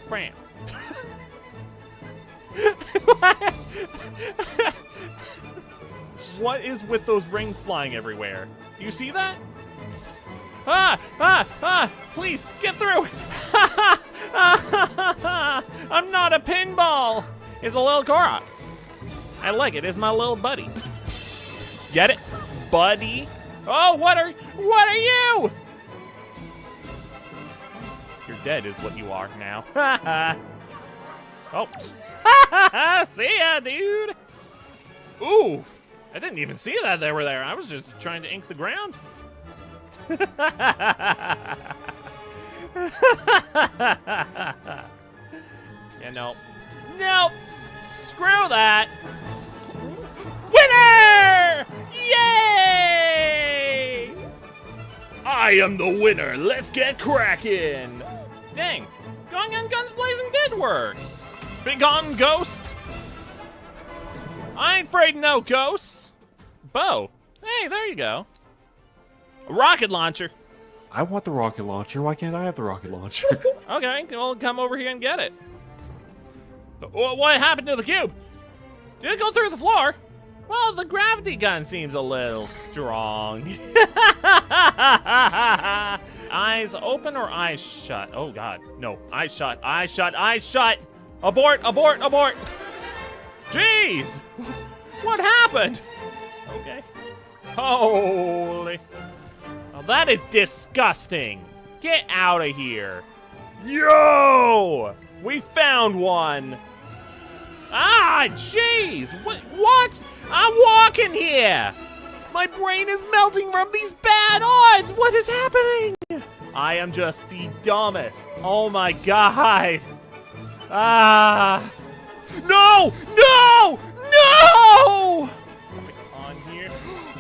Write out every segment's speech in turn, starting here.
Bam. What is with those rings flying everywhere? Do you see that? Please, get through! I'm not a pinball! It's a little Korok. I like it, it's my little buddy. Get it? Buddy? Oh, what are you? You're dead is what you are now. Oh. See ya, dude! Ooh, I didn't even see that they were there. I was just trying to ink the ground. Yeah, no. Nope! Screw that! Winner! Yay! I am the winner. Let's get cracking. Dang, going on guns blazing did work. Big on ghost. I ain't afraid of no ghosts. Bow. Hey, there you go. A rocket launcher. I want the rocket launcher. Why can't I have the rocket launcher? Okay, well, come over here and get it. What happened to the cube? Did it go through the floor? Well, the gravity gun seems a little strong. Eyes open or eyes shut? Oh, God. No, eyes shut, eyes shut, eyes shut. Abort, abort, abort. Jeez. What happened? Okay. Holy. Oh, that is disgusting. Get out of here. Yo! We found one. Ah, jeez. What? I'm walking here. My brain is melting from these bad odds. What is happening? I am just the dumbest. Oh my God. Ah. No! No! No! On here.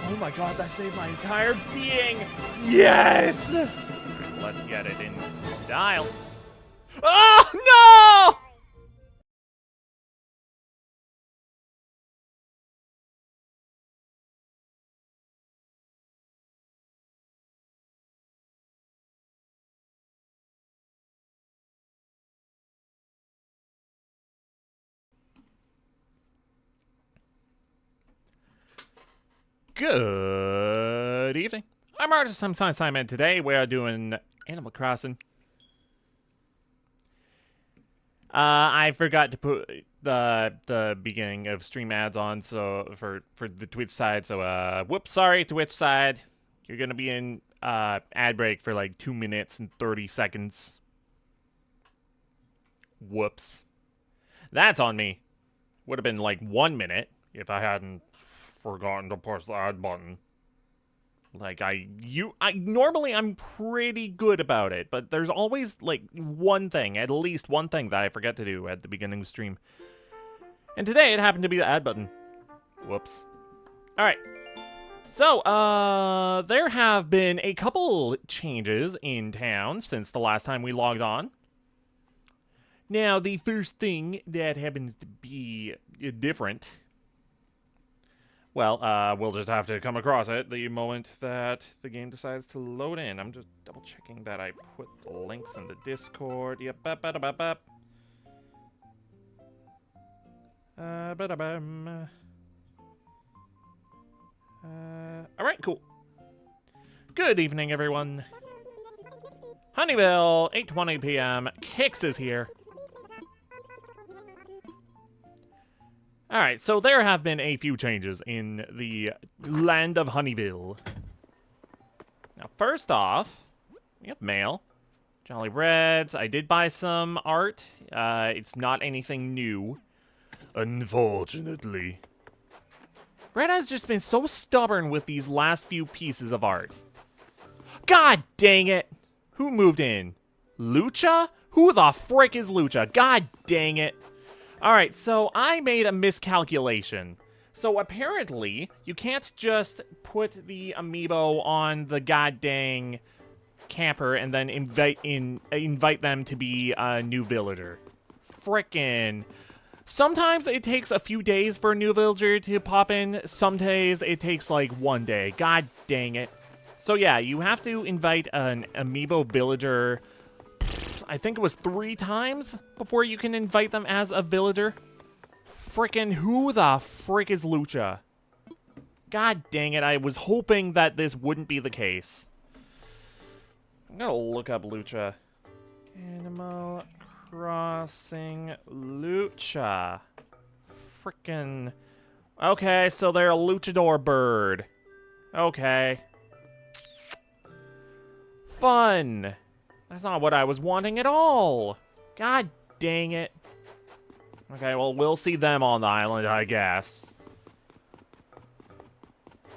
Oh my God, that saved my entire being. Yes! Let's get it in style. Oh, no! Good evening. I'm Artist Science Simon. Today we are doing Animal Crossing. I forgot to put the beginning of stream ads on, so for the Twitch side. So whoops, sorry, Twitch side. You're gonna be in ad break for like 2 minutes and 30 seconds. Whoops. That's on me. Would have been like 1 minute if I hadn't forgotten to push the ad button. Like normally I'm pretty good about it, but there's always like one thing, at least one thing that I forget to do at the beginning of the stream. And today it happened to be the ad button. Whoops. Alright. So, there have been a couple changes in town since the last time we logged on. Now, the first thing that happens to be different, well, we'll just have to come across it the moment that the game decides to load in. I'm just double checking that I put the links in the Discord. Yep, alright, cool. Good evening, everyone. Hunnyville, 8:20 p.m. Kix is here. Alright, so there have been a few changes in the land of Hunnyville. Now, first off, we have mail. Jolly Reds. I did buy some art. It's not anything new, unfortunately. Red has just been so stubborn with these last few pieces of art. God dang it! Who moved in? Lucha? Who the frick is Lucha? God dang it. Alright, so I made a miscalculation. So apparently, you can't just put the amiibo on the goddamn camper and then invite them to be a new villager. Frickin'. Sometimes it takes a few days for a new villager to pop in. Some days it takes like 1 day. God dang it. So yeah, you have to invite an amiibo villager I think it was 3 times before you can invite them as a villager. Frickin' who the frick is Lucha? God dang it, I was hoping that this wouldn't be the case. I'm gonna look up Lucha. Animal Crossing Lucha. Frickin'. Okay, so they're a luchador bird. Okay. Fun. That's not what I was wanting at all. God dang it. Okay, well, we'll see them on the island, I guess.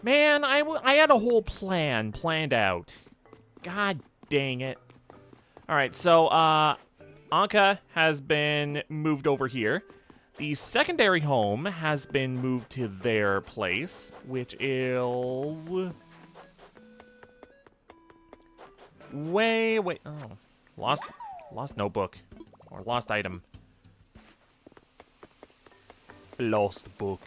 Man, I had a whole plan planned out. God dang it. Alright, so, Anka has been moved over here. The secondary home has been moved to their place, which is... Wait. Oh. Lost notebook. Or lost item. Lost book.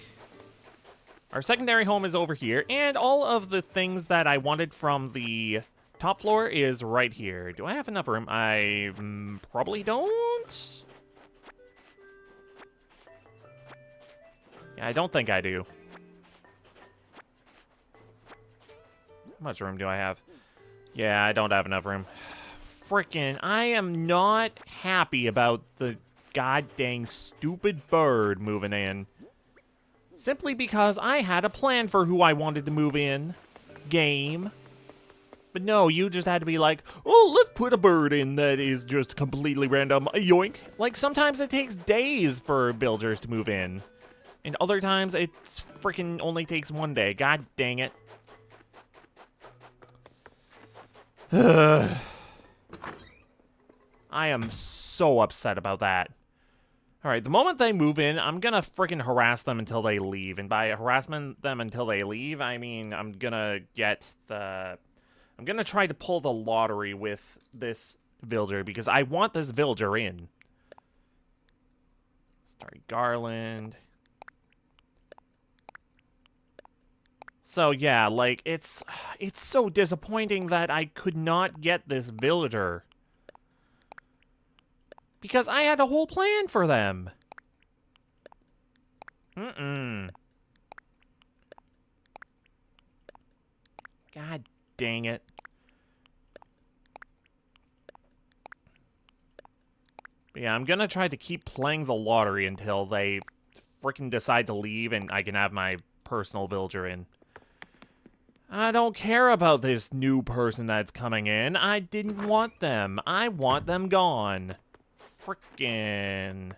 Our secondary home is over here, and all of the things that I wanted from the top floor is right here. Do I have enough room? I probably don't. Yeah, I don't think I do. How much room do I have? Yeah, I don't have enough room. Frickin', I am not happy about the goddamn stupid bird moving in. Simply because I had a plan for who I wanted to move in. Game. But no, you just had to be like, oh, let's put a bird in that is just completely random. Yoink. Like, sometimes it takes days for villagers to move in. And other times, it's freaking only takes 1 day. God dang it. I am so upset about that. Alright, the moment they move in, I'm gonna freaking harass them until they leave. And by harassing them until they leave, I mean I'm gonna try to pull the lottery with this villager because I want this villager in. Starry Garland. So yeah, like, it's so disappointing that I could not get this villager. Because I had a whole plan for them. God dang it. But yeah, I'm gonna try to keep playing the lottery until they freaking decide to leave and I can have my personal villager in. I don't care about this new person that's coming in. I didn't want them. I want them gone. Frickin'.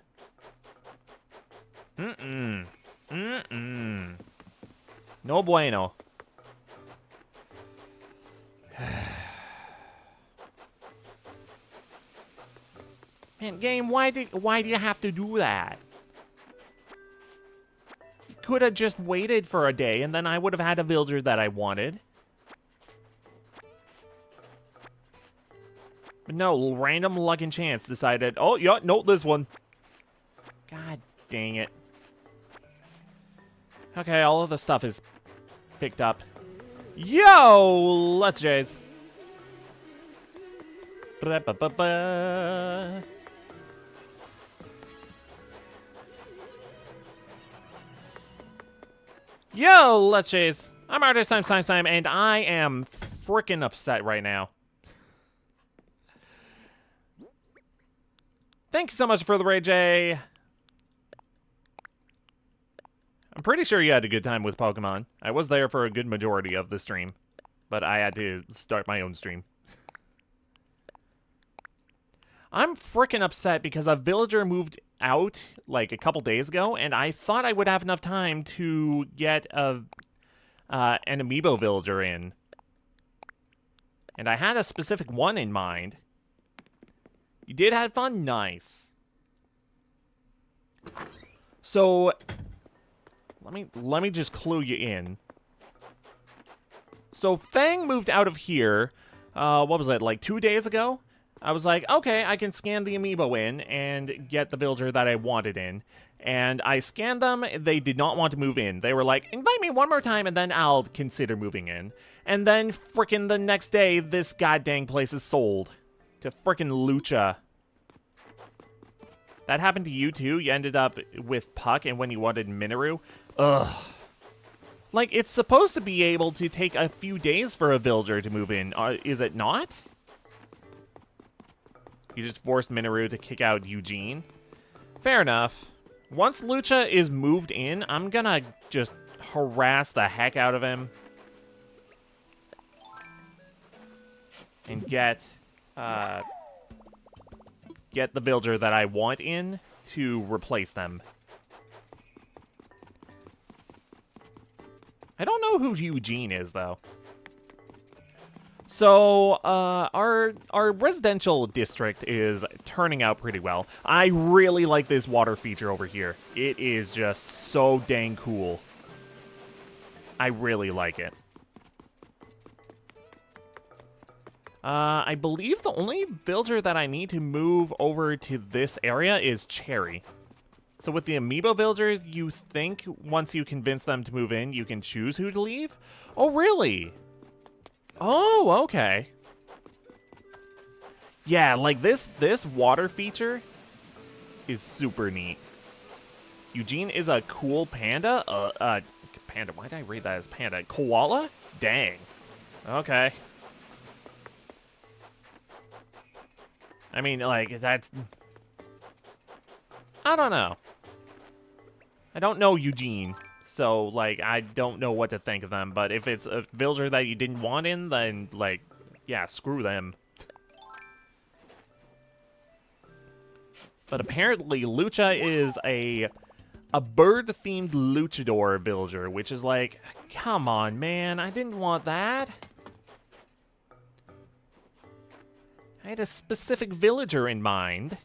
No bueno. Man, game, why do you have to do that? Could have just waited for a day, and then I would have had a villager that I wanted. But no, random luck and chance decided, oh, yeah, no, this one. God dang it. Okay, all of the stuff is picked up. Yo, let's Jays. Ba-ba-ba-ba. Yo, let's chase. I'm Artist Time, Science Time, and I am freaking upset right now. Thank you so much for the raid, Jay. I'm pretty sure you had a good time with Pokemon. I was there for a good majority of the stream, but I had to start my own stream. I'm freaking upset because a villager moved out like a couple days ago, and I thought I would have enough time to get an amiibo villager in. And I had a specific one in mind. You did have fun? Nice. So, let me just clue you in. So, Fang moved out of here, what was it, like 2 days ago? I was like, okay, I can scan the amiibo in and get the villager that I wanted in. And I scanned them. They did not want to move in. They were like, invite me one more time and then I'll consider moving in. And then frickin' the next day, this goddamn place is sold to frickin' Lucha. That happened to you too? You ended up with Puck and when you wanted Minoru? Ugh. Like, it's supposed to be able to take a few days for a villager to move in. Is it not? You just forced Minoru to kick out Eugene. Fair enough. Once Lucha is moved in, I'm gonna just harass the heck out of him. And get the villager that I want in to replace them. I don't know who Eugene is, though. So, our residential district is turning out pretty well. I really like this water feature over here. It is just so dang cool. I really like it. I believe the only villager that I need to move over to this area is Cherry. So with the amiibo villagers, you think once you convince them to move in, you can choose who to leave? Oh, really? Oh, okay. Yeah, like this water feature is super neat. Eugene is a cool panda? Panda, why did I read that as panda? Koala? Dang. Okay. I mean, like, that's... I don't know. I don't know Eugene, so, like, I don't know what to think of them. But if it's a villager that you didn't want in, then, like, yeah, screw them. But apparently, Lucha is a bird-themed luchador villager, which is like, come on, man, I didn't want that. I had a specific villager in mind.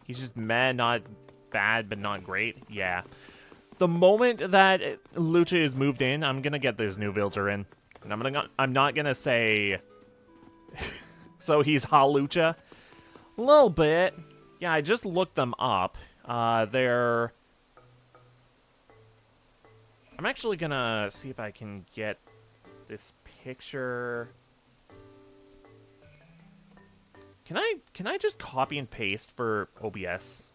He's just meh, not bad, but not great. Yeah. The moment that Lucha is moved in, I'm gonna get this new villager in. And I'm not gonna say... so he's Halucha? A little bit. Yeah, I just looked them up. They're... I'm actually gonna see if I can get this picture... Can I just copy and paste for OBS?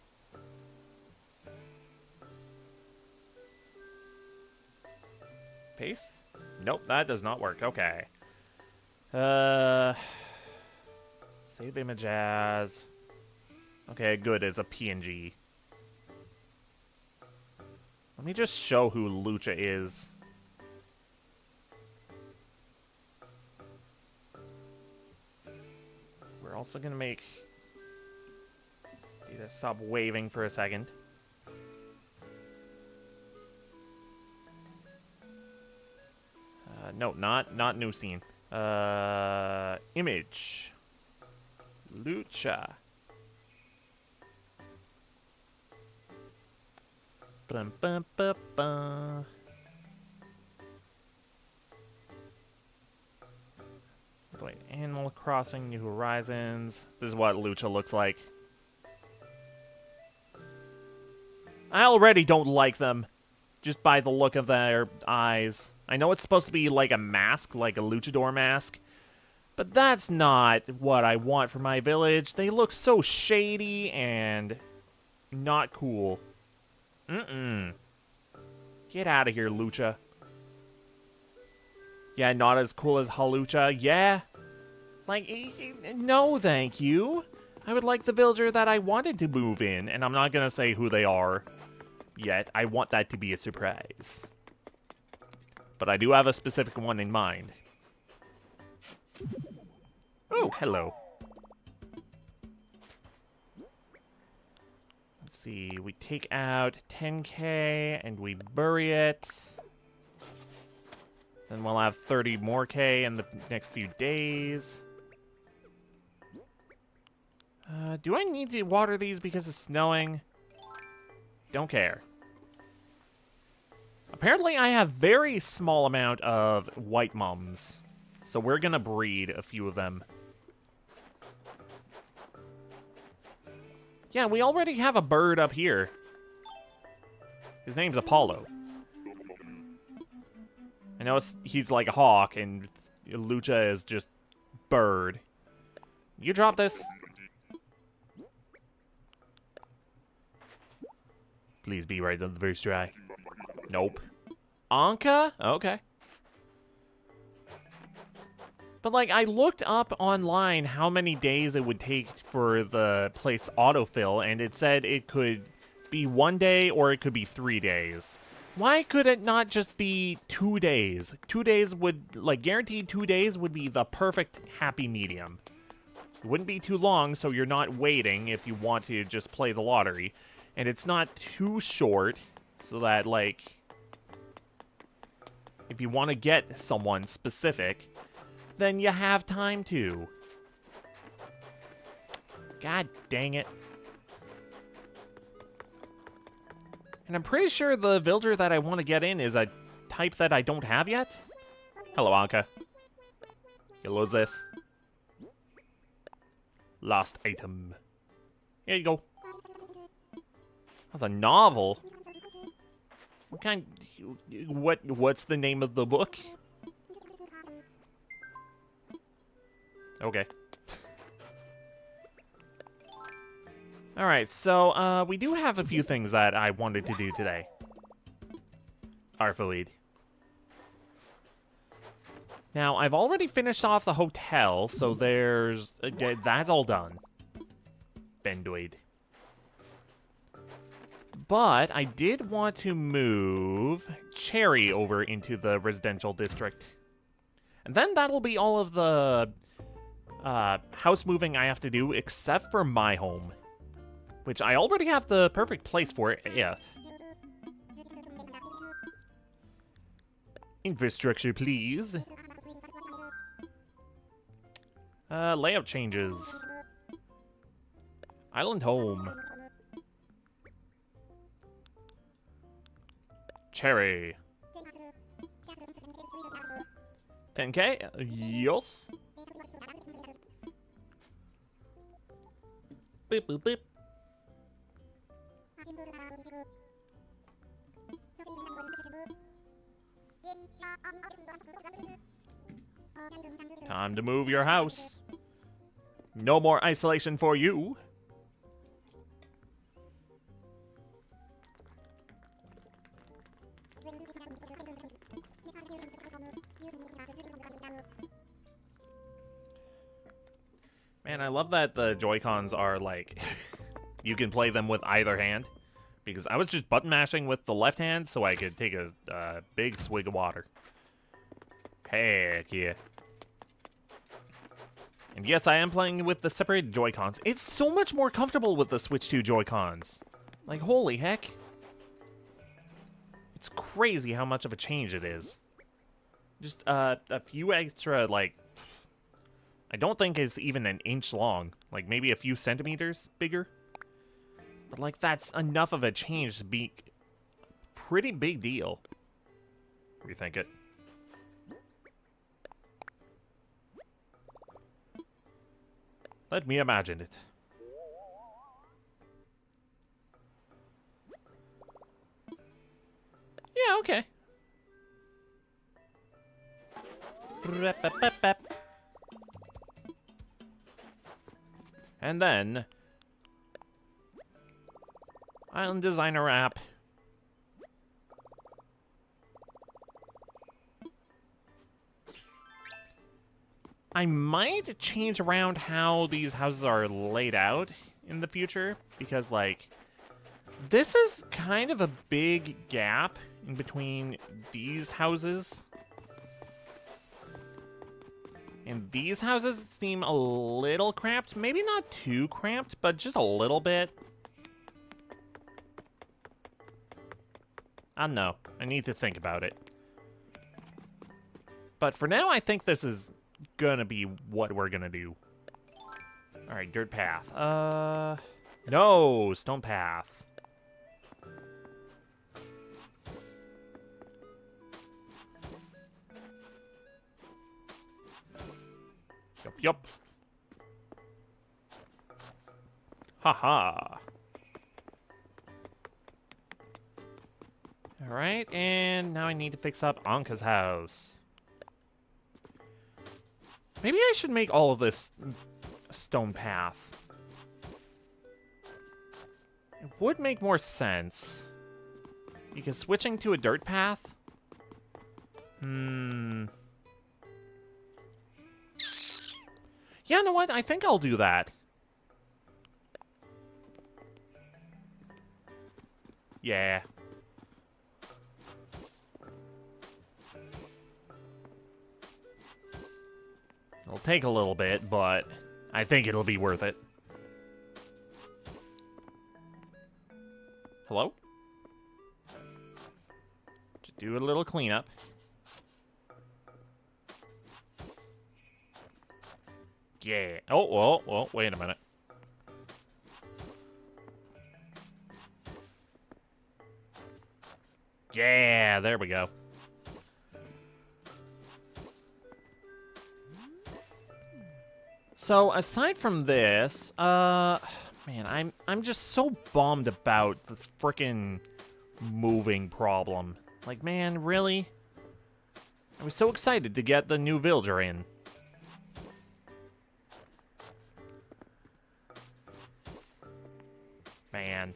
Paste? Nope, that does not work. Okay. Save image as... Okay, good, it's a PNG. Let me just show who Lucha is. We're also gonna make... Need to stop waving for a second. No, not new scene. Image. Lucha. Bum, bum, bum, bum. Wait, Animal Crossing, New Horizons. This is what Lucha looks like. I already don't like them, just by the look of their eyes. I know it's supposed to be like a mask, like a luchador mask, but that's not what I want for my village. They look so shady and not cool. Get out of here, Lucha. Yeah, not as cool as Halucha. Yeah. Like, no, thank you. I would like the villager that I wanted to move in, and I'm not gonna say who they are yet. I want that to be a surprise. But I do have a specific one in mind. Oh, hello. Let's see, we take out 10K and we bury it. Then we'll have 30 more K in the next few days. Do I need to water these because it's snowing? Don't care. Apparently I have very small amount of white mums. So we're gonna breed a few of them. Yeah, we already have a bird up here. His name's Apollo. I know he's like a hawk, and Lucha is just bird. You drop this. Please be right on the first try. Nope. Anka? Okay. But, like, I looked up online how many days it would take for the place autofill, and it said it could be 1 day or it could be 3 days. Why could it not just be 2 days? 2 days would, like, guaranteed 2 days would be the perfect happy medium. It wouldn't be too long, so you're not waiting if you want to just play the lottery. And it's not too short, so that, like, if you want to get someone specific, then you have time to. God dang it. And I'm pretty sure the villager that I want to get in is a type that I don't have yet. Hello, Anka. You lose this. Lost item. Here you go. Oh, the novel? What kind... What's the name of the book? Okay. Alright, so, we do have a few things that I wanted to do today. Arfalid. Now, I've already finished off the hotel, so there's... that's all done. Bendoid. But I did want to move Cherry over into the residential district. And then that'll be all of the house moving I have to do, except for my home. Which I already have the perfect place for it, yeah. Infrastructure, please. Layout changes. Island home. Cherry. 10K? Yes. Beep, boop, beep. Time to move your house. No more isolation for you. Man, I love that the Joy-Cons are like, you can play them with either hand. Because I was just button mashing with the left hand so I could take a big swig of water. Heck yeah. And yes, I am playing with the separated Joy-Cons. It's so much more comfortable with the Switch 2 Joy-Cons. Like, holy heck. It's crazy how much of a change it is. Just a few extra, like... I don't think it's even an inch long. Like, maybe a few centimeters bigger. But, like, that's enough of a change to be a pretty big deal. Rethink it. Let me imagine it. Yeah, okay. And then... Island Designer app. I might change around how these houses are laid out in the future, because, like, this is kind of a big gap in between these houses. And these houses seem a little cramped. Maybe not too cramped, but just a little bit. I don't know. I need to think about it. But for now, I think this is gonna be what we're gonna do. Alright, dirt path. No, stone path. Yup. Haha. Alright, and now I need to fix up Anka's house. Maybe I should make all of this stone path. It would make more sense. Because switching to a dirt path? Yeah, you know what? I think I'll do that. Yeah. It'll take a little bit, but I think it'll be worth it. Hello? Just do a little cleanup. Yeah. Oh, wait a minute. Yeah, there we go. So, aside from this, man, I'm just so bummed about the frickin' moving problem. Like, man, really? I was so excited to get the new villager in. Man.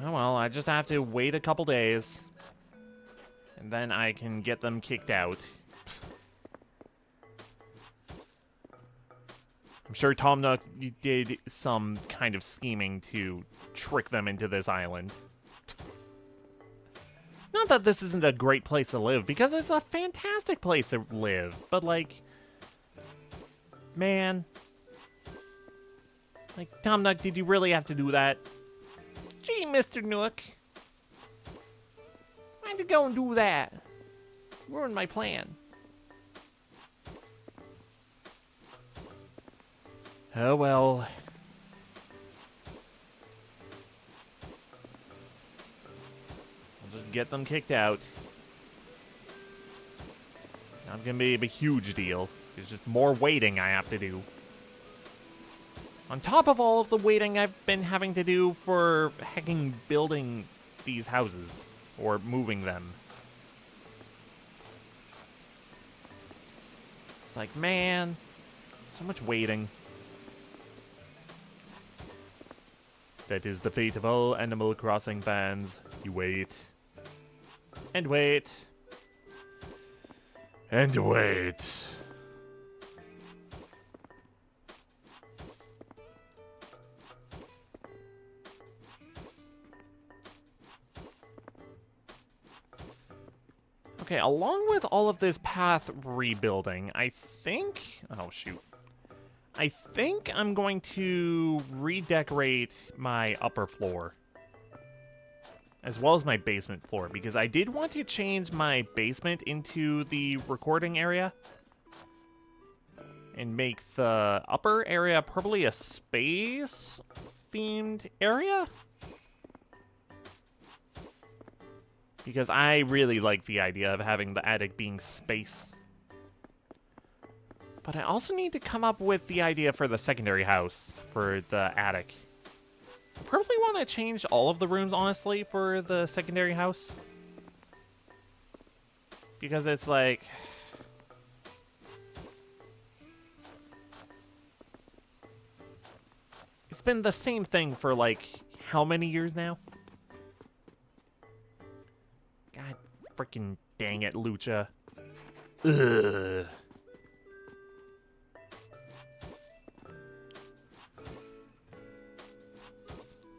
Oh well, I just have to wait a couple days. And then I can get them kicked out. I'm sure Tom Nook did some kind of scheming to trick them into this island. Not that this isn't a great place to live, because it's a fantastic place to live. But, like, man. Like, Tom Nook, did you really have to do that? Gee, Mr. Nook. Why'd you go and do that? Ruined my plan. Oh, well. I'll just get them kicked out. Not gonna be a huge deal. It's just more waiting I have to do. On top of all of the waiting I've been having to do for hecking building these houses. Or moving them. It's like, man, so much waiting. That is the fate of all Animal Crossing fans. You wait. And wait. And wait. Okay, along with all of this path rebuilding, I think... Oh, shoot. I think I'm going to redecorate my upper floor. As well as my basement floor, because I did want to change my basement into the recording area. And make the upper area probably a space-themed area? Because I really like the idea of having the attic being space. But I also need to come up with the idea for the secondary house for the attic. I probably want to change all of the rooms, honestly, for the secondary house. Because it's like... It's been the same thing for, like, how many years now? God freaking dang it, Lucha. Ugh.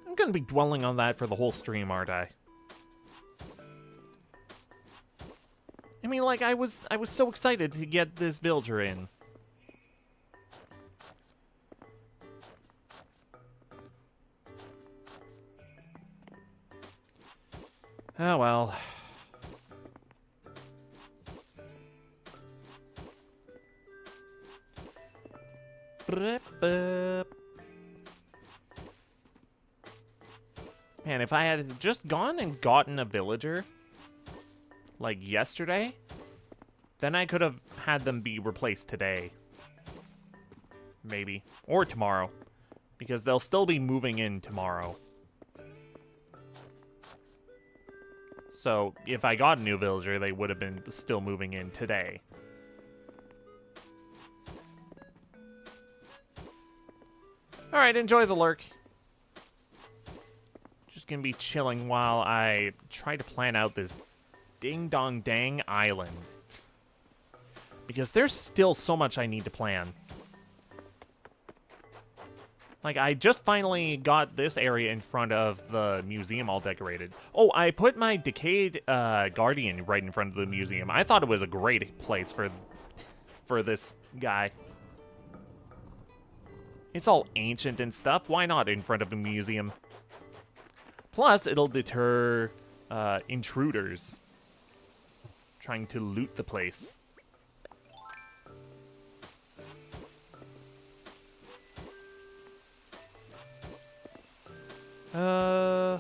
I'm gonna be dwelling on that for the whole stream, aren't I? I mean, like, I was so excited to get this villager in. Oh well. Man, if I had just gone and gotten a villager, like yesterday, then I could have had them be replaced today. Maybe. Or tomorrow. Because they'll still be moving in tomorrow. So, if I got a new villager, they would have been still moving in today. Alright, enjoy the lurk. Just gonna be chilling while I try to plan out this ding-dong-dang island. Because there's still so much I need to plan. Like, I just finally got this area in front of the museum all decorated. Oh, I put my decayed guardian right in front of the museum. I thought it was a great place for this guy. It's all ancient and stuff. Why not in front of a museum? Plus, it'll deter intruders trying to loot the place. I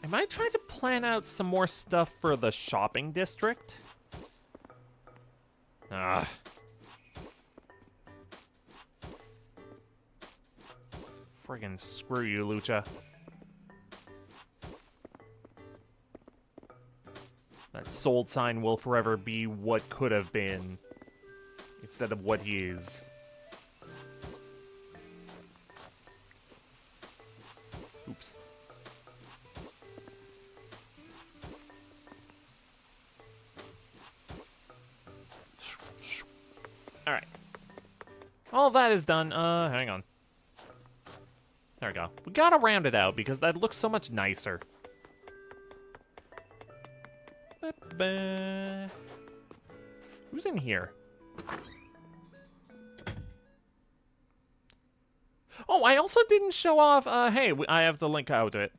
might try to plan out some more stuff for the shopping district. Ah. Friggin' screw you, Lucha. That sold sign will forever be what could have been instead of what he is. Oops. Alright. All that is done. Hang on. There we go. We gotta round it out because that looks so much nicer. Ba-ba. Who's in here? Oh, I also didn't show off, hey, I have the Link outfit.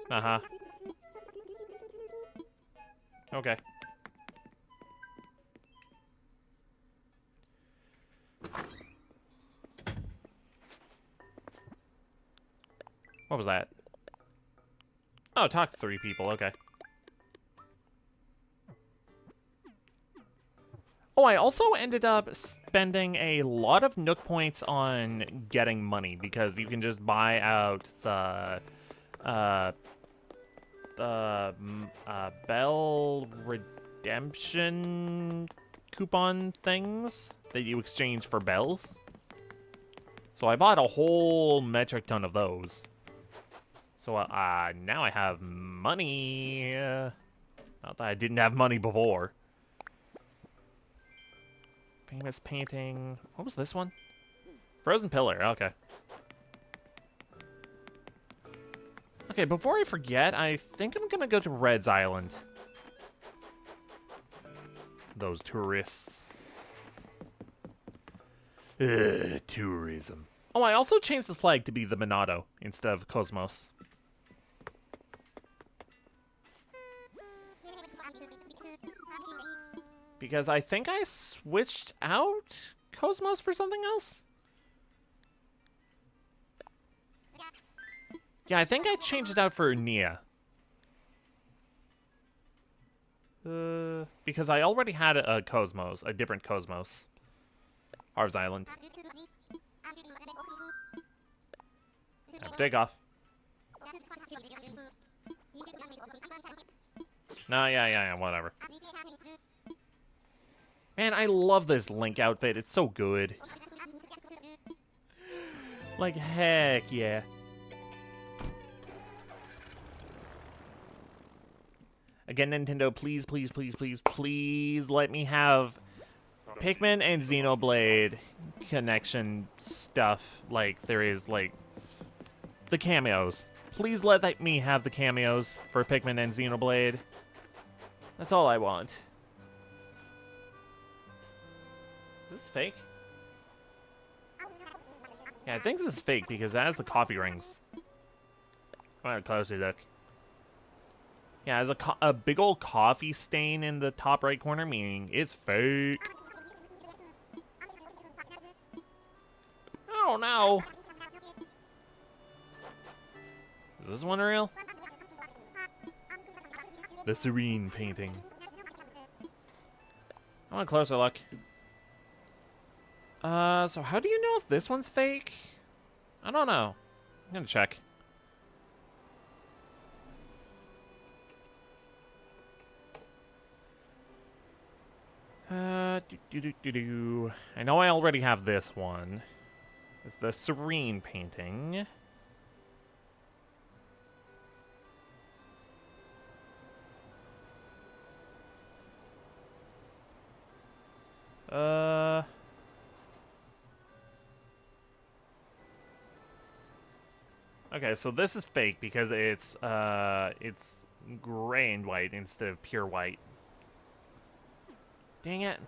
Uh-huh. Okay. What was that? Oh, talk to 3 people, okay. Oh, I also ended up spending a lot of Nook points on getting money because you can just buy out the Bell Redemption coupon things that you exchange for bells. So I bought a whole metric ton of those. So now I have money. Not that I didn't have money before. Famous painting. What was this one? Frozen Pillar. Okay. Okay, before I forget, I think I'm gonna go to Red's Island. Those tourists. Ugh, tourism. Oh, I also changed the flag to be the Monado instead of Cosmos. Because I think I switched out Cosmos for something else? Yeah, I think I changed it out for Nia. Because I already had a Cosmos, a different Cosmos. Harv's Island. Take off. No, yeah, whatever. Man, I love this Link outfit. It's so good. Like, heck yeah. Again, Nintendo, please, please, please, please, please let me have Pikmin and Xenoblade connection stuff like there is, like, the cameos. Please let me have the cameos for Pikmin and Xenoblade. That's all I want. Is this fake? Yeah, I think this is fake because it has the coffee rings. I'm gonna closely look. Yeah, it has a big old coffee stain in the top right corner, meaning it's fake. Oh no! Is this one real? The Serene painting. I want a closer look. So how do you know if this one's fake? I don't know. I'm gonna check. I know I already have this one. It's the Serene painting. Okay, so this is fake because it's gray and white instead of pure white. Dang it.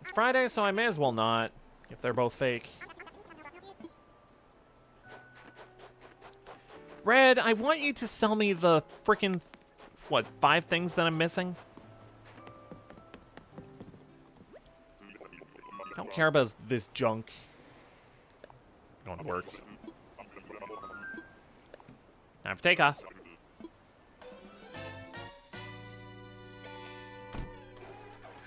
It's Friday, so I may as well not, if they're both fake. Red, I want you to sell me the frickin', what, 5 things that I'm missing? I don't care about this junk. Going to work. Time for takeoff.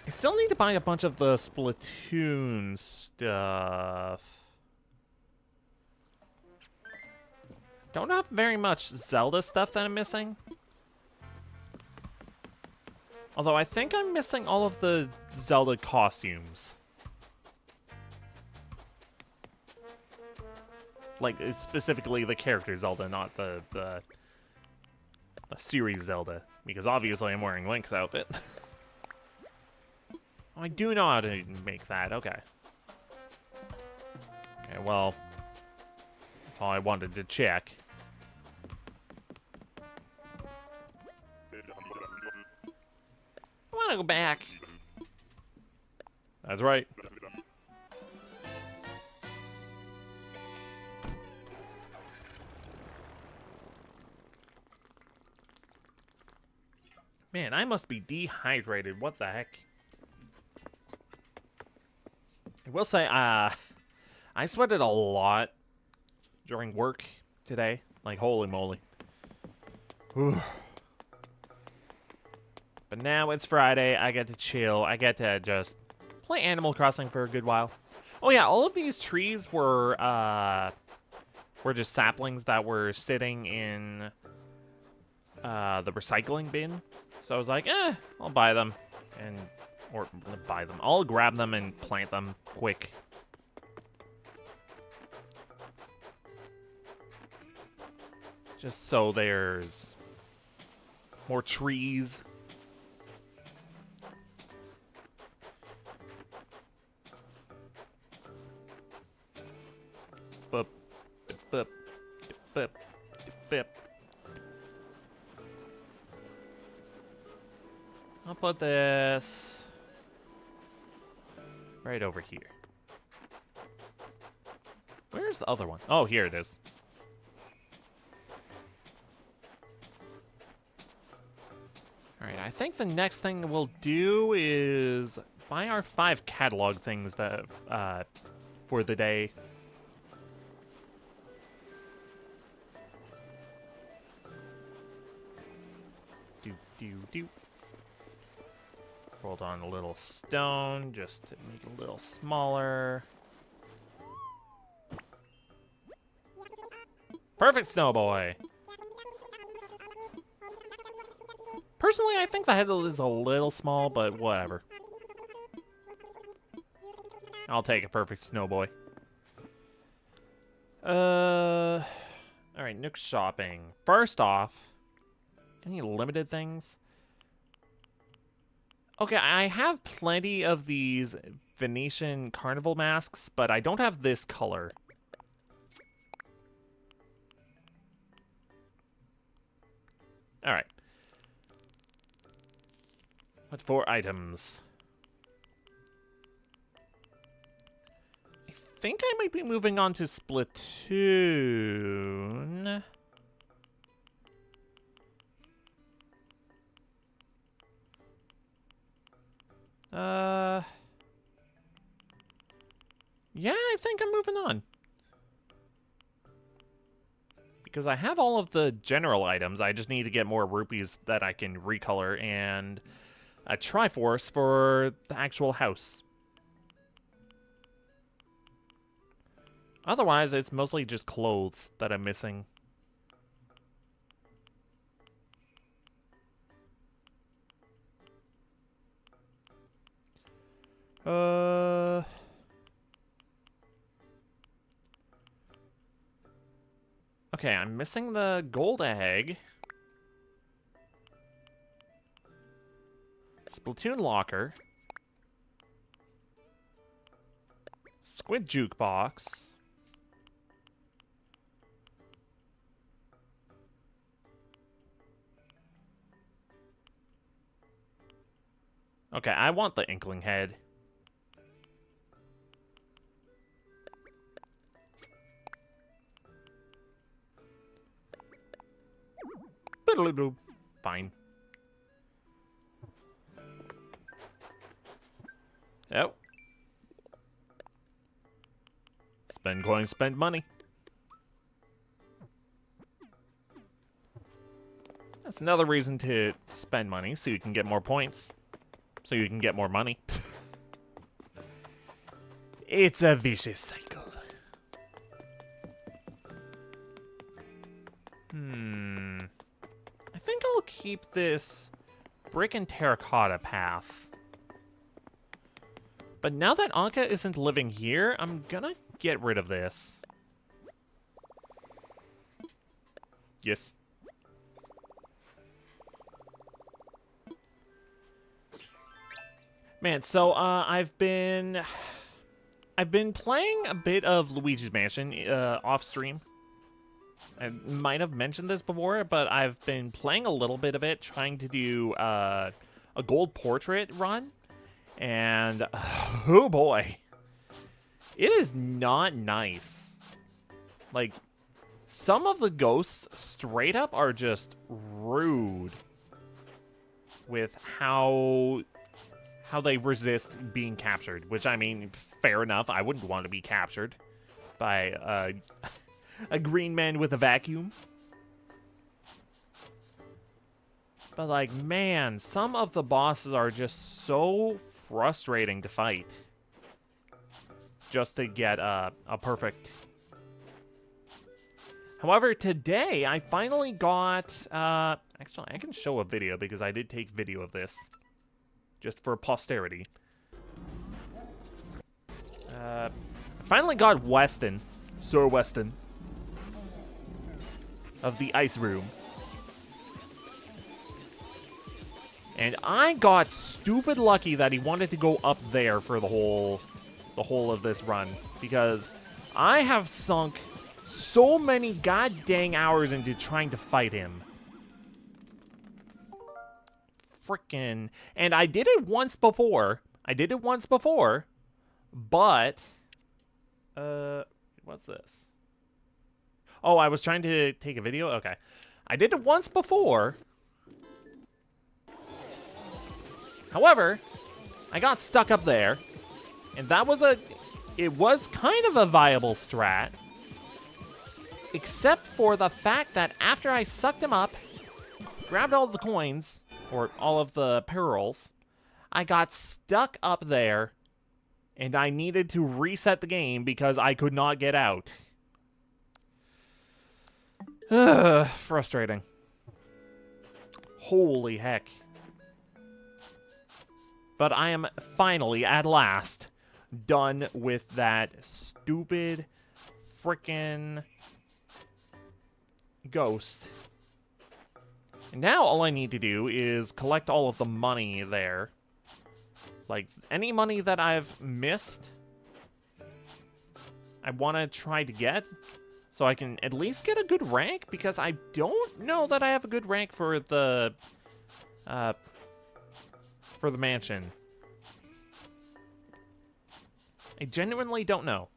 I still need to buy a bunch of the Splatoon stuff. Don't have very much Zelda stuff that I'm missing. Although I think I'm missing all of the Zelda costumes. Like, specifically the character Zelda, not the series Zelda. Because obviously I'm wearing Link's outfit. Oh, I do know how to make that, okay. Okay, well, that's all I wanted to check. I want to go back. That's right. Man, I must be dehydrated. What the heck? I will say, I sweated a lot during work today. Like, holy moly. Whew. But now it's Friday. I get to chill. I get to just play Animal Crossing for a good while. Oh yeah, all of these trees were just saplings that were sitting in the recycling bin. So I was like, I'll buy them. Or buy them. I'll grab them and plant them quick. Just so there's more trees. Bup, bup, bup, bup. I'll put this right over here. Where's the other one? Oh, here it is. Alright, I think the next thing we'll do is buy our 5 catalog things that for the day. Do. Rolled on a little stone just to make it a little smaller. Perfect, Snowboy! Personally, I think the head is a little small, but whatever. I'll take a perfect Snowboy. Alright, Nook shopping. First off, any limited things? Okay, I have plenty of these Venetian carnival masks, but I don't have this color. Alright. What 4 items? I think I might be moving on to Splatoon. Yeah, I think I'm moving on. Because I have all of the general items, I just need to get more rupees that I can recolor and a Triforce for the actual house. Otherwise, it's mostly just clothes that I'm missing. Okay, I'm missing the gold egg. Splatoon locker. Squid jukebox. Okay, I want the inkling head. Fine. Yep. Spend coins, spend money. That's another reason to spend money, so you can get more points. So you can get more money. It's a vicious cycle. I think I'll keep this brick and terracotta path. But now that Anka isn't living here, I'm gonna get rid of this. Yes. Man, so I've been playing a bit of Luigi's Mansion off stream. I might have mentioned this before, but I've been playing a little bit of it, trying to do a gold portrait run, and oh boy, it is not nice. Like, some of the ghosts straight up are just rude with how they resist being captured, which, I mean, fair enough. I wouldn't want to be captured by a green man with a vacuum. But, like, man, some of the bosses are just so frustrating to fight. Just to get a perfect... However, today, I finally got... actually, I can show a video because I did take video of this. Just for posterity. I finally got Weston. Sir Weston. Of the ice room. And I got stupid lucky that he wanted to go up there for the whole of this run. Because I have sunk so many god-dang hours into trying to fight him. Frickin'. And I did it once before. But... what's this? Oh, I was trying to take a video? Okay. I did it once before. However, I got stuck up there. And that was it was kind of a viable strat. Except for the fact that after I sucked him up, grabbed all the coins, or all of the pearls, I got stuck up there, and I needed to reset the game because I could not get out. Frustrating. Holy heck. But I am finally, at last, done with that stupid frickin' ghost. And now all I need to do is collect all of the money there. Like, any money that I've missed, I want to try to get, so I can at least get a good rank, because I don't know that I have a good rank for the mansion. I genuinely don't know.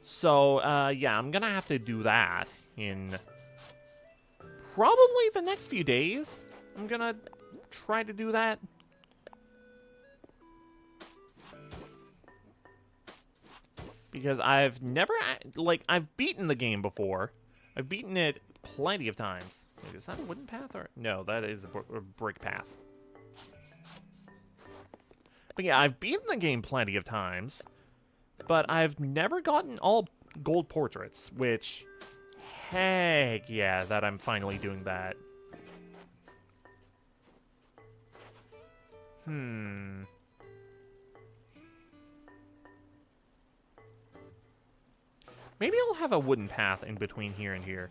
So, yeah, I'm gonna have to do that in probably the next few days. I'm gonna try to do that. Because I've never, like, I've beaten the game before. I've beaten it plenty of times. Wait, is that a wooden path? Or no, that is a brick path. But yeah, I've beaten the game plenty of times. But I've never gotten all gold portraits, which, heck yeah that I'm finally doing that. Maybe I'll have a wooden path in between here and here.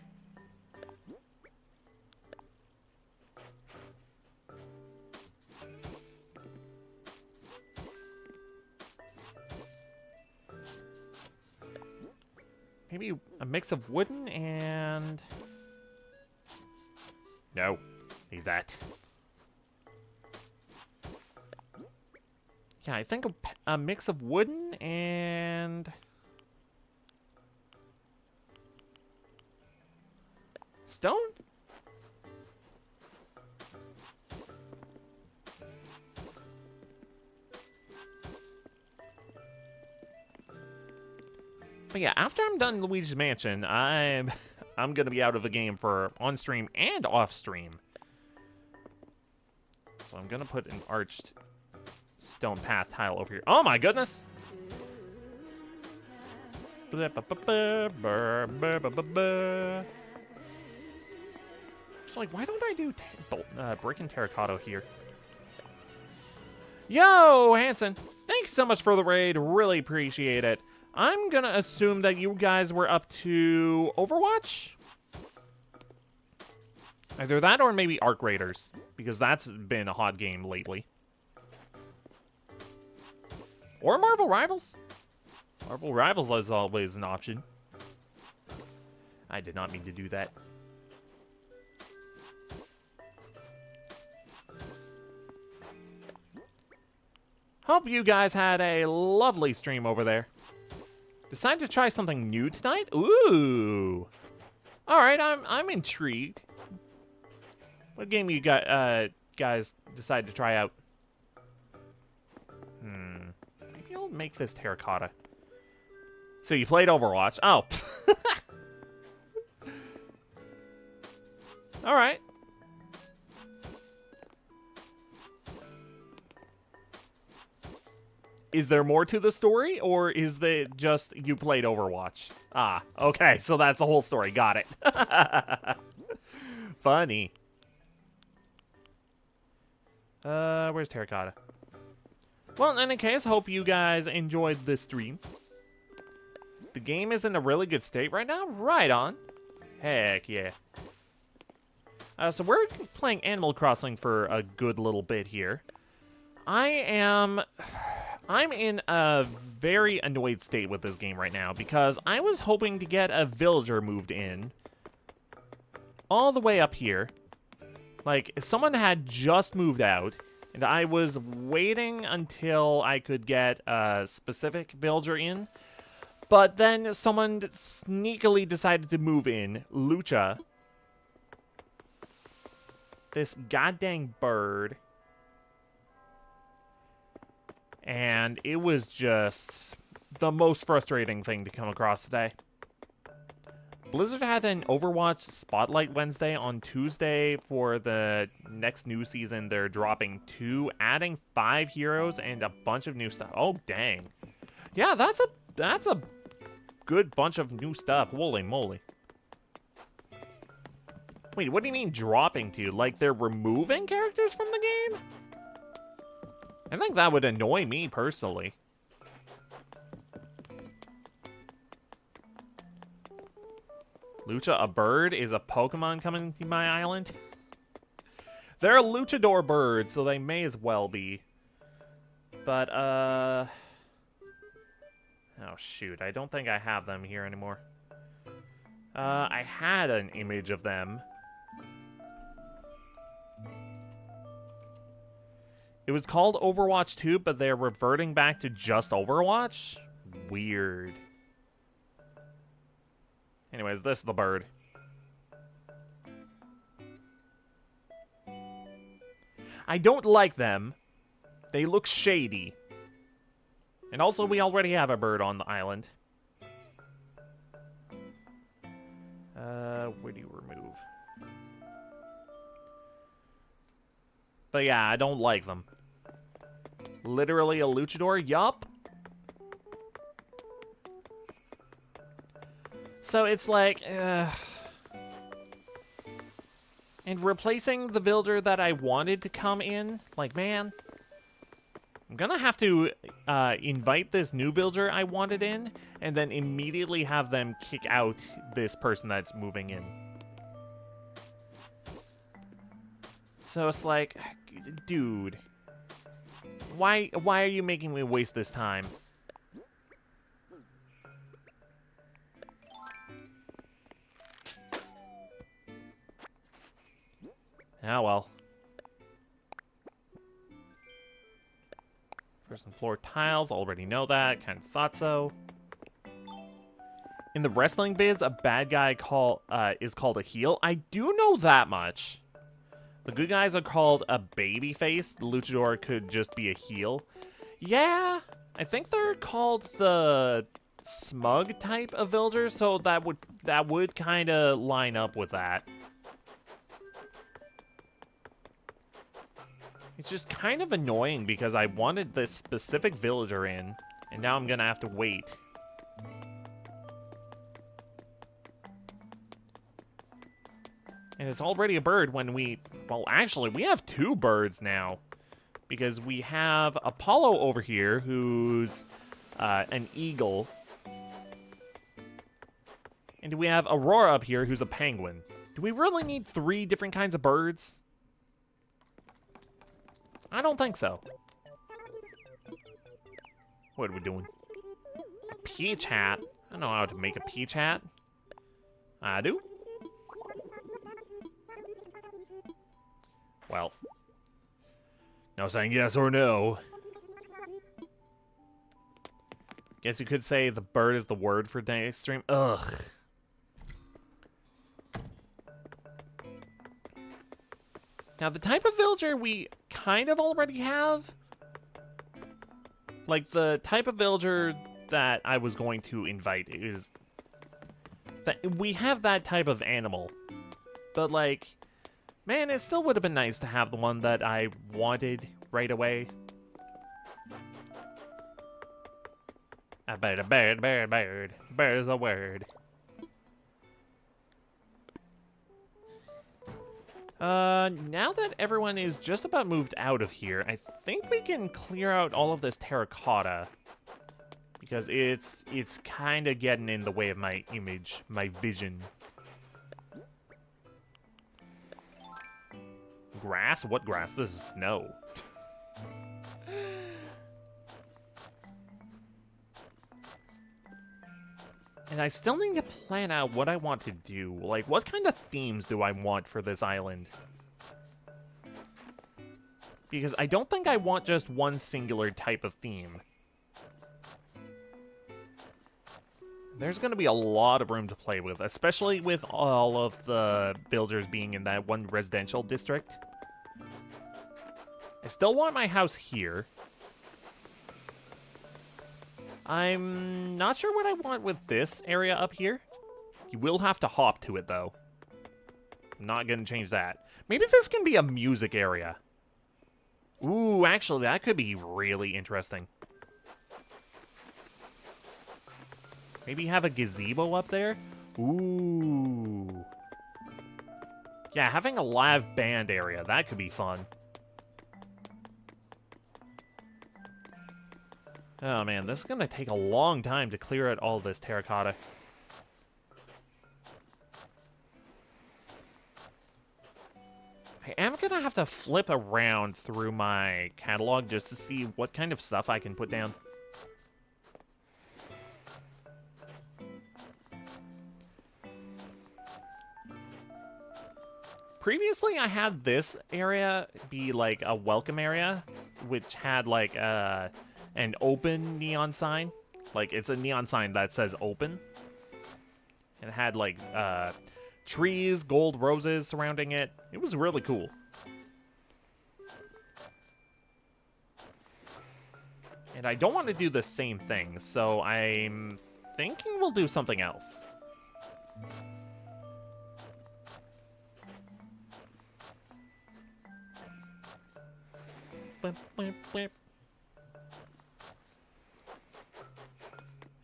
Maybe a mix of wooden and... No, leave that. Yeah, I think a mix of wooden and... stone? But yeah, after I'm done Luigi's Mansion, I'm gonna be out of the game for on stream and off stream. So I'm gonna put an arched stone path tile over here. Oh my goodness! It's like, why don't I do brick and terracotta here? Yo, Hanson! Thanks so much for the raid. Really appreciate it. I'm gonna assume that you guys were up to Overwatch? Either that or maybe Arc Raiders, because that's been a hot game lately. Or Marvel Rivals. Marvel Rivals is always an option. I did not mean to do that. Hope you guys had a lovely stream over there. Decided to try something new tonight? Ooh. Alright, I'm intrigued. What game you got guys decide to try out? Maybe I'll make this terracotta. So you played Overwatch. Oh. Alright. Is there more to the story, or is it just you played Overwatch? Ah, okay, so that's the whole story. Got it. Funny. Where's terracotta? Well, in any case, hope you guys enjoyed this stream. The game is in a really good state right now. Right on. Heck yeah. So we're playing Animal Crossing for a good little bit here. I'm in a very annoyed state with this game right now because I was hoping to get a villager moved in all the way up here. Like, someone had just moved out, and I was waiting until I could get a specific villager in. But then someone sneakily decided to move in, Lucha. This goddamn bird. And it was just the most frustrating thing to come across today. Blizzard had an Overwatch Spotlight Wednesday on Tuesday for the next new season. They're dropping 2, adding 5 heroes and a bunch of new stuff. Oh, dang. Yeah, that's a good bunch of new stuff. Holy moly. Wait, what do you mean dropping 2? Like they're removing characters from the game? I think that would annoy me personally. Lucha, a bird, is a Pokemon coming to my island? They're a luchador bird, so they may as well be. But, oh shoot, I don't think I have them here anymore. I had an image of them. It was called Overwatch 2, but they're reverting back to just Overwatch? Weird. Anyways, this is the bird. I don't like them. They look shady. And also, we already have a bird on the island. Where do you remove? But yeah, I don't like them. Literally a luchador? Yup. So it's like, And replacing the villager that I wanted to come in, like, man, I'm gonna have to invite this new villager I wanted in, and then immediately have them kick out this person that's moving in. So it's like, dude, why are you making me waste this time? Ah, well. First and floor tiles, already know that. Kind of thought so. In the wrestling biz, a bad guy is called a heel. I do know that much. The good guys are called a baby face. The luchador could just be a heel. Yeah, I think they're called the smug type of villager, so that would kind of line up with that. It's just kind of annoying because I wanted this specific villager in, and now I'm gonna have to wait. And it's already a bird when well, actually, we have 2 birds now. Because we have Apollo over here, who's an eagle. And we have Aurora up here, who's a penguin. Do we really need 3 different kinds of birds? I don't think so. What are we doing? A peach hat? I don't know how to make a peach hat. I do. Well. No saying yes or no. Guess you could say the bird is the word for today's stream. Ugh. Now, the type of villager we kind of already have, like the type of villager that I was going to invite is that we have that type of animal, but like, man, it still would have been nice to have the one that I wanted right away. A bird, a bird, bird, bird. Bird is a word. Now that everyone is just about moved out of here, I think we can clear out all of this terracotta. Because it's kind of getting in the way of my image, my vision. Grass? What grass? This is snow. And I still need to plan out what I want to do. Like, what kind of themes do I want for this island? Because I don't think I want just one singular type of theme. There's going to be a lot of room to play with, especially with all of the builders being in that one residential district. I still want my house here. I'm not sure what I want with this area up here. You will have to hop to it, though. I'm not going to change that. Maybe this can be a music area. Ooh, actually, that could be really interesting. Maybe have a gazebo up there? Ooh. Yeah, having a live band area, that could be fun. Oh man, this is gonna take a long time to clear out all this terracotta. I am gonna have to flip around through my catalog just to see what kind of stuff I can put down. Previously, I had this area be like a welcome area, which had like an open neon sign. Like, it's a neon sign that says open. And it had like trees, gold roses surrounding it. It was really cool. And I don't want to do the same thing, so I'm thinking we'll do something else. I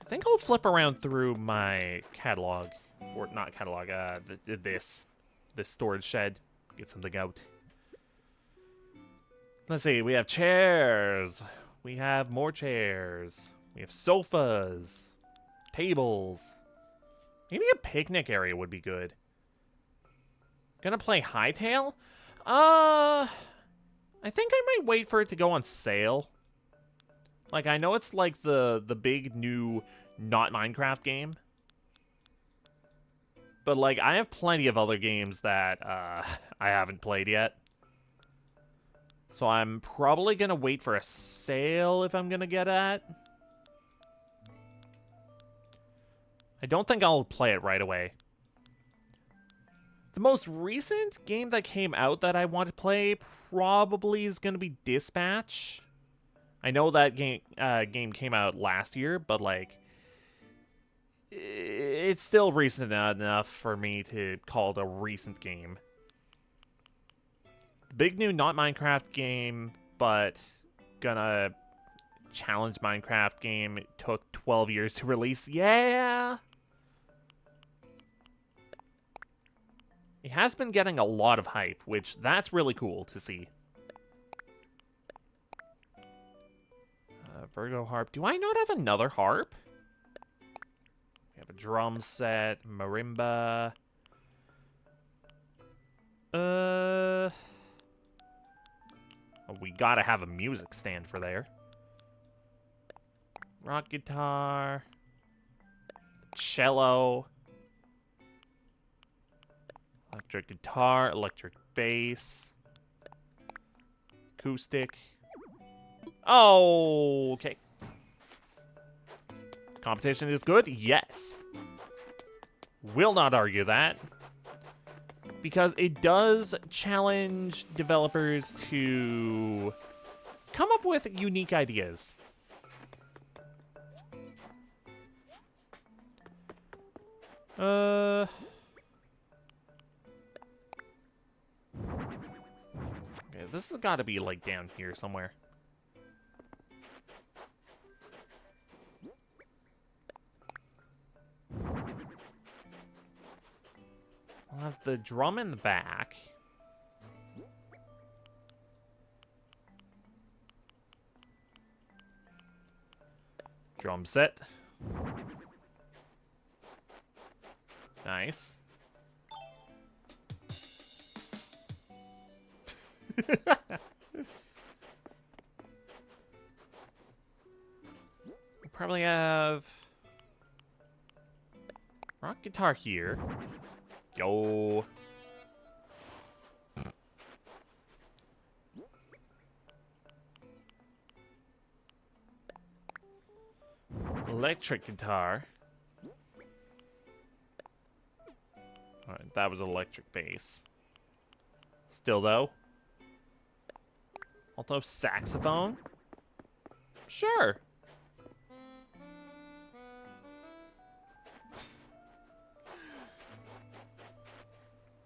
think I'll flip around through my catalog, or not catalog, this storage shed. Get something out. Let's see, we have chairs. We have more chairs. We have sofas. Tables. Maybe a picnic area would be good. Gonna play Hightail? I think I might wait for it to go on sale. Like, I know it's like the big new not Minecraft game. But, like, I have plenty of other games that I haven't played yet. So I'm probably gonna wait for a sale if I'm gonna get it. I don't think I'll play it right away. The most recent game that came out that I want to play probably is going to be Dispatch. I know that game came out last year, but like it's still recent enough for me to call it a recent game. Big new not Minecraft game, but gonna challenge Minecraft game. It took 12 years to release. Yeah! It has been getting a lot of hype, which that's really cool to see. Virgo harp. Do I not have another harp? We have a drum set, marimba. Oh, we gotta have a music stand for there. Rock guitar. Cello. Electric guitar, electric bass, acoustic. Oh, okay. Competition is good? Yes. Will not argue that. Because it does challenge developers to come up with unique ideas. This has got to be, like, down here somewhere. I'll have the drum in the back. Drum set. Nice. We probably have rock guitar here. Yo. Electric guitar. Alright, that was electric bass. Still though. Alto saxophone? Sure.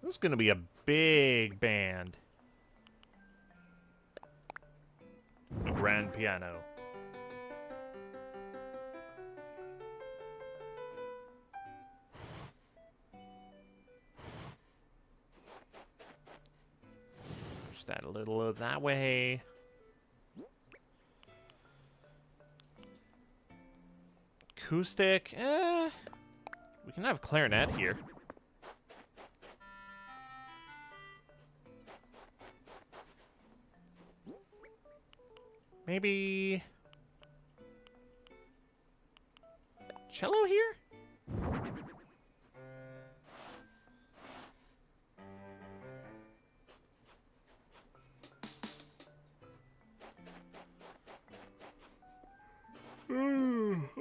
This is gonna be a big band. A grand piano. Push that a little that way. Acoustic, we can have clarinet here. Maybe cello here?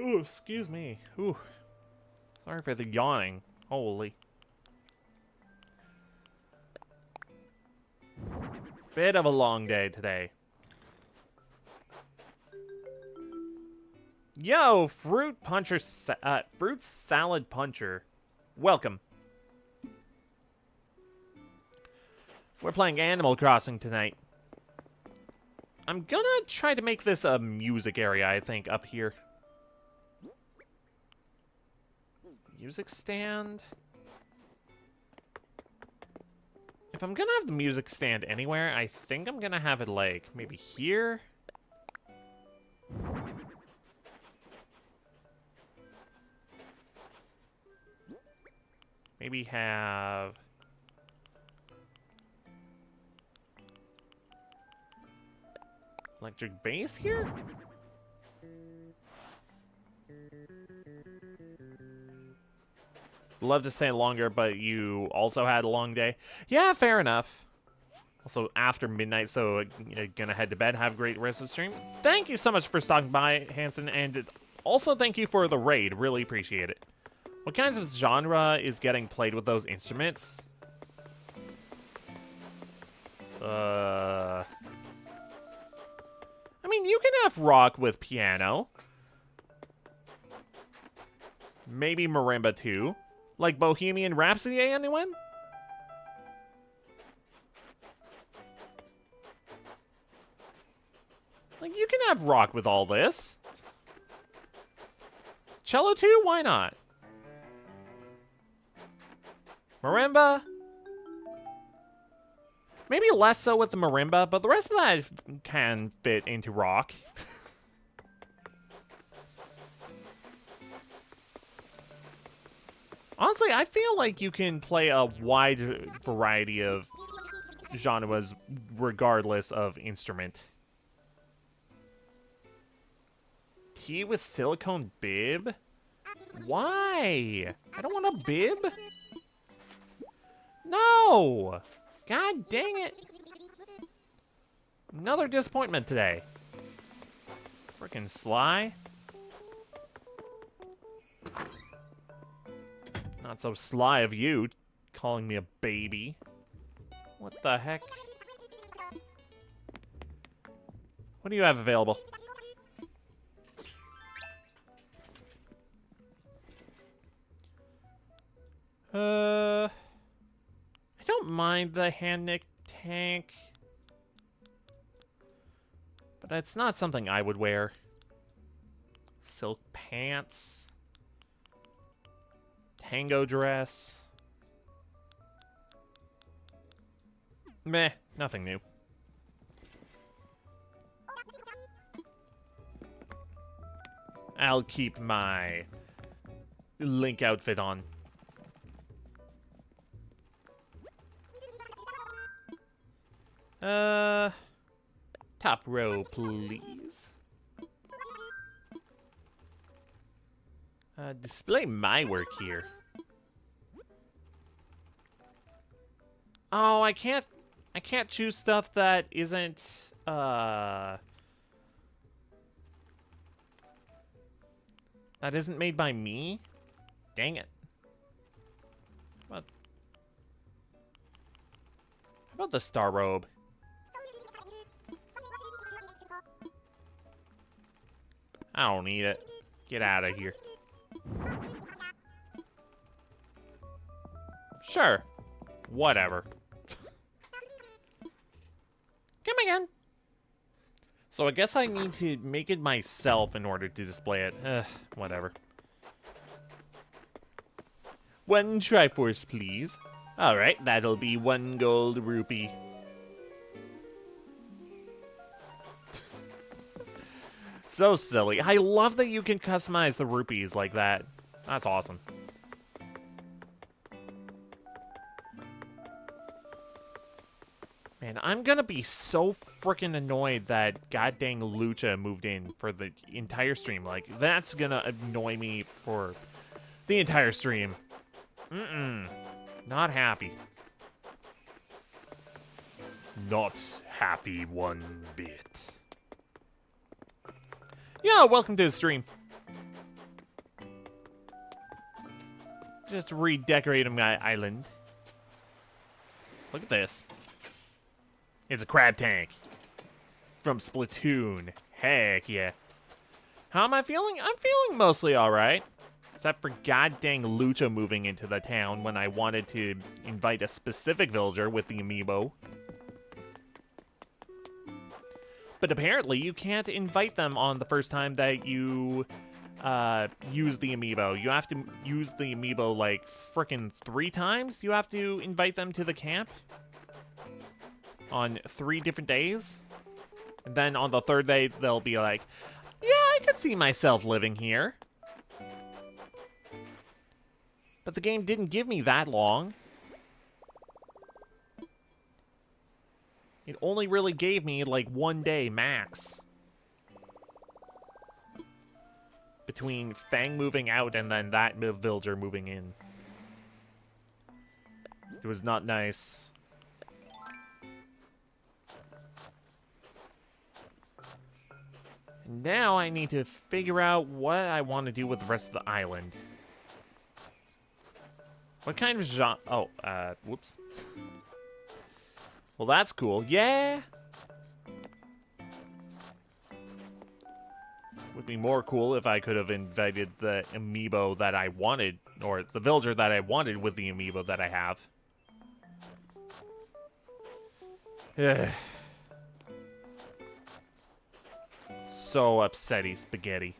Oh, excuse me. Ooh. Sorry for the yawning. Holy. Bit of a long day today. Yo, fruit salad puncher. Welcome. We're playing Animal Crossing tonight. I'm gonna try to make this a music area, I think, up here. Music stand. If I'm gonna have the music stand anywhere, I think I'm gonna have it, like, maybe here? Maybe have... electric bass here? Love to stay longer, but you also had a long day. Yeah, fair enough. Also, after midnight, so gonna head to bed. Have a great rest of the stream. Thank you so much for stopping by, Hanson, and also thank you for the raid. Really appreciate it. What kinds of genre is getting played with those instruments? I mean, you can have rock with piano. Maybe marimba too. Like Bohemian Rhapsody, anyone? Like, you can have rock with all this. Cello too? Why not? Marimba? Maybe less so with the marimba, but the rest of that can fit into rock. Honestly, I feel like you can play a wide variety of genres regardless of instrument. Tea with silicone bib? Why? I don't want a bib. No! God dang it. Another disappointment today. Frickin' Sly. Not so sly of you, calling me a baby. What the heck? What do you have available? I don't mind the hand knit tank, but it's not something I would wear. Silk pants. Tango dress. Meh, nothing new. I'll keep my Link outfit on. Top row, please. Display my work here. Oh, I can't choose stuff that isn't, that isn't made by me? Dang it. How about the star robe? I don't need it. Get out of here. Sure. Whatever. Come again. So I guess I need to make it myself in order to display it. Whatever. One Triforce, please. Alright, that'll be 1 gold rupee. So silly. I love that you can customize the rupees like that. That's awesome. Man, I'm gonna be so freaking annoyed that goddamn Lucha moved in for the entire stream. Like, that's gonna annoy me for the entire stream. Not happy. Not happy one bit. Yeah, welcome to the stream. Just redecorating my island. Look at this. It's a crab tank. From Splatoon. Heck yeah. How am I feeling? I'm feeling mostly alright. Except for goddamn Lucha moving into the town when I wanted to invite a specific villager with the amiibo. But apparently you can't invite them on the first time that you use the amiibo. You have to use the amiibo like frickin' 3 times. You have to invite them to the camp. on 3 different days. And then on the 3rd day, they'll be like, yeah, I could see myself living here. But the game didn't give me that long. It only really gave me like 1 day max. Between Fang moving out and then that villager moving in. It was not nice. And now I need to figure out what I want to do with the rest of the island. What kind of genre? Oh, whoops. Well, that's cool. Yeah. Would be more cool if I could have invited the amiibo that I wanted, or the villager that I wanted with the amiibo that I have. So upsetty spaghetti.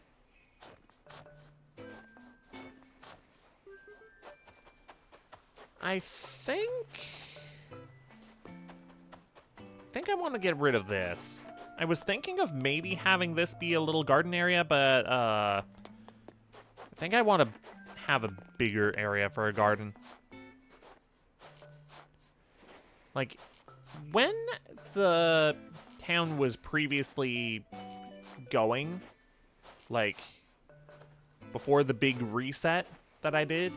I think I want to get rid of this. I was thinking of maybe having this be a little garden area, but I think I want to have a bigger area for a garden. Like, when the town was previously going, like, before the big reset that I did,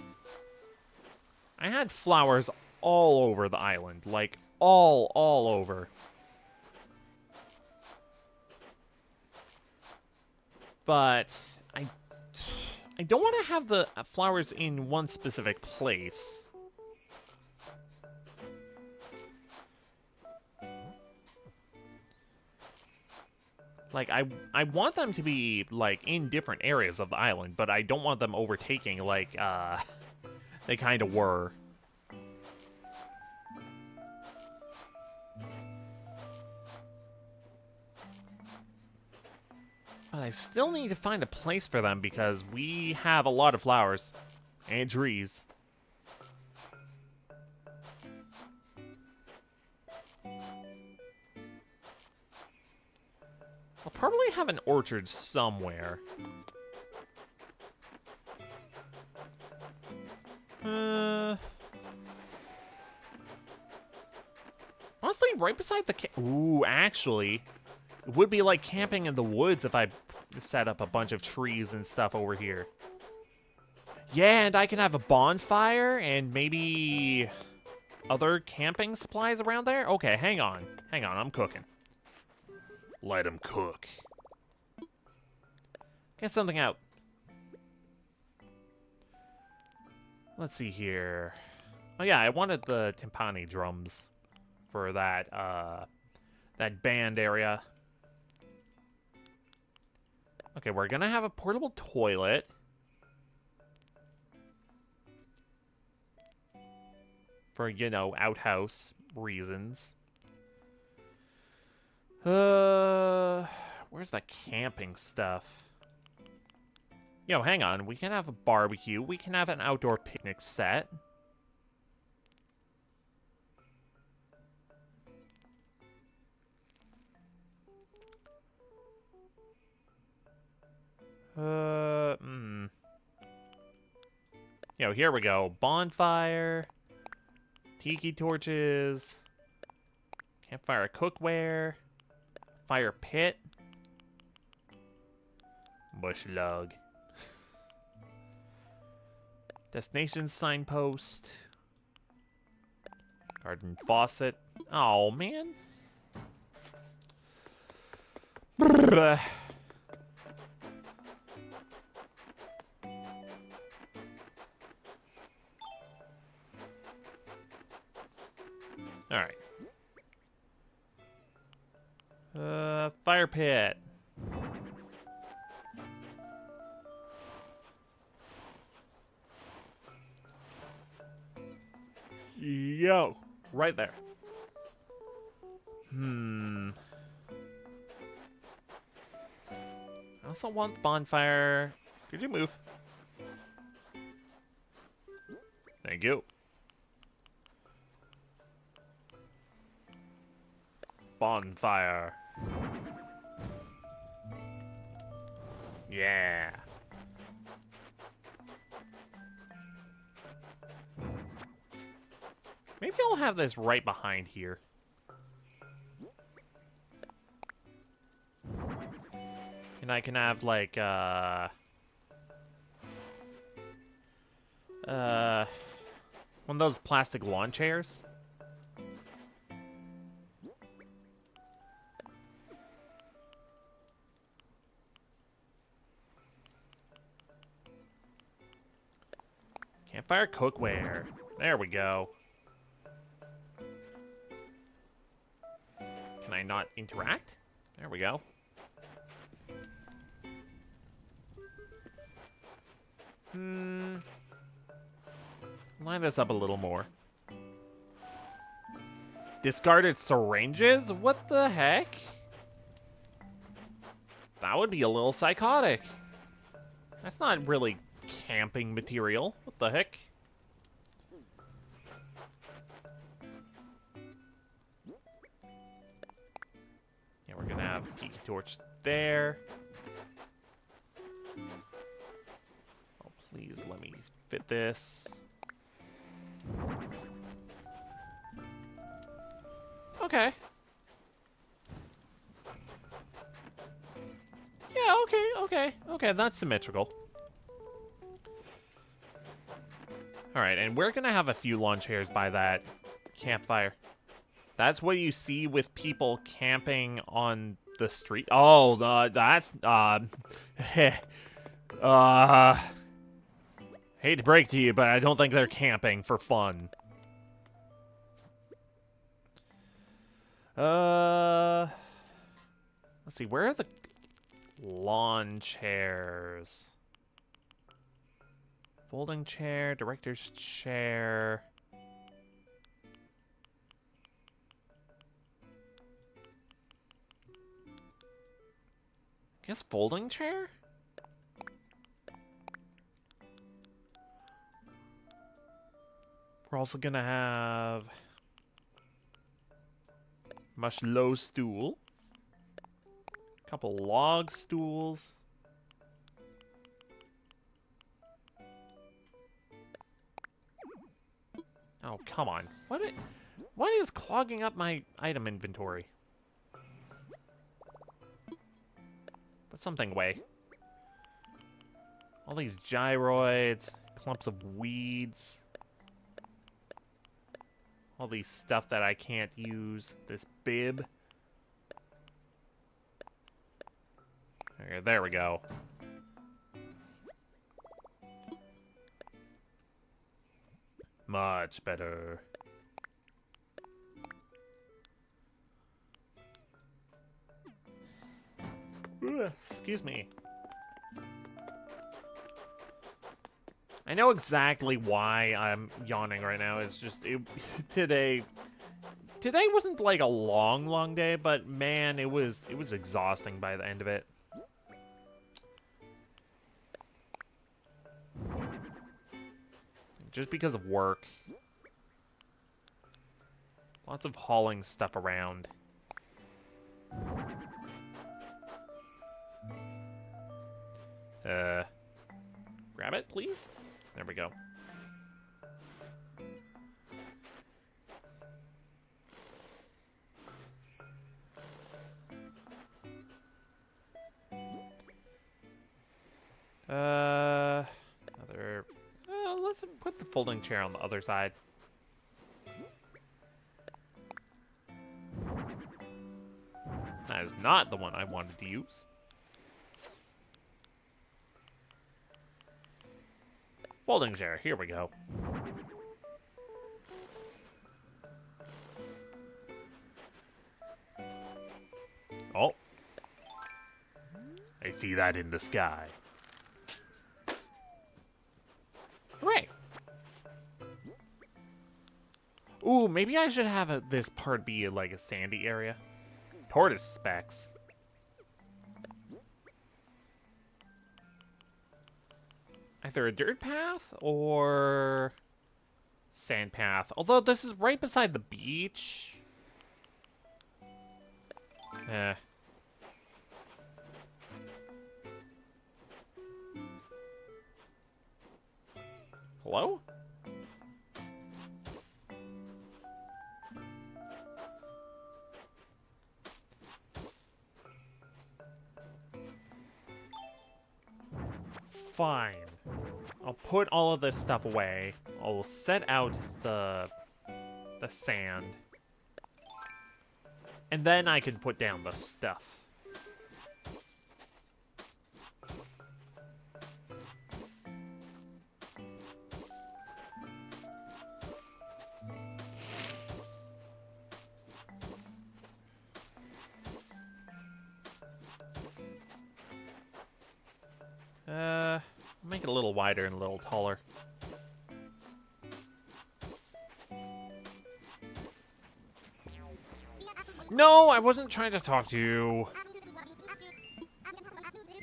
I had flowers all over the island, like, all over. But I don't want to have the flowers in one specific place. Like, I want them to be, like, in different areas of the island, but I don't want them overtaking, like, they kind of were. But I still need to find a place for them because we have a lot of flowers and trees. I'll probably have an orchard somewhere. Honestly, right beside the ooh, actually, it would be like camping in the woods if I set up a bunch of trees and stuff over here. Yeah, and I can have a bonfire and maybe other camping supplies around there? Okay, hang on, I'm cooking. Let him cook. Get something out. Let's see here. Oh yeah, I wanted the timpani drums for that that band area. Okay, we're gonna have a portable toilet. For, you know, outhouse reasons. Where's the camping stuff? Yo, hang on. We can have a barbecue. We can have an outdoor picnic set. Yo, here we go. Bonfire. Tiki torches. Campfire cookware. Fire pit. Bush log. Destination signpost. Garden faucet. Oh, man. Brrr. Alright. Fire pit. Yo, right there. I also want the bonfire. Could you move? Thank you. bonfire. Yeah. Maybe I'll have this right behind here. And I can have like one of those plastic lawn chairs. Campfire cookware. There we go. Can I not interact? There we go. Line this up a little more. Discarded syringes? What the heck? That would be a little psychotic. That's not really camping material. What the heck? Yeah, we're gonna have a tiki torch there. Oh, please let me fit this. Okay. Yeah, okay, that's symmetrical. Alright, and we're gonna have a few lawn chairs by that campfire. That's what you see with people camping on the street. Oh, that's, hate to break to you, but I don't think they're camping for fun. Let's see, where are the lawn chairs? Folding chair, director's chair. I guess folding chair? We're also gonna have much low stool. Couple log stools. Oh, come on. What is clogging up my item inventory? Put something away. All these gyroids, clumps of weeds. All these stuff that I can't use. This bib. Okay, there we go. Much better. Ugh, excuse me. I know exactly why I'm yawning right now. It's just today wasn't like a long day, but man, it was exhausting by the end of it. Just because of work. Lots of hauling stuff around. Grab it, please. There we go. Let's put the folding chair on the other side. That is not the one I wanted to use. Folding chair, here we go. Oh. I see that in the sky. Hooray! Ooh, maybe I should have this part be like a sandy area. Tortoise specs. Either a dirt path or sand path. Although this is right beside the beach. Eh. Hello? Fine. I'll put all of this stuff away. I'll set out the sand. And then I can put down the stuff. Make it a little wider and a little taller. No, I wasn't trying to talk to you.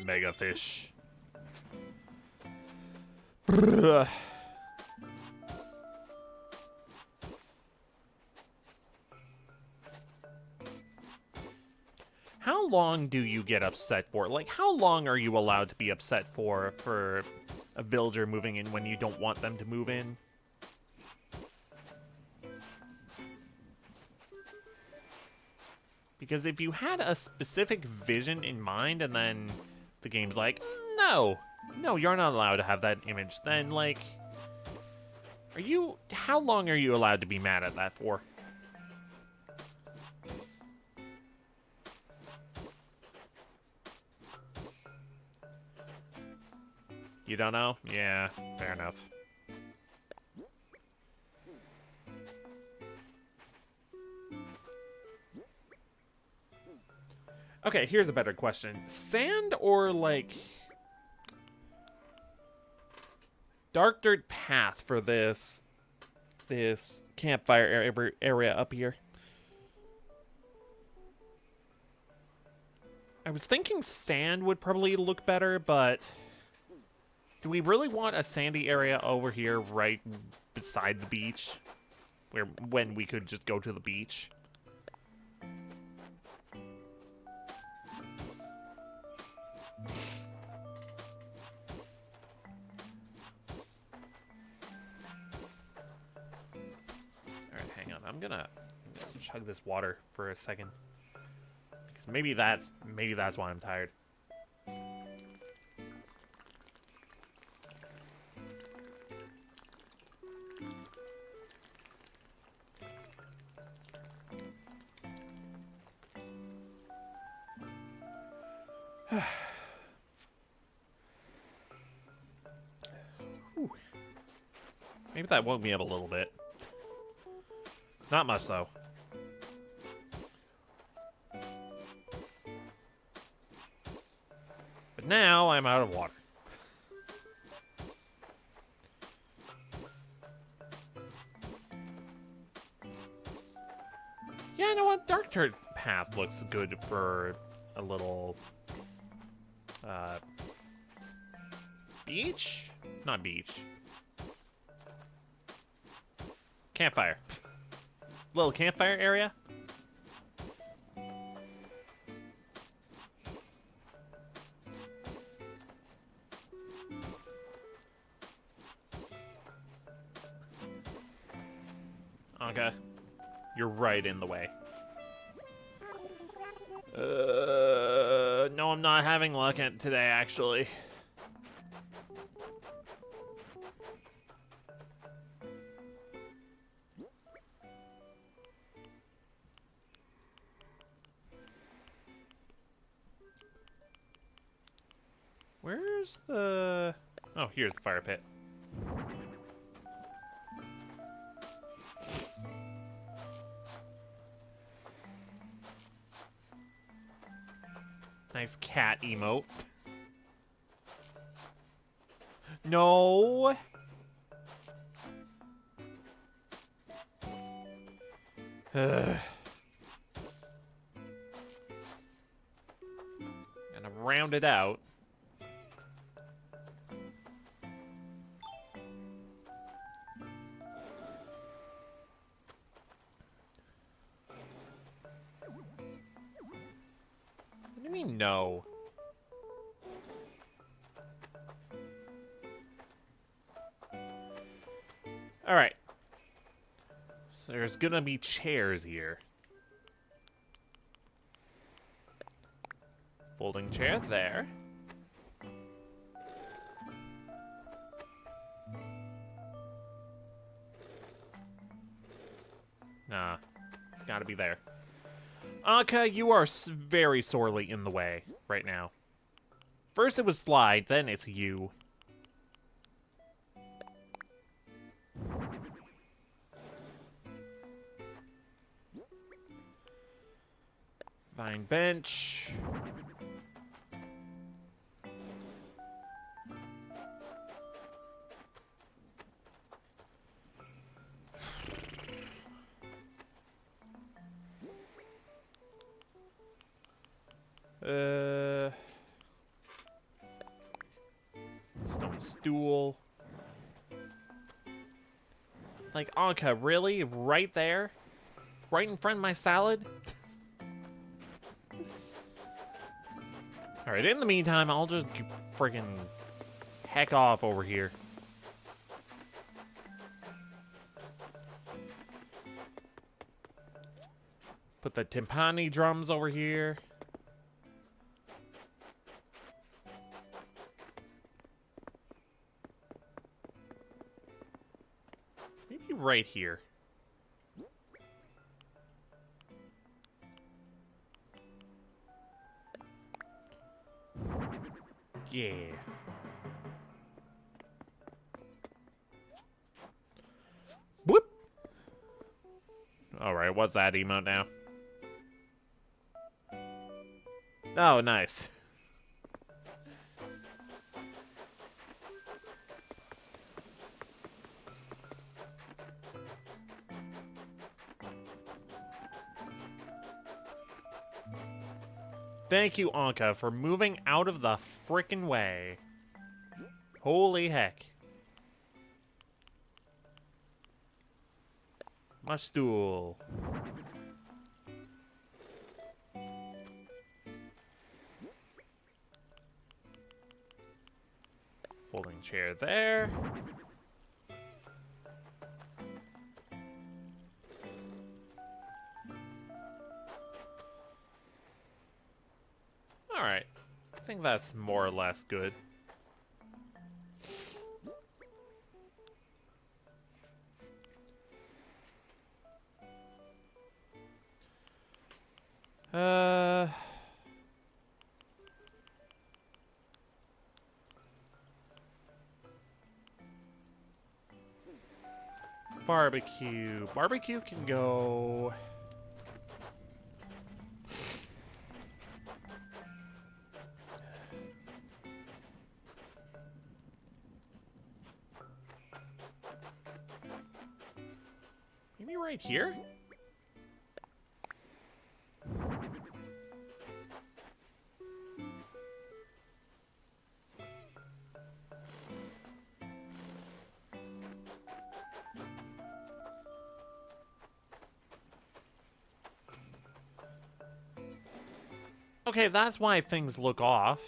Mega fish. Brrr. How long do you get upset for? Like, how long are you allowed to be upset for a villager moving in when you don't want them to move in? Because if you had a specific vision in mind and then the game's like, no, you're not allowed to have that image, then, like, how long are you allowed to be mad at that for? You don't know? Yeah, fair enough. Okay, here's a better question. Sand or, like, dark dirt path for this campfire area up here? I was thinking sand would probably look better, but do we really want a sandy area over here right beside the beach? When we could just go to the beach? Alright, hang on. I'm gonna chug this water for a second. Because maybe that's why I'm tired. Maybe that woke me up a little bit. Not much, though. But now I'm out of water. Yeah, you know what? Dark Dirt Path looks good for a little... beach? Not beach. Campfire. Little campfire area? Okay. You're right in the way. No, I'm not having luck today, actually. Where's the... Oh, here's the fire pit. Nice cat emote. No! Gonna round it out. do you mean no? Alright. So there's gonna be chairs here. Folding chair there. Nah, it's gotta be there. Anka, you are very sorely in the way right now. First it was Slide, then it's you. Vine bench. Stone stool. Like, Anka, really? Right there? Right in front of my salad? Alright, in the meantime, I'll just freaking heck off over here. Put the timpani drums over here. Maybe right here. Yeah. Whoop. Alright, what's that emote now? Oh, nice. Thank you, Anka, for moving out of the frickin' way. Holy heck. My stool. Folding chair there. Alright. I think that's more or less good. Barbecue. Barbecue can go... maybe right here? Okay, that's why things look off.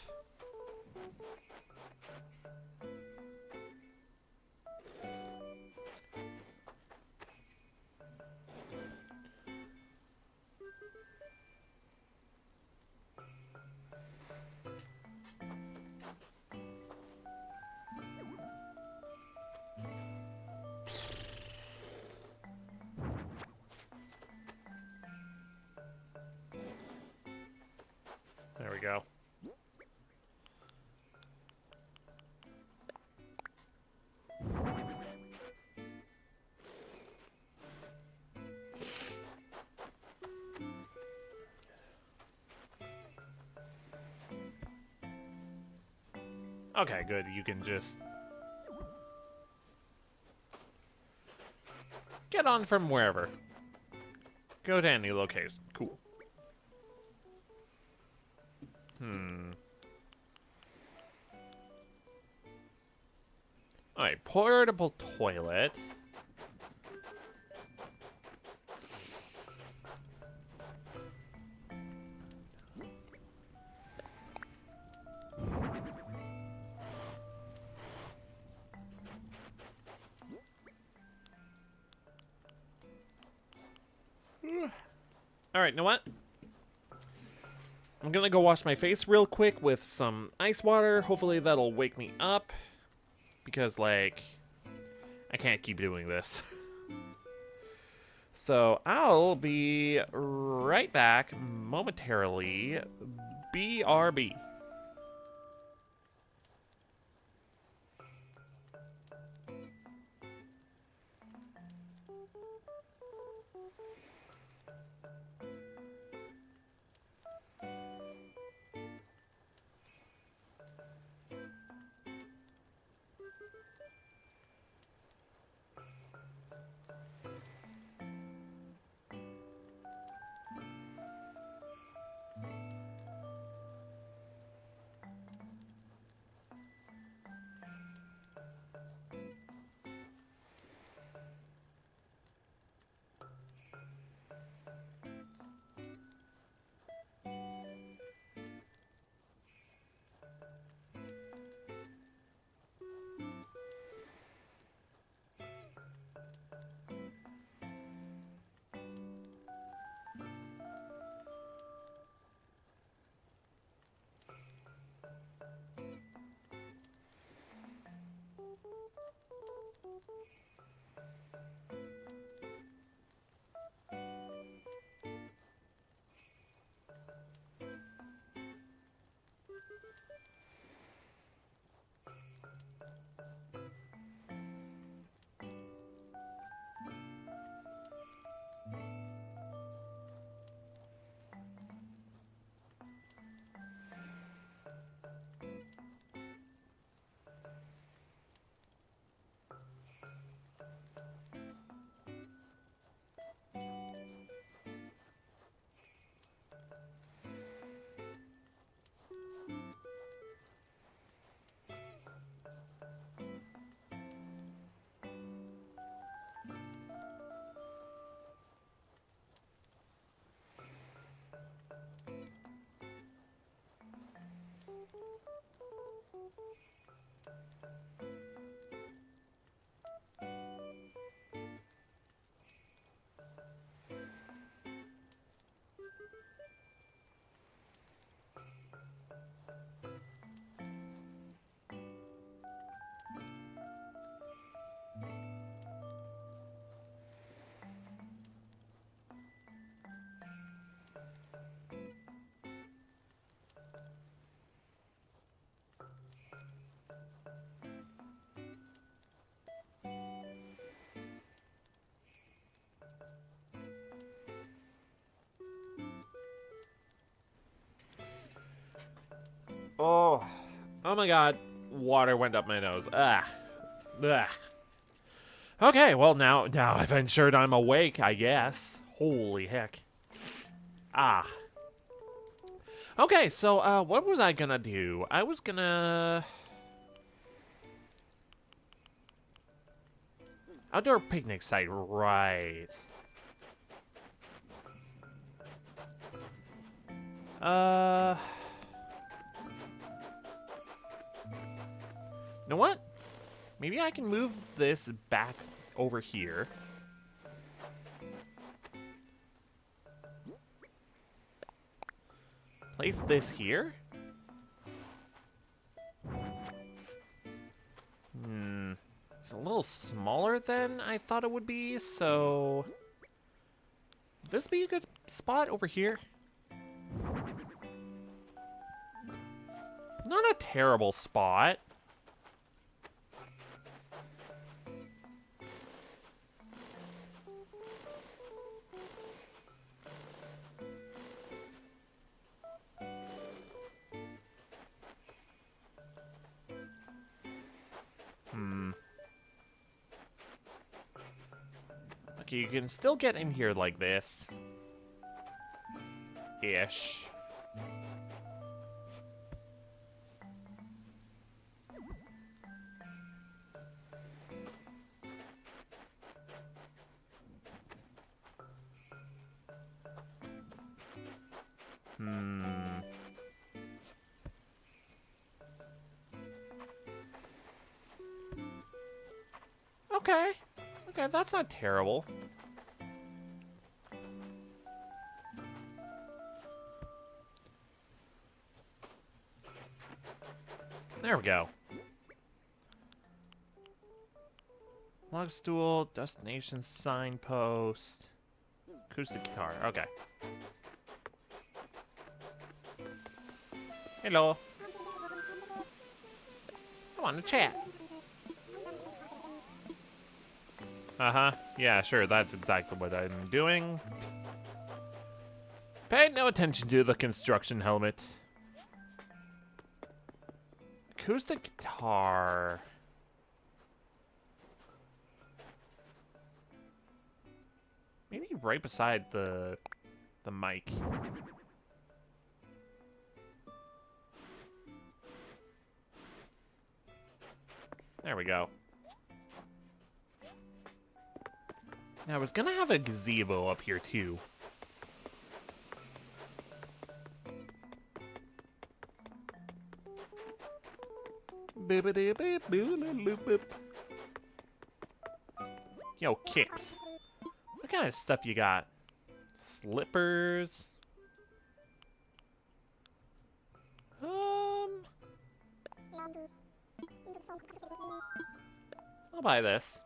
There we go. Okay, good. You can just get on from wherever. Go to any location. Cool. Alright, portable toilet. Alright, you know what? I'm gonna go wash my face real quick with some ice water. Hopefully that'll wake me up. Because, like, I can't keep doing this. So, I'll be right back momentarily. BRB. Oh. Oh my god. Water went up my nose. Ah. Ugh. Okay, well now I've ensured I'm awake, I guess. Holy heck. Ah. Okay, so what was I gonna do? I was gonna outdoor picnic site, right. You know what? Maybe I can move this back over here. Place this here. It's a little smaller than I thought it would be, so would this be a good spot over here? Not a terrible spot. Okay, you can still get in here like this. Ish. Okay. Okay, that's not terrible. There we go. Log stool, destination signpost, acoustic guitar. Okay. Hello. I want to chat. Uh-huh. Yeah, sure. That's exactly what I'm doing. Pay no attention to the construction helmet. Acoustic guitar. Maybe right beside the mic. There we go. Now, I was gonna have a gazebo up here, too. Yo, kicks. What kind of stuff you got? Slippers? I'll buy this.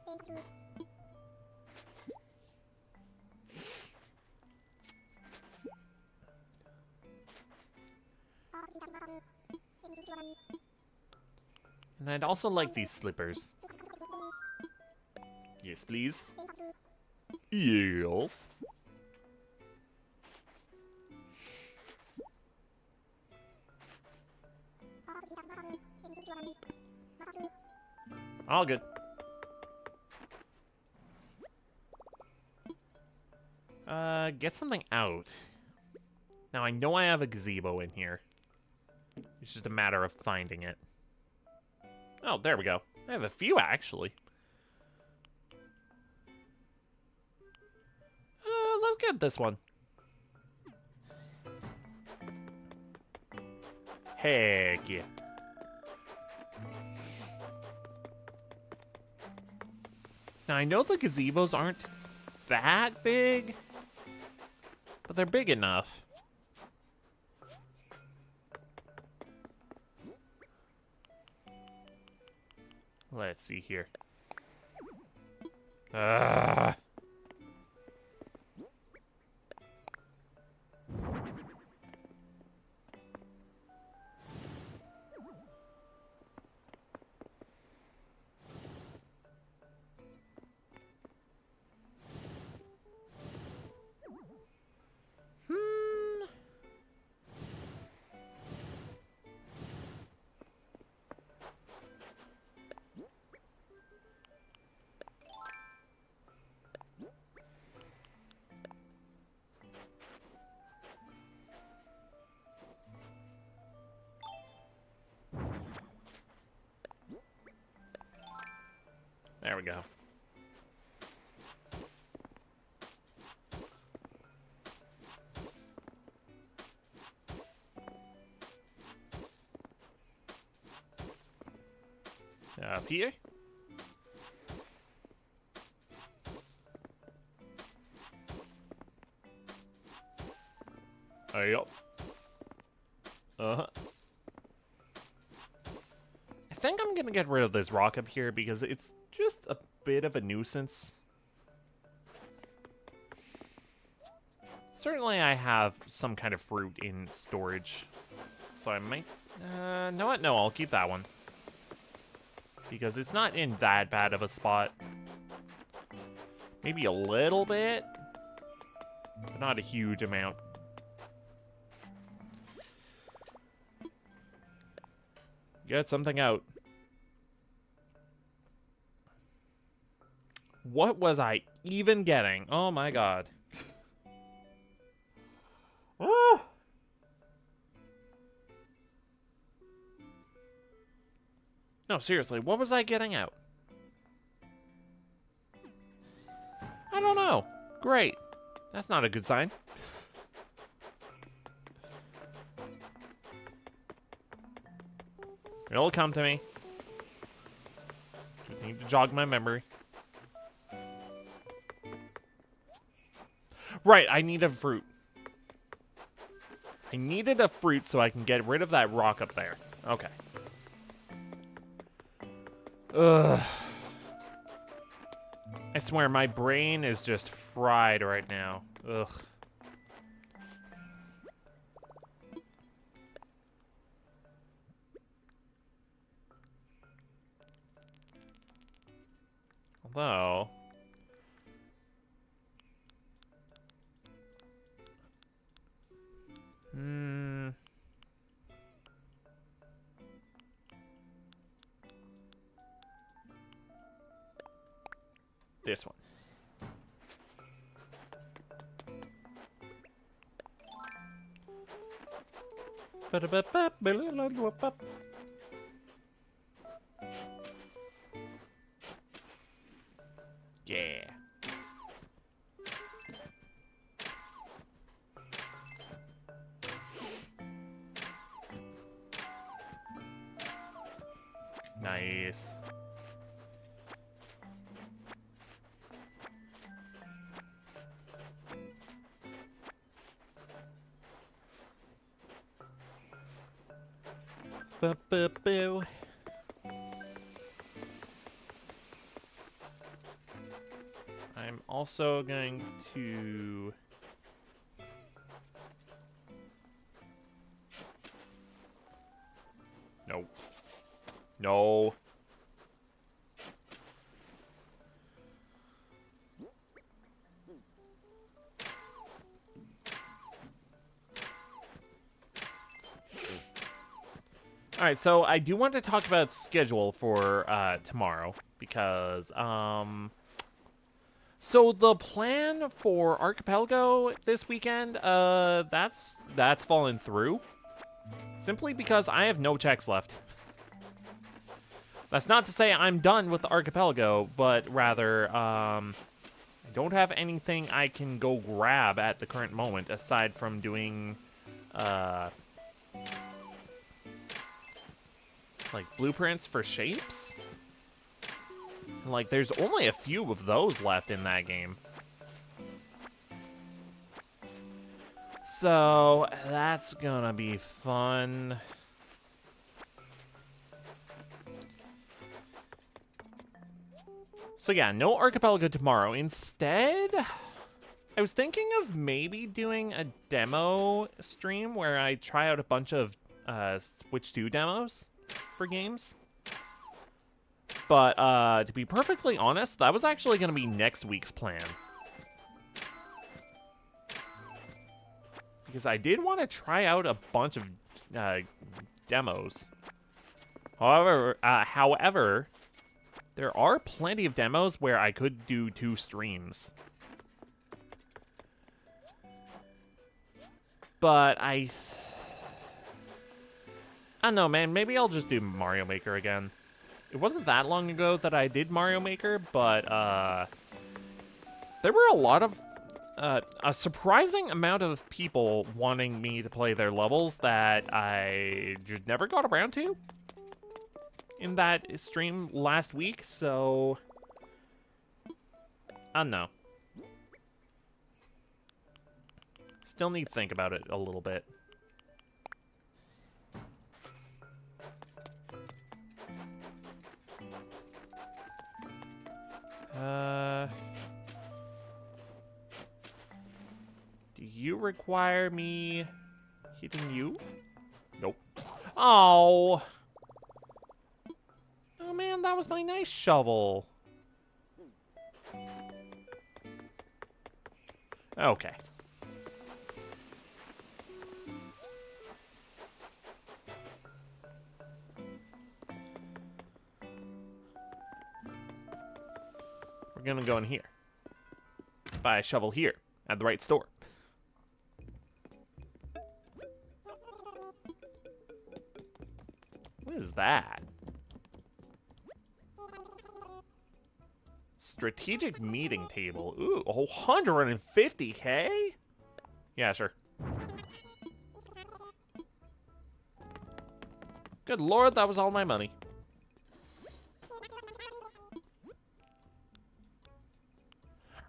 And I'd also like these slippers. Yes, please. Yes. All good. Get something out. Now, I know I have a gazebo in here. It's just a matter of finding it. Oh, there we go. I have a few, actually. Let's get this one. Heck yeah. Now, I know the gazebos aren't that big, but they're big enough. Let's see here. There we go. Up here. Yep. Uh-huh. I think I'm gonna get rid of this rock up here because it's just a bit of a nuisance. Certainly I have some kind of fruit in storage. So I might... know what? No, I'll keep that one. Because it's not in that bad of a spot. Maybe a little bit. But not a huge amount. Get something out. What was I even getting? Oh my god. Oh! No, seriously, what was I getting out? I don't know. Great. That's not a good sign. It'll come to me. Just need to jog my memory. Right, I need a fruit. I needed a fruit so I can get rid of that rock up there. Okay. Ugh. I swear, my brain is just fried right now. Ugh. Although... This one. Yeah. Nice. Boo. I'm also going to... No. No. All right, so I do want to talk about schedule for tomorrow because so the plan for Archipelago this weekend that's fallen through simply because I have no checks left. That's not to say I'm done with the Archipelago, but rather I don't have anything I can go grab at the current moment aside from doing like blueprints for shapes. Like there's only a few of those left in that game. So that's gonna be fun. So yeah, no Archipelago tomorrow. Instead, I was thinking of maybe doing a demo stream where I try out a bunch of Switch 2 demos for games. But to be perfectly honest, that was actually going to be next week's plan. Because I did want to try out a bunch of demos. However, there are plenty of demos where I could do 2 streams. But I don't know, man. Maybe I'll just do Mario Maker again. It wasn't that long ago that I did Mario Maker, but there were a lot of a surprising amount of people wanting me to play their levels that I just never got around to in that stream last week, so I don't know. Still need to think about it a little bit. Do you require me hitting you? Nope. Oh. Oh man, that was my nice shovel. Okay. We're gonna go in here. Buy a shovel here at the right store. What is that? Strategic meeting table. Ooh, 150K? Yeah, sure. Good lord, that was all my money.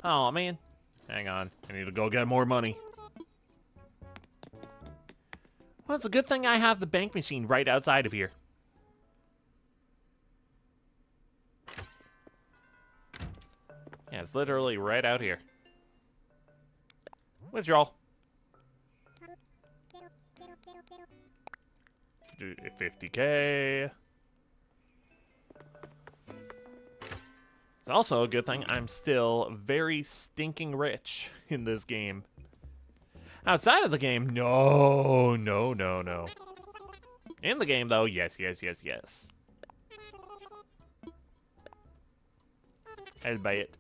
Oh man. Hang on. I need to go get more money. Well, it's a good thing I have the bank machine right outside of here. Yeah, it's literally right out here. Withdrawal. 50K. It's also a good thing I'm still very stinking rich in this game. Outside of the game, no, no, no, no. In the game, though, yes, yes, yes, yes. I'll buy it.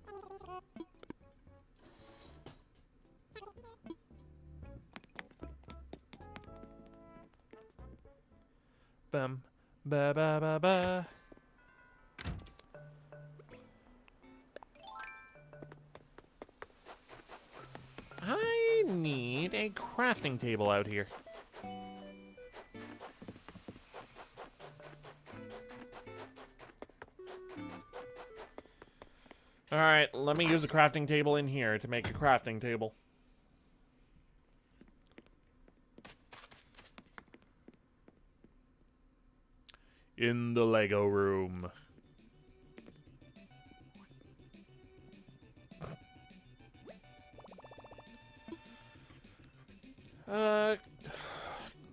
Bum, ba ba ba ba. I need a crafting table out here. Alright, let me use a crafting table in here to make a crafting table. In the Lego room.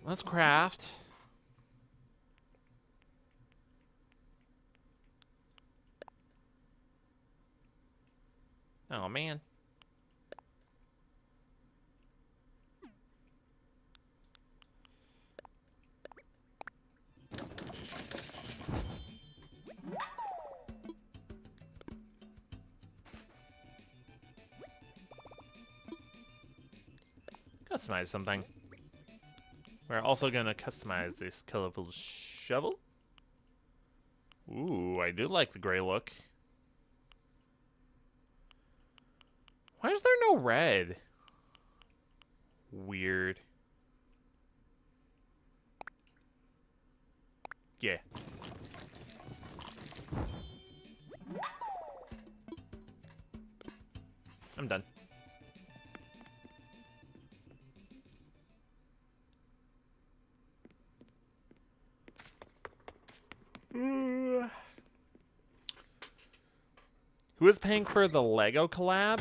Let's craft. Oh, man. Customize something. We're also gonna customize this colorful shovel. Ooh, I do like the gray look. Why is there no red? Weird. Yeah. I'm done. Who is paying for the Lego collab?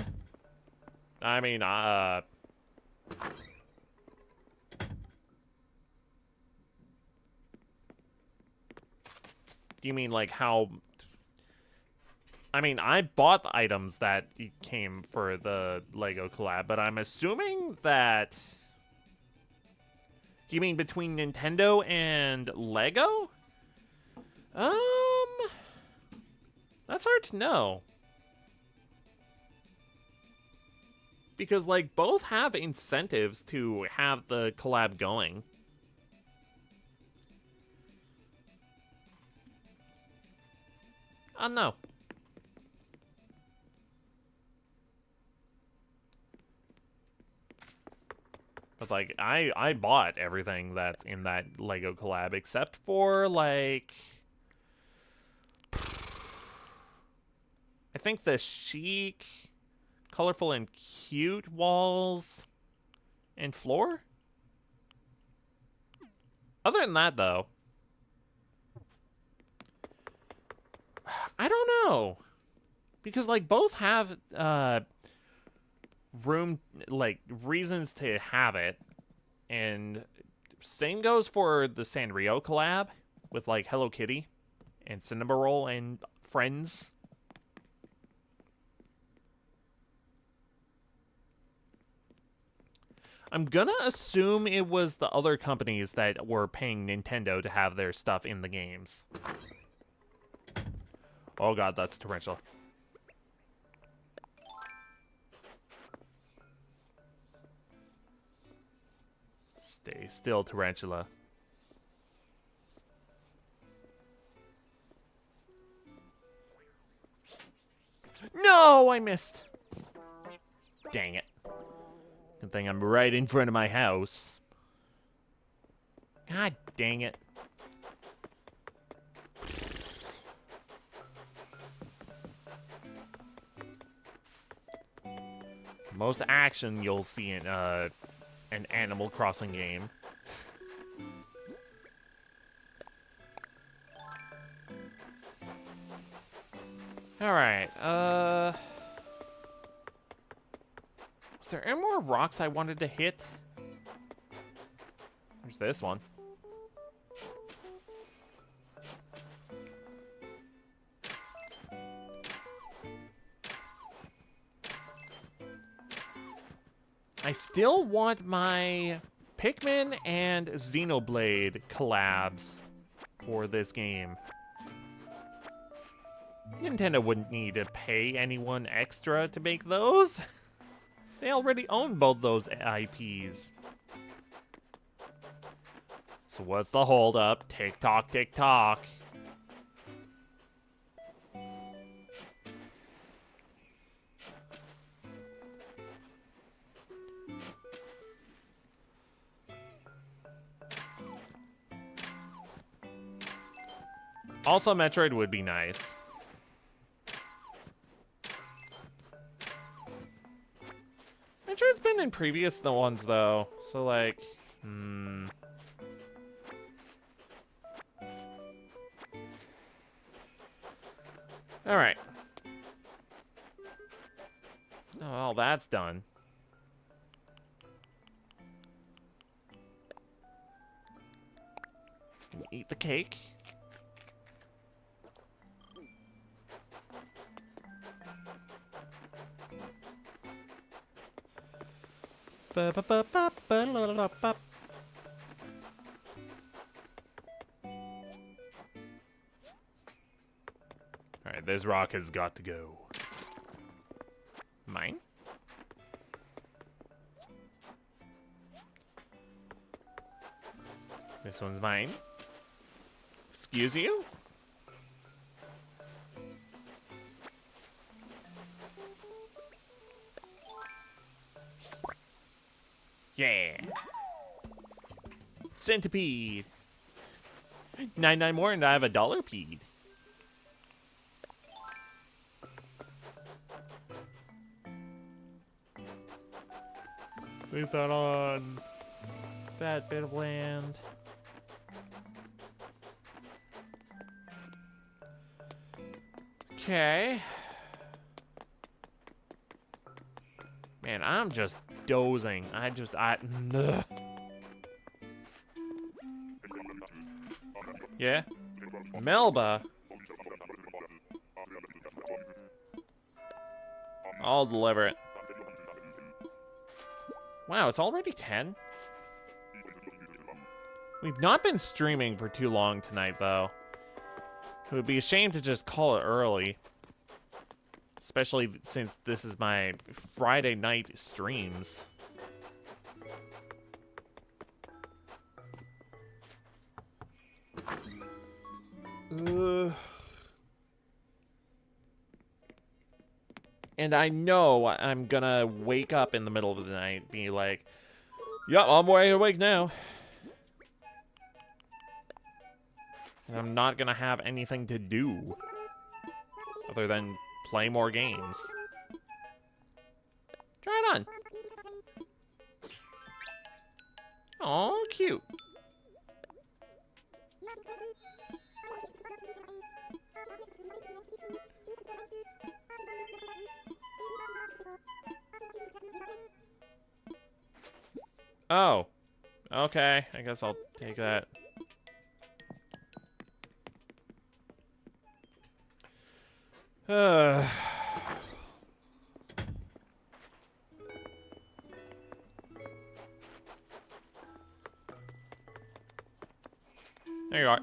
I mean, do you mean like how... I mean, I bought the items that came for the Lego collab, but I'm assuming that... You mean between Nintendo and Lego? That's hard to know. Because, like, both have incentives to have the collab going. I don't know. But, like, I bought everything that's in that Lego collab, except for, like... I think the chic... colorful and cute walls and floor? Other than that, though, I don't know. Because, like, both have, room, like, reasons to have it. And same goes for the Sanrio collab with, like, Hello Kitty and Cinnamoroll and friends. I'm gonna assume it was the other companies that were paying Nintendo to have their stuff in the games. Oh god, that's a tarantula. Stay still, tarantula. No, I missed. Dang it. Good thing I'm right in front of my house. God dang it. Most action you'll see in an Animal Crossing game. Alright, there any more rocks I wanted to hit? There's this one. I still want my Pikmin and Xenoblade collabs for this game. Nintendo wouldn't need to pay anyone extra to make those. They already own both those IPs. So what's the holdup? Tick tock, tick tock. Also, Metroid would be nice. Metroid's been in previous ones, though. So, like, Alright. Oh, well, that's done. Eat the cake. Ba-ba-ba-ba-ba-la-la-la-ba. Alright, this rock has got to go. Mine? This one's mine. Excuse you? Yeah. Centipede. 99 more and I have a $1-pede. Leave that on that bit of land. Okay. Man, I'm just dozing. Ugh. Yeah? Melba? I'll deliver it. Wow, it's already 10? We've not been streaming for too long tonight, though. It would be a shame to just call it early. Especially since this is my Friday night streams. And I know I'm gonna wake up in the middle of the night and be like, "Yup, I'm wide awake now." And I'm not gonna have anything to do other than play more games. Try it on. Oh, cute. Oh. Okay, I guess I'll take that. There you are.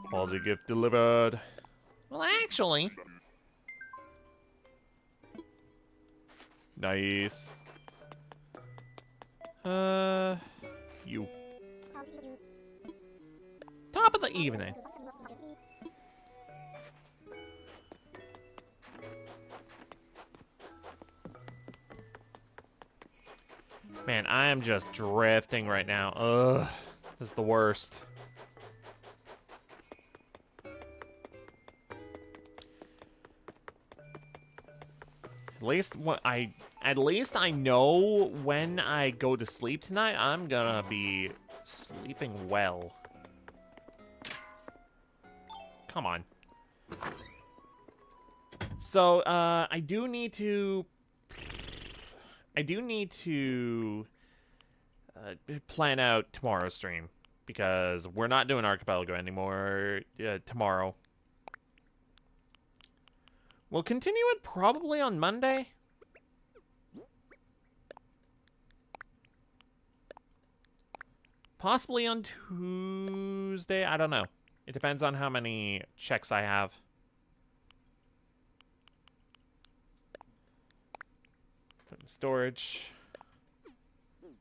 Apology gift delivered. Well, actually. Nice. You. Top of the evening. Man, I am just drifting right now. Ugh. This is the worst. At least I know when I go to sleep tonight, I'm gonna be sleeping well. Come on. So, I do need to I do need to plan out tomorrow's stream because we're not doing Archipelago anymore tomorrow. We'll continue it probably on Monday. Possibly on Tuesday. I don't know. It depends on how many checks I have. Put in storage.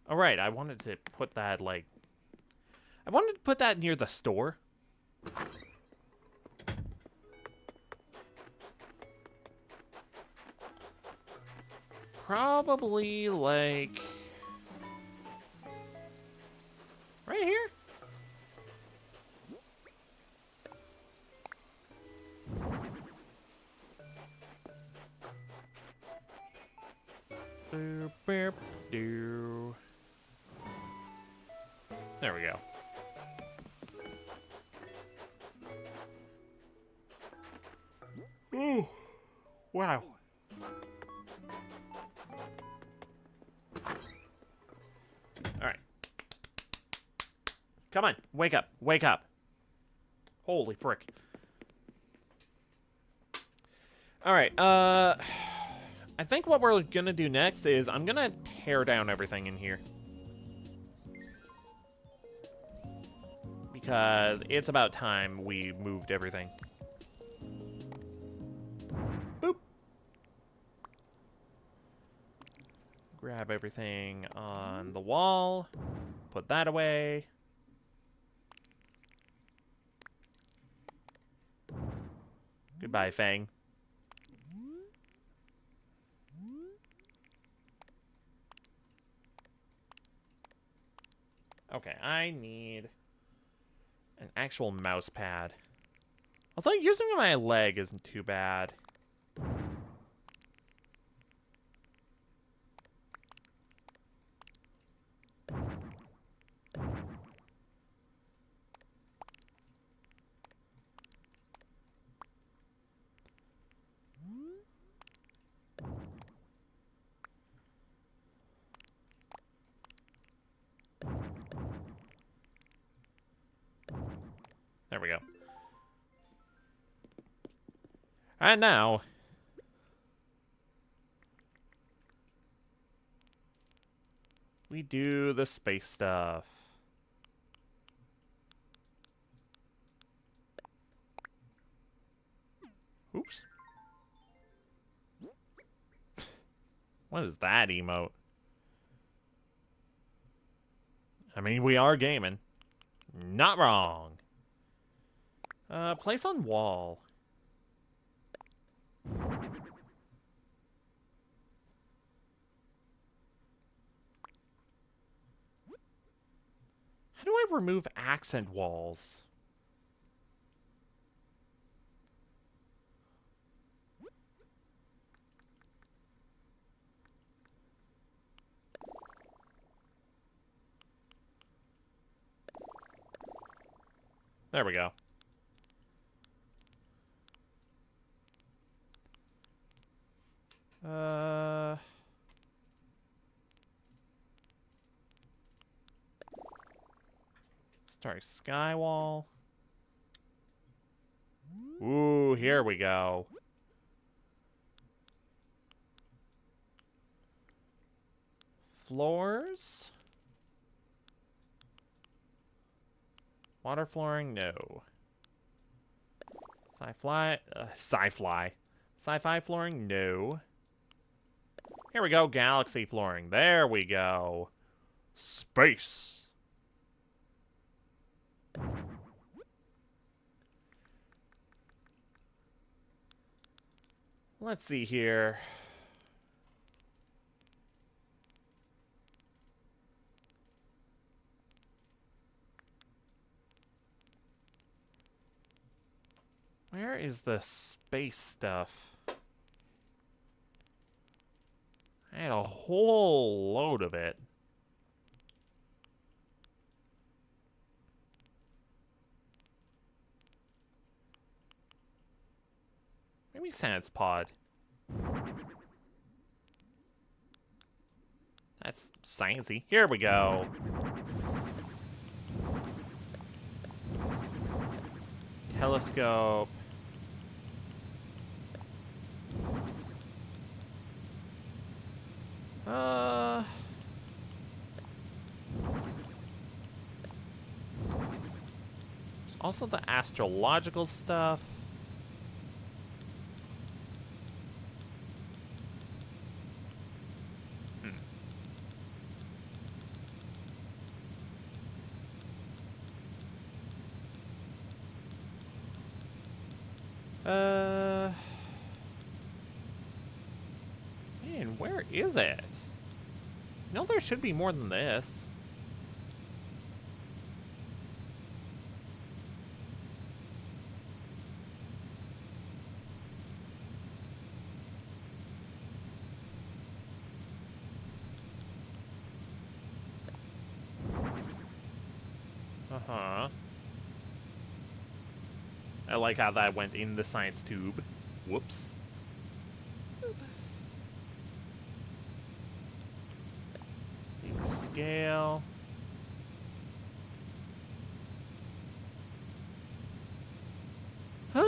All right, I wanted to put that like... I wanted to put that near the store. Probably like... right here? Boop, boop, doo. There we go. Ooh. Wow. Alright. Come on, wake up, wake up. Holy frick. Alright, I think what we're gonna do next is I'm gonna tear down everything in here. Because it's about time we moved everything. Boop. Grab everything on the wall. Put that away. Goodbye, Fang. Okay, I need an actual mouse pad. Although using my leg isn't too bad. There we go. And now... we do the space stuff. Oops. What is that emote? I mean, we are gaming. Not wrong. Place on wall. How do I remove accent walls? There we go. Starry skywall. Ooh, here we go. Floors. Water flooring, no. Sci-fi flooring, no. Here we go, galaxy flooring. There we go. Space. Let's see here. Where is the space stuff? I had a whole load of it. Maybe Sans Pod. That's sciencey. Here we go. Telescope. There's also the astrological stuff. Man, where is it? No, there should be more than this. Uh-huh. I like how that went in the science tube. Whoops. Scale. Man,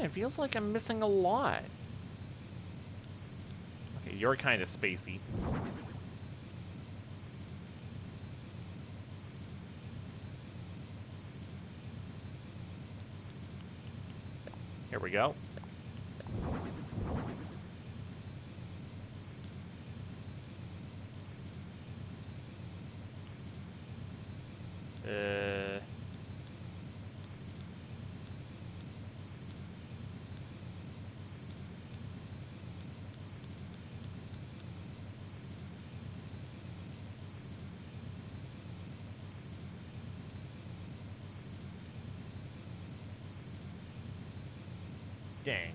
it feels like I'm missing a lot. Okay, you're kind of spacey. Here we go. Dang.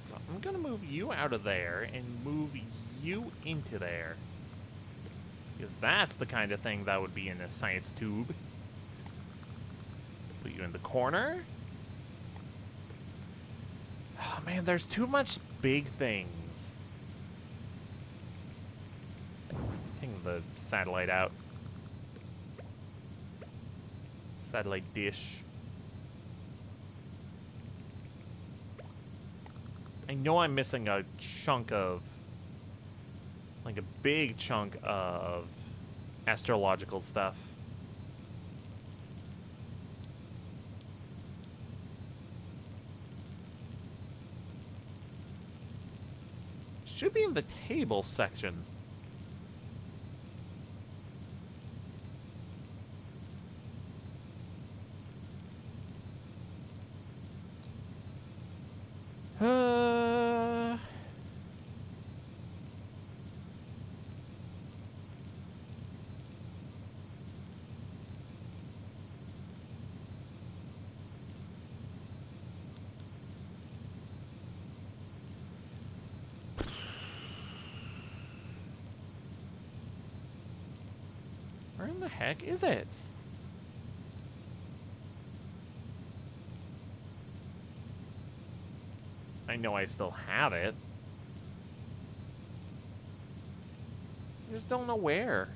So I'm gonna move you out of there and move you into there. Because that's the kind of thing that would be in a science tube. Put you in the corner. Oh man, there's too much big things. Taking the satellite out. Satellite dish. I know I'm missing a chunk of, like a big chunk of astrological stuff. Should be in the table section. Where in the heck is it? I know I still have it. I just don't know where.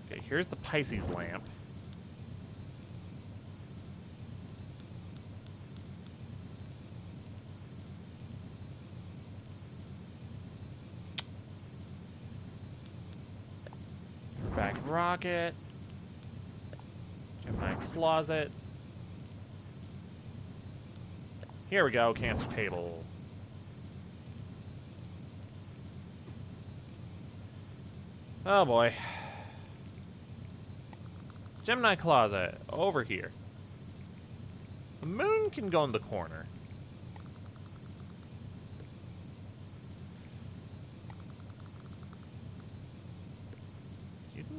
Okay, here's the Pisces lamp. Back rocket. Gemini closet. Here we go, cancer table. Oh boy. Gemini closet, over here. The moon can go in the corner.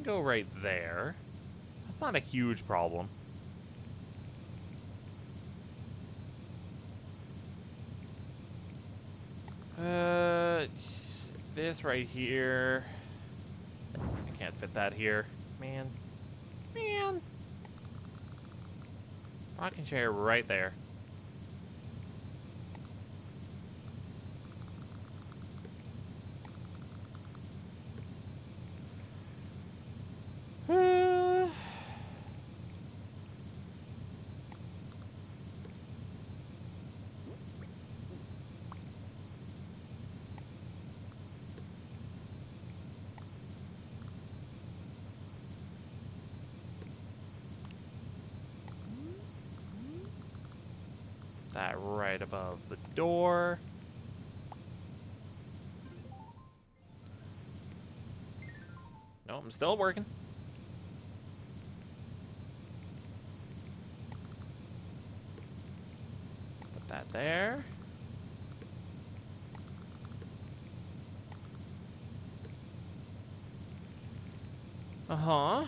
can go right there. That's not a huge problem. This right here. I can't fit that here. Man. Man. Rocking chair right there. That right above the door. No, I'm still working. Put that there. Uh-huh.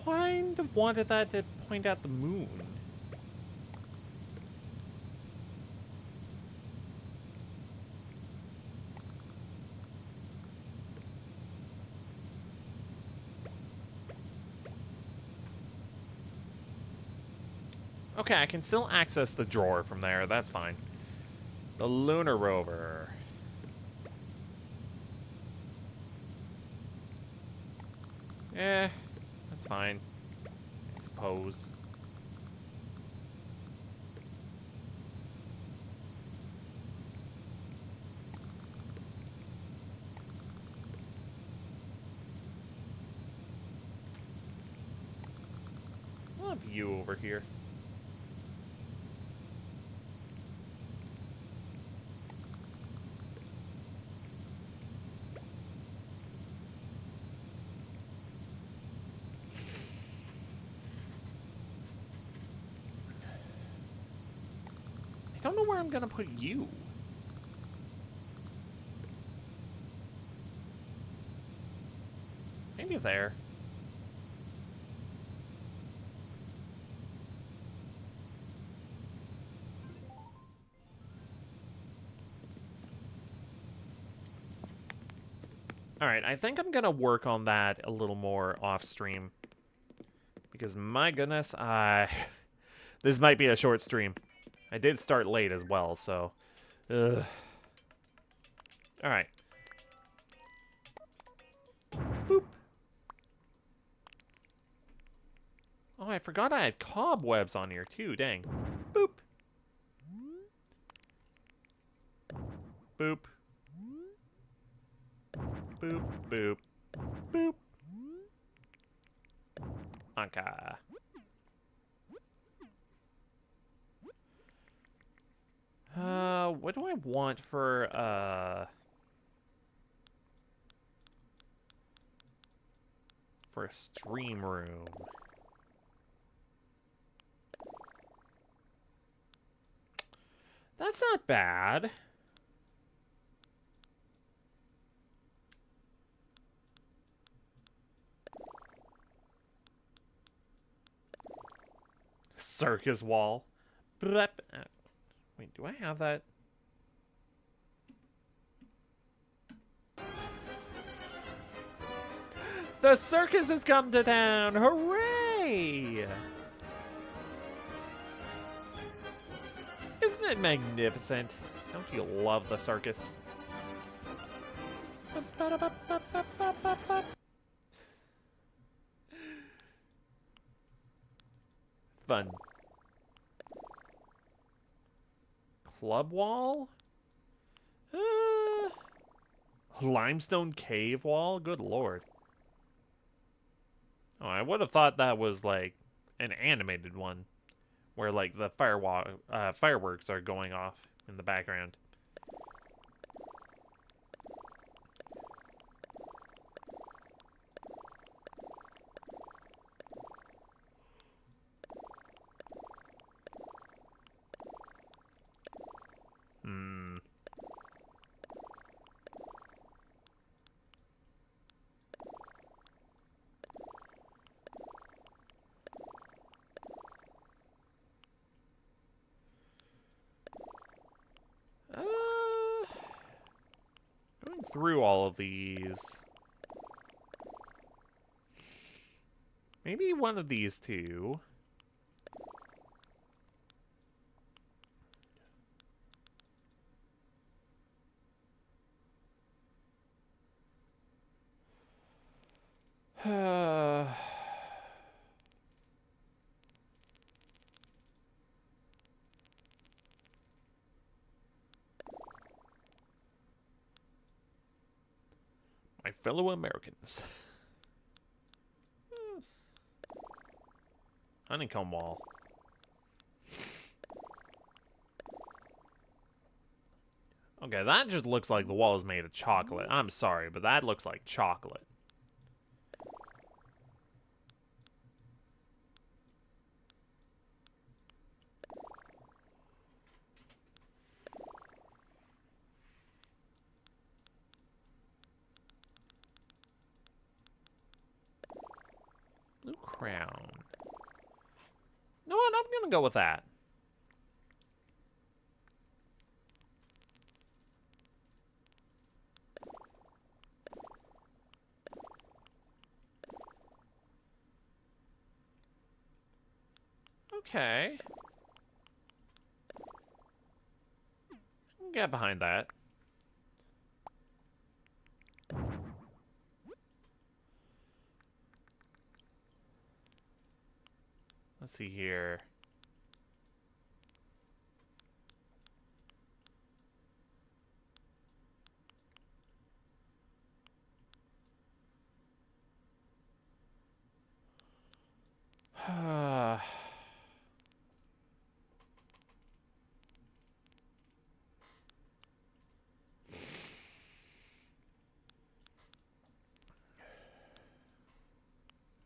Kind of wanted that to point out the moon. Okay, I can still access the drawer from there. That's fine. The lunar rover. Eh, that's fine. I suppose. I'll have you over here. I don't know where I'm gonna put you. Maybe there. Alright, I think I'm gonna work on that a little more off stream. Because my goodness, this might be a short stream. I did start late as well, so... Ugh. Alright. Boop. Oh, I forgot I had cobwebs on here, too. Dang. Boop. Boop. Boop, boop, boop. Okay. What do I want for a stream room? That's not bad. Circus wall. Wait, do I have that? The circus has come to town! Hooray! Isn't it magnificent? Don't you love the circus? Fun. Club wall? Limestone cave wall? Good lord. Oh, I would have thought that was like an animated one. Where like the fireworks are going off in the background. through all of these. Maybe one of these two. My fellow Americans. Honeycomb wall. Okay, that just looks like the wall is made of chocolate. I'm sorry, but that looks like chocolate. Blue crown. You know what? I'm gonna go with that. Okay. I can get behind that. Let's see here.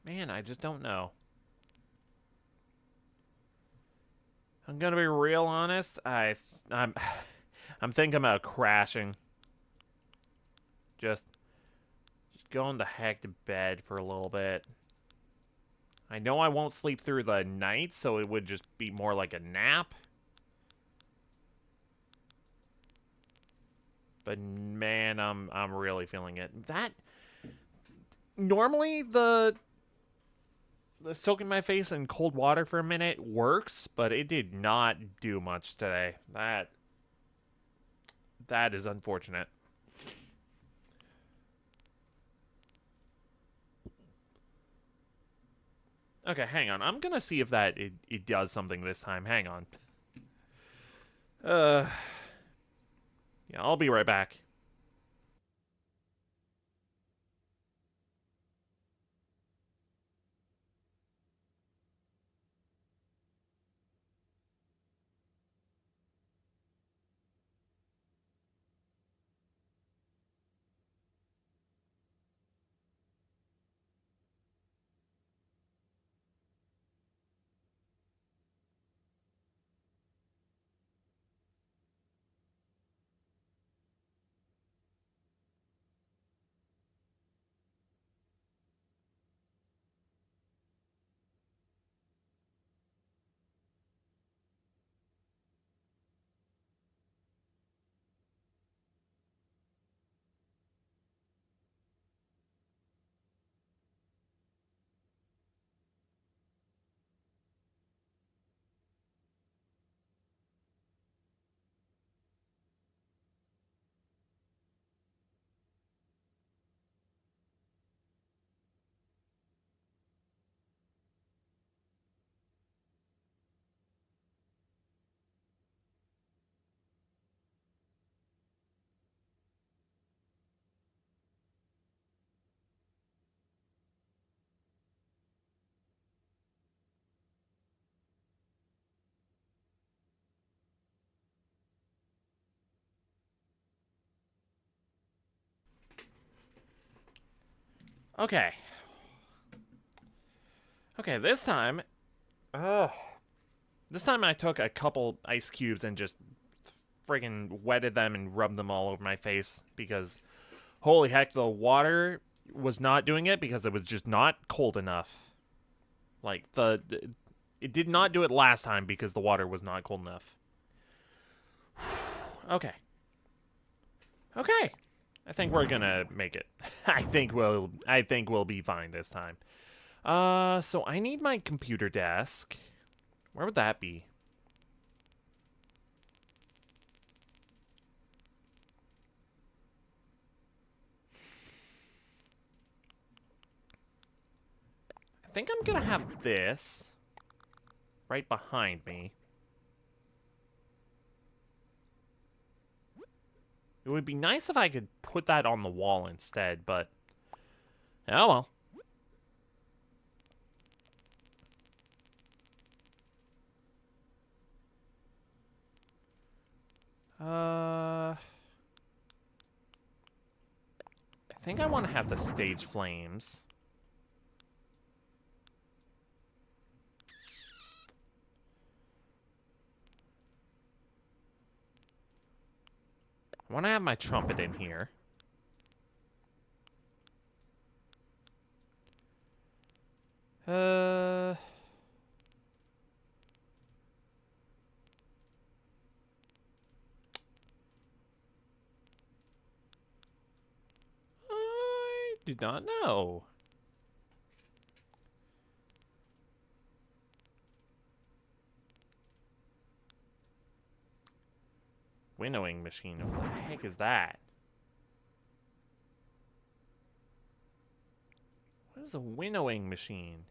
Man, I just don't know. I'm gonna be real honest. I'm thinking about crashing. Just going the heck to bed for a little bit. I know I won't sleep through the night, so it would just be more like a nap. But man, I'm really feeling it. That normally the soaking my face in cold water for a minute works, but it did not do much today. That is unfortunate. Okay, hang on. I'm gonna see if it does something this time. Hang on. Yeah, I'll be right back. Okay. Okay, this time I took a couple ice cubes and just friggin' wetted them and rubbed them all over my face because holy heck, the water was not doing it because it was just not cold enough. Like it did not do it last time because the water was not cold enough. Okay. Okay. I think we're gonna make it. I think we'll be fine this time. So I need my computer desk. Where would that be? I think I'm gonna have this right behind me. It would be nice if I could put that on the wall instead, but oh well. I think I want to have the stage flames. I want to have my trumpet in here. I do not know. Winnowing machine. What the heck is that? What is a winnowing machine?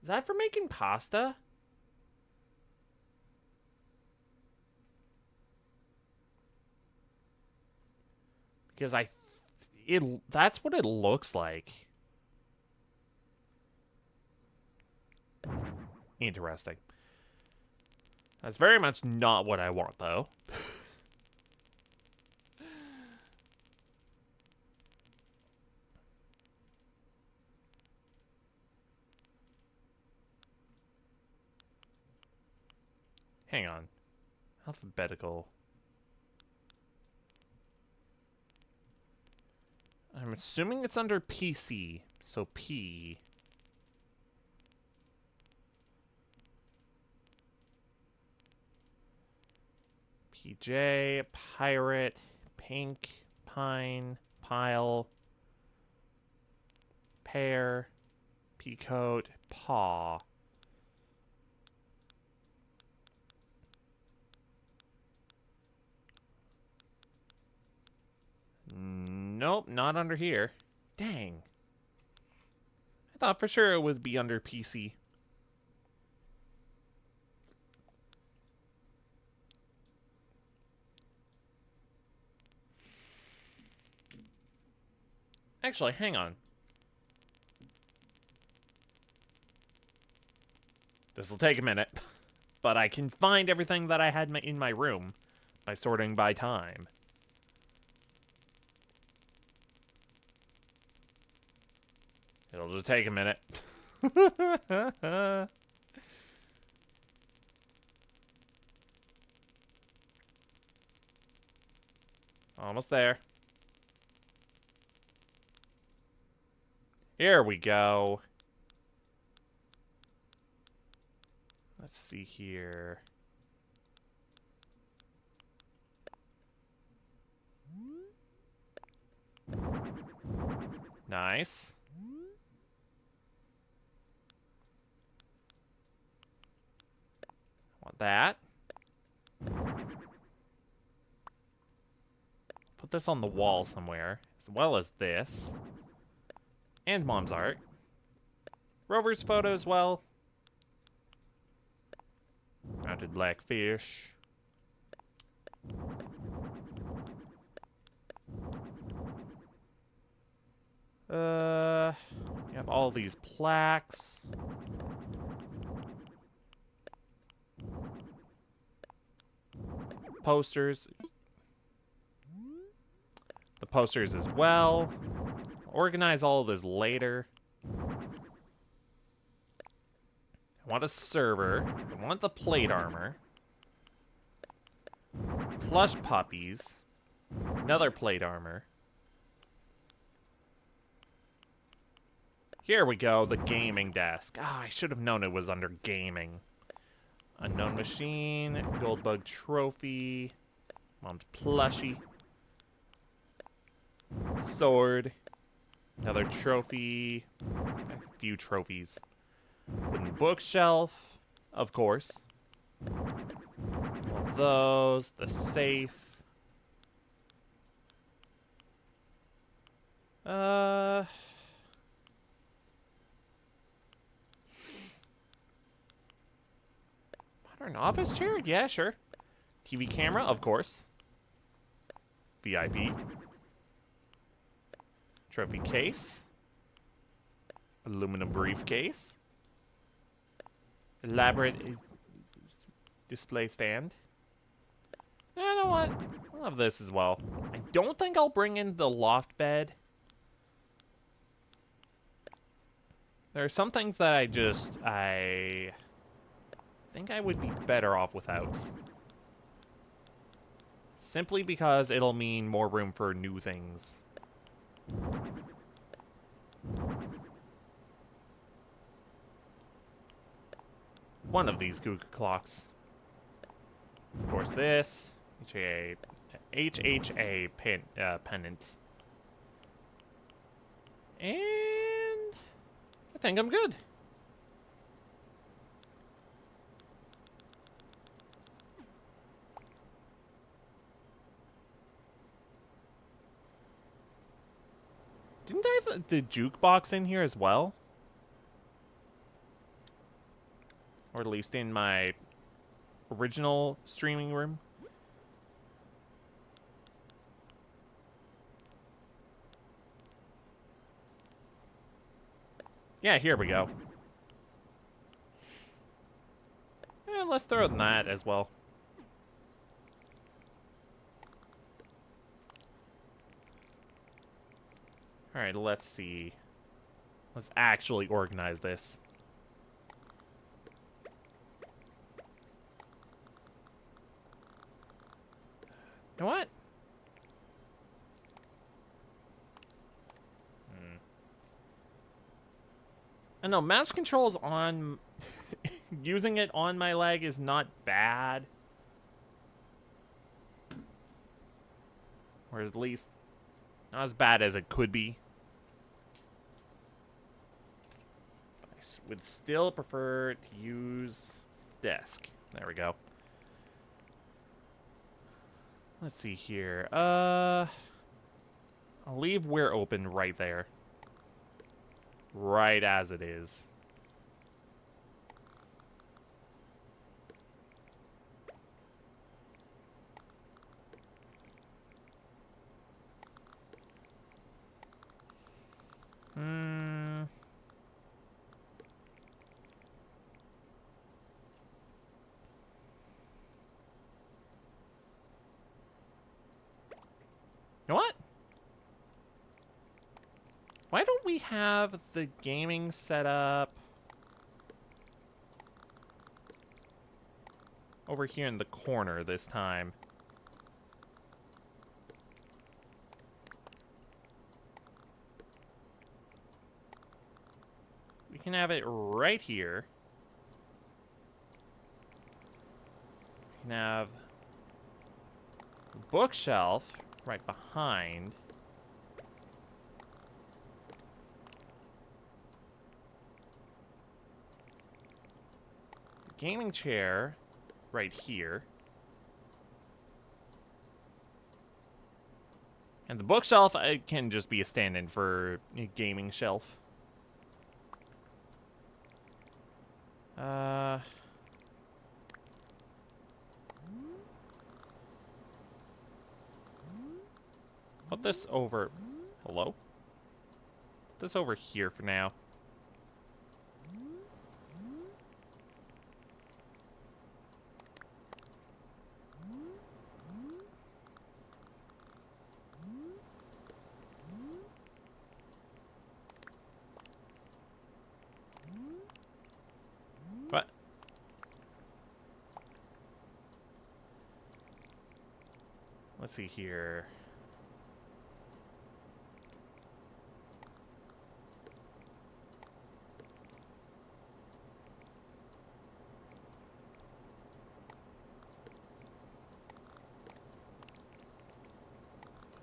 Is that for making pasta? Because that's what it looks like. Interesting. That's very much not what I want, though. Hang on. Alphabetical. I'm assuming it's under PC. So P. PJ, pirate, pink, pine, pile, pear, peacoat, paw. Nope, not under here. Dang. I thought for sure it would be under PC. Actually, hang on. This will take a minute, but I can find everything that I had in my room by sorting by time. It'll just take a minute. Almost there. Here we go. Let's see here. Nice. Want that. Put this on the wall somewhere, as well as this. And Mom's art. Rover's photo as well. Mounted blackfish. You have all these plaques. Posters. The posters as well. Organize all of this later. I want a server. I want the plate armor. Plush puppies. Another plate armor. Here we go, the gaming desk. Ah, I should have known it was under gaming. Unknown machine, gold bug trophy, Mom's plushie. sword. Another trophy. A few trophies. Wooden bookshelf, of course. All those. The safe. Modern office chair? Yeah, sure. TV camera, of course. VIP. Trophy case. Aluminum briefcase. Elaborate display stand. You know what? I love this as well. I don't think I'll bring in the loft bed. There are some things that I think I would be better off without. Simply because it'll mean more room for new things. One of these Google clocks. Of course, this HHA pennant. And I think I'm good. Didn't I have the jukebox in here as well? Or at least in my original streaming room? Yeah, here we go. Yeah, let's throw in that as well. Alright, let's see. Let's actually organize this. You know what? I know, mouse controls on... using it on my leg is not bad. Or at least, not as bad as it could be. I would still prefer to use desk. There we go. Let's see here. I'll leave where open right there. Right as it is. You know what? Why don't we have the gaming set up over here in the corner this time? We can have it right here. We can have a bookshelf right behind. Gaming chair right here. And the bookshelf can just be a stand-in for a gaming shelf. Put this over... Hello? Put this over here for now. What? Let's see here.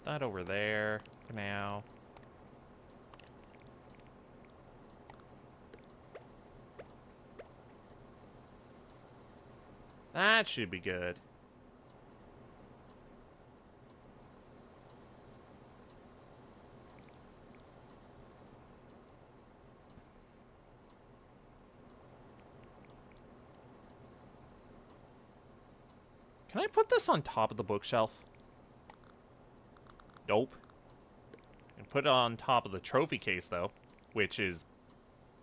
that over there for now. That should be good. Can I put this on top of the bookshelf? Nope. I can put it on top of the trophy case, though, which is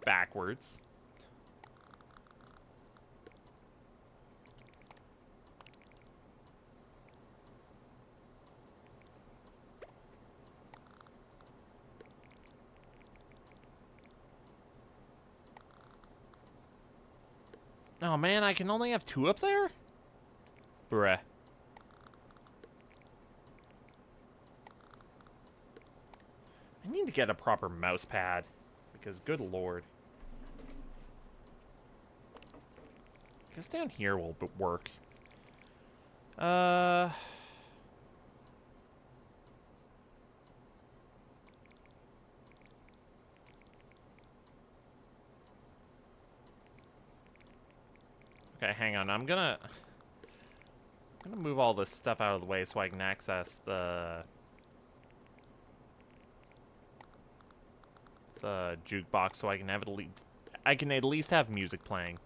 backwards. Oh man, I can only have 2 up there? Bruh. I need to get a proper mouse pad, because good lord. I guess down here will work. Okay, hang on. I'm gonna move all this stuff out of the way so I can access the jukebox, so I can have at least have music playing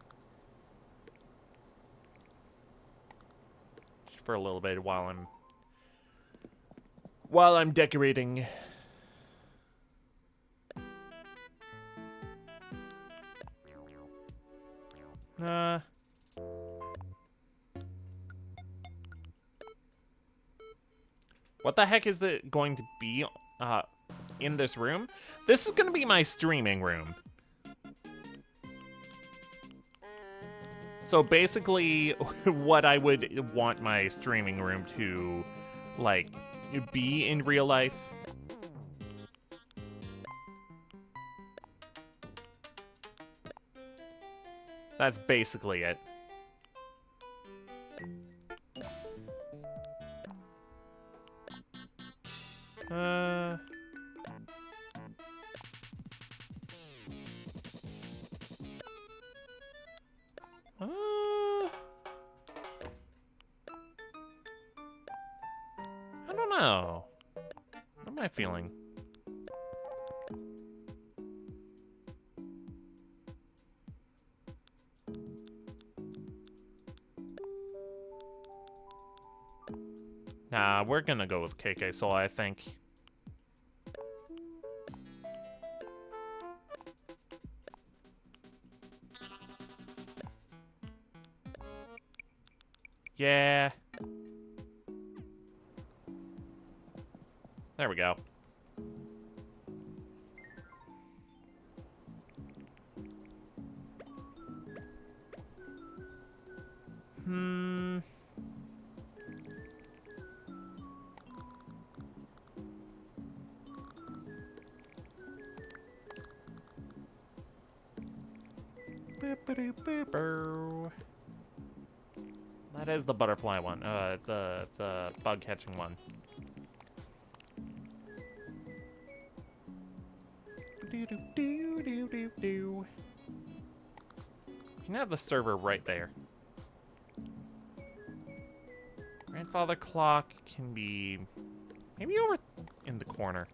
just for a little bit while I'm decorating. What the heck is going to be in this room? This is going to be my streaming room. So basically, what I would want my streaming room to, like, be in real life. That's basically it. I don't know. What am I feeling? Nah, we're gonna go with KK Soul, I think. Yeah. There we go. That is the butterfly one. The bug catching one. You can have the server right there. Grandfather clock can be maybe over in the corner.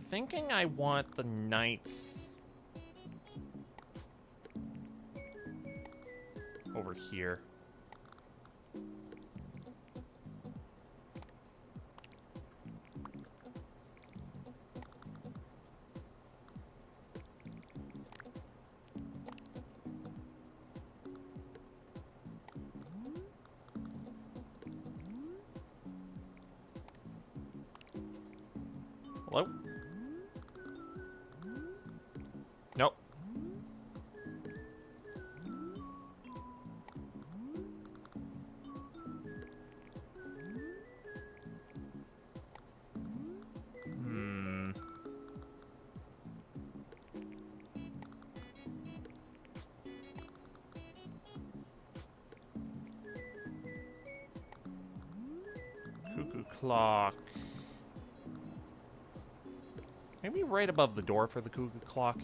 Thinking I want the knights over here. Hello? Nope. Hmm. Cuckoo clock. Maybe right above the door for the cuckoo clock.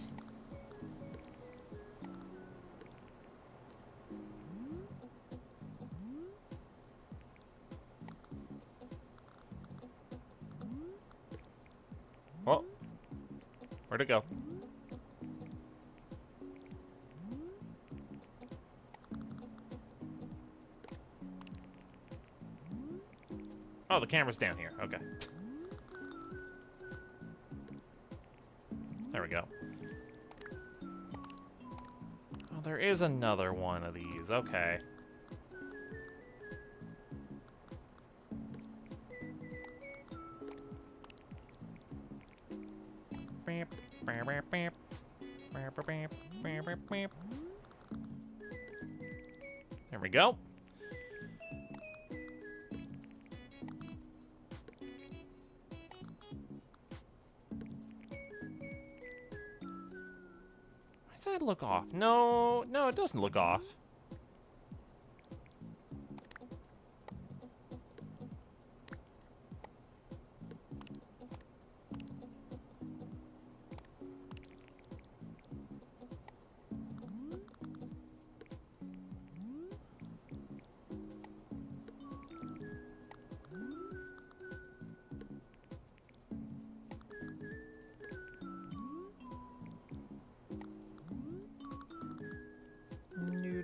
Oh, where'd it go? Oh, the camera's down here. Okay. There we go. Oh, there is another one of these. Okay. There we go. Why does that look off? No, no, it doesn't look off.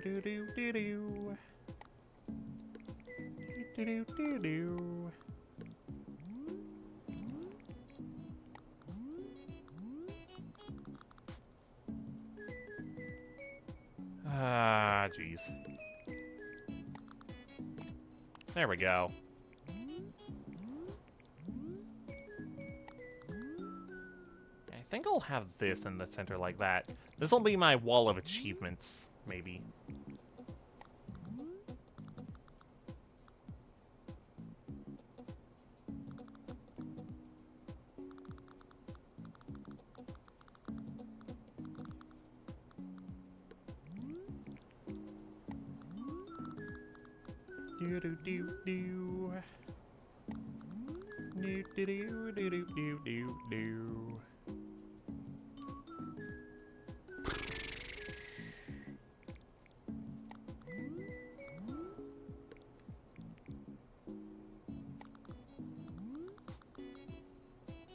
Do do do do do. Do do do do. Ah, jeez. There we go. I think I'll have this in the center like that. This will be my wall of achievements, maybe. Do do do do. Do do do do do do do do.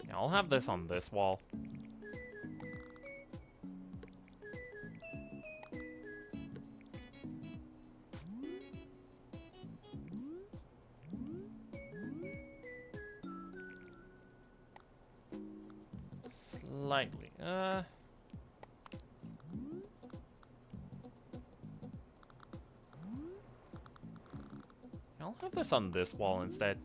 Yeah, I'll have this on this wall. Slightly. I'll have this on this wall instead.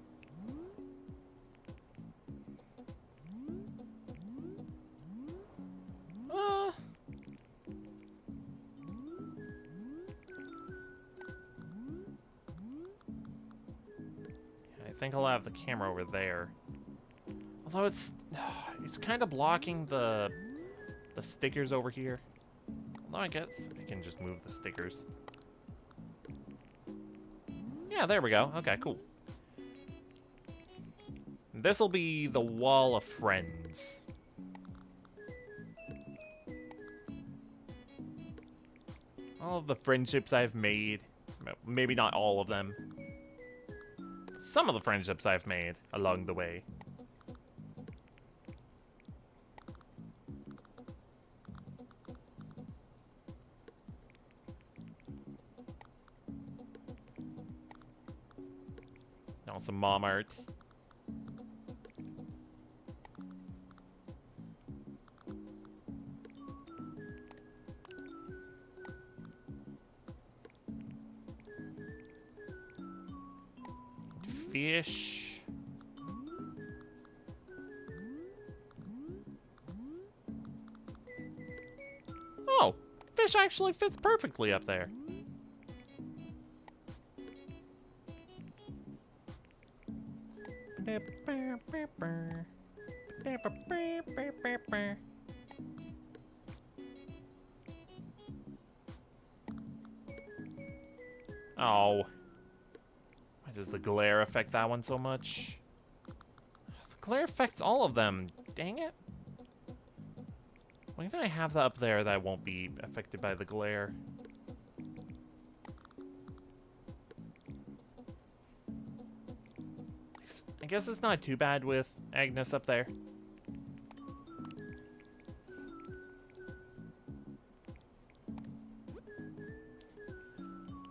I think I'll have the camera over there. Although it's kind of blocking the stickers over here. Although I guess I can just move the stickers. Yeah, there we go. Okay, cool. This'll be the wall of friends. All of the friendships I've made. Maybe not all of them. Some of the friendships I've made along the way. Now some mom art. Fish. fish actually fits perfectly up there. Oh. Why does the glare affect that one so much? The glare affects all of them. Dang it. Why did I have that up there that won't be affected by the glare? I guess it's not too bad with Agnes up there.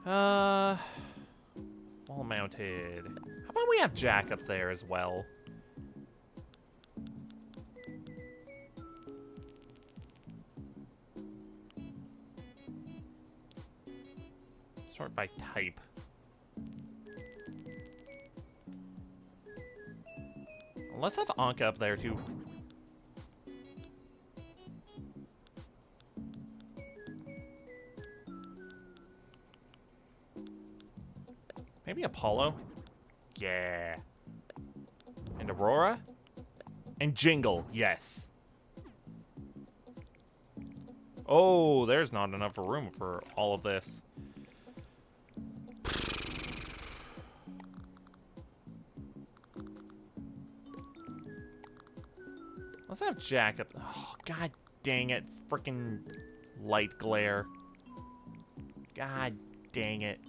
Wall mounted. How about we have Jack up there as well? Sort by type. Let's have Anka up there too. Maybe Apollo? Yeah. And Aurora? And Jingle, yes. Oh, there's not enough room for all of this. Let's have Jack up. Oh, god dang it. Frickin' light glare. God dang it.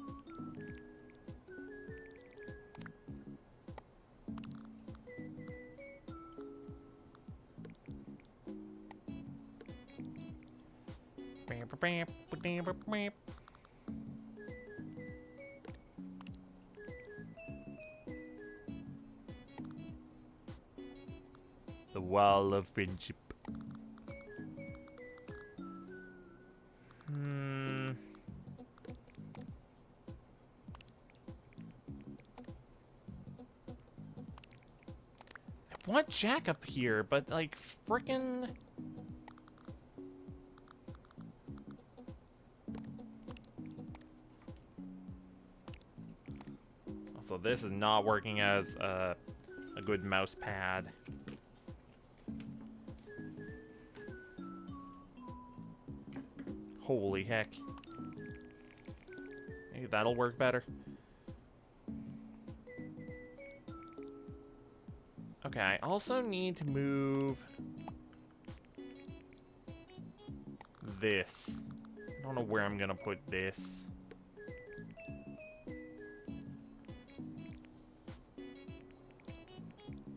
The wall of friendship. I want Jack up here, but like frickin'. So this is not working as a good mouse pad. Holy heck. Maybe that'll work better. Okay, I also need to move this. I don't know where I'm gonna put this.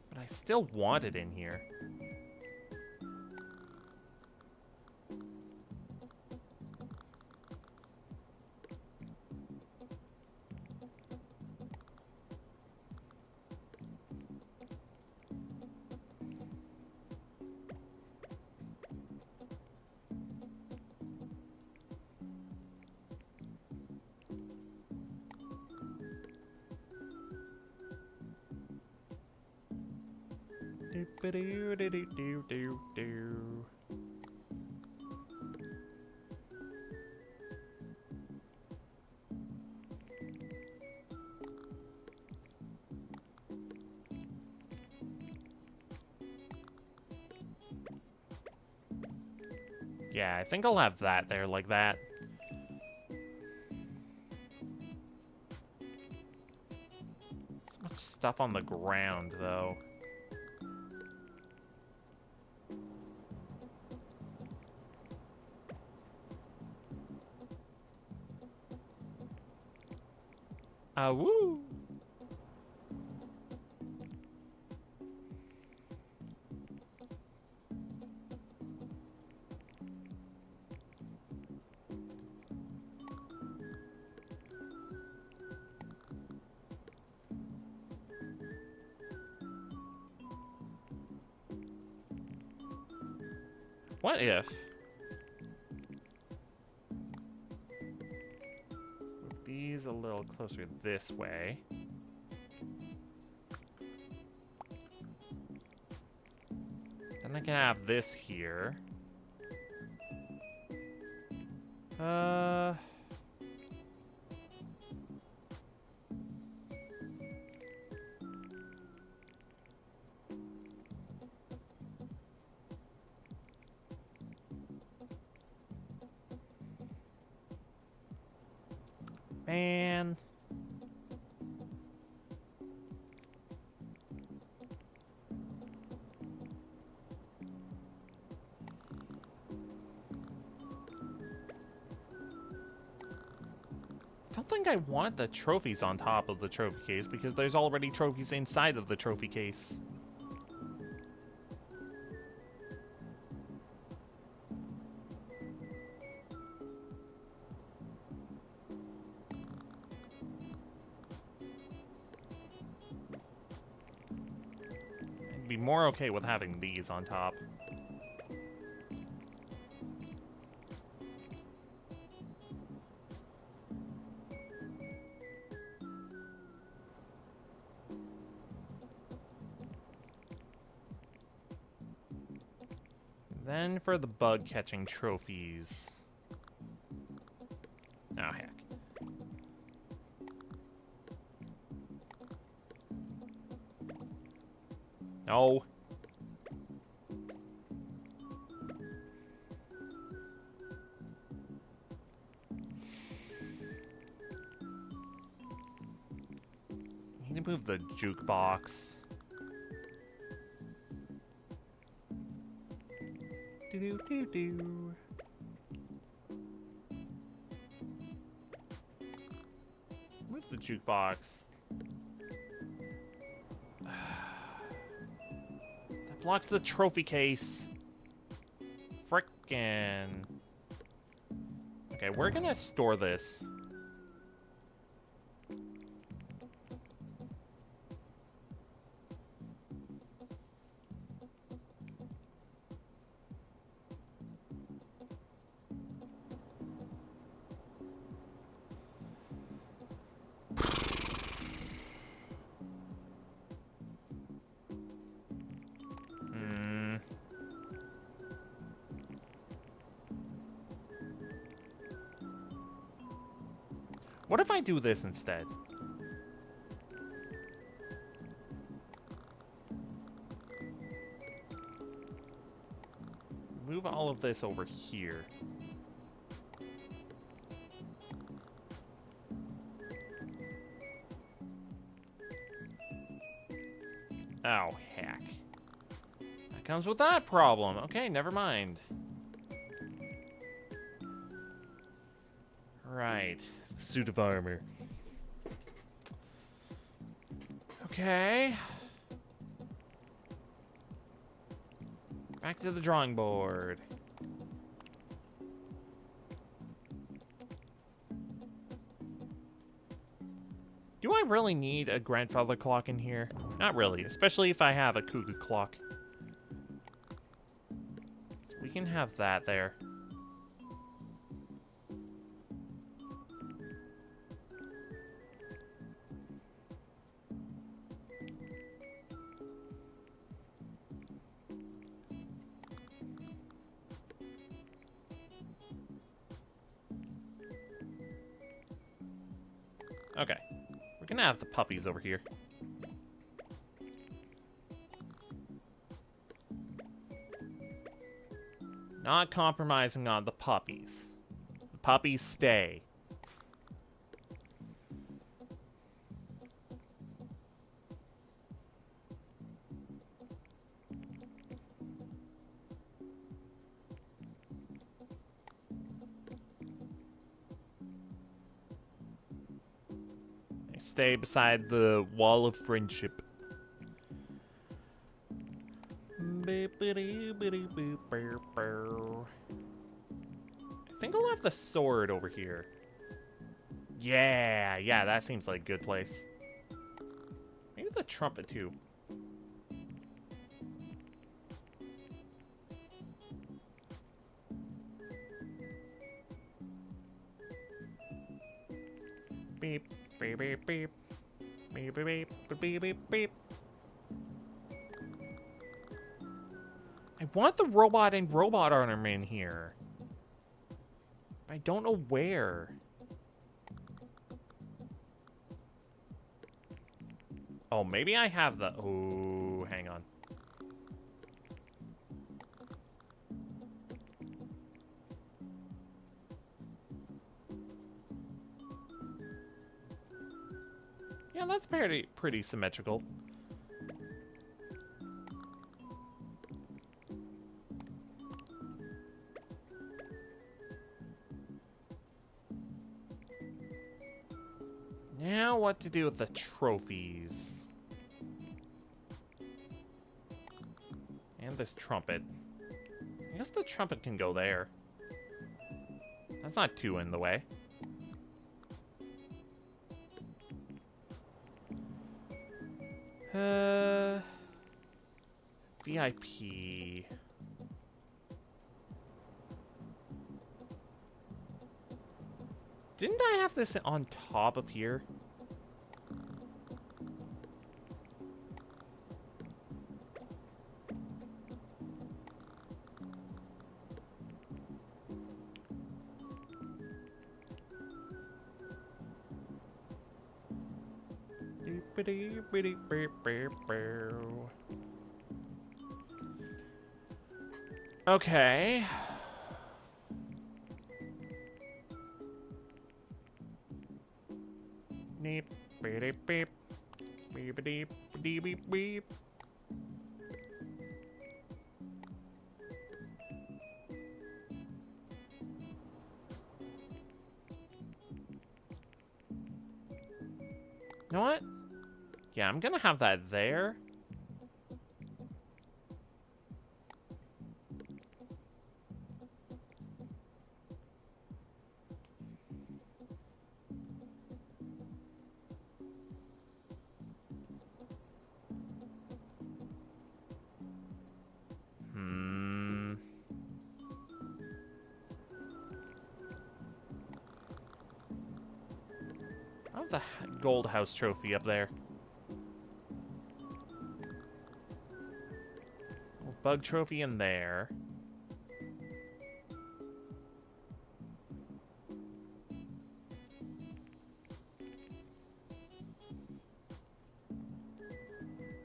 But I still want it in here. Yeah, I think I'll have that there like that. So much stuff on the ground, though. Woo! What if? Move these a little closer this way. Then I can have this here. Uh... Man. I don't think I want the trophies on top of the trophy case because there's already trophies inside of the trophy case. I'd be more okay with having these on top. Then for the bug catching trophies. Oh, heck. No. Need to move the jukebox. Do-do-do-do. Move the jukebox. That blocks the trophy case. Frickin'. Okay, we're gonna store this. What if I do this instead? Move all of this over here. Oh, heck. That comes with that problem. Okay, never mind. Right. Suit of armor. Okay. Back to the drawing board. Do I really need a grandfather clock in here? Not really, especially if I have a cuckoo clock. So we can have that there. Okay, we're gonna have the puppies over here. Not compromising on the puppies. The puppies stay. Stay beside the wall of friendship. I think I'll have the sword over here. Yeah, that seems like a good place. Maybe the trumpet too. Beep. Beep, beep, beep. Beep, beep, beep, beep, beep, beep. I want the robot and robot armor in here. I don't know where. Oh, maybe I have the... Oh, hang on. Yeah, that's pretty symmetrical. Now what to do with the trophies? And this trumpet. I guess the trumpet can go there. That's not too in the way. VIP. Didn't I have this on top of here? Okay. Beep, beep, beep, beep, beep, beep, beep, beep. You know what? Yeah, I'm gonna have that there. I have the gold house trophy up there. Bug trophy in there.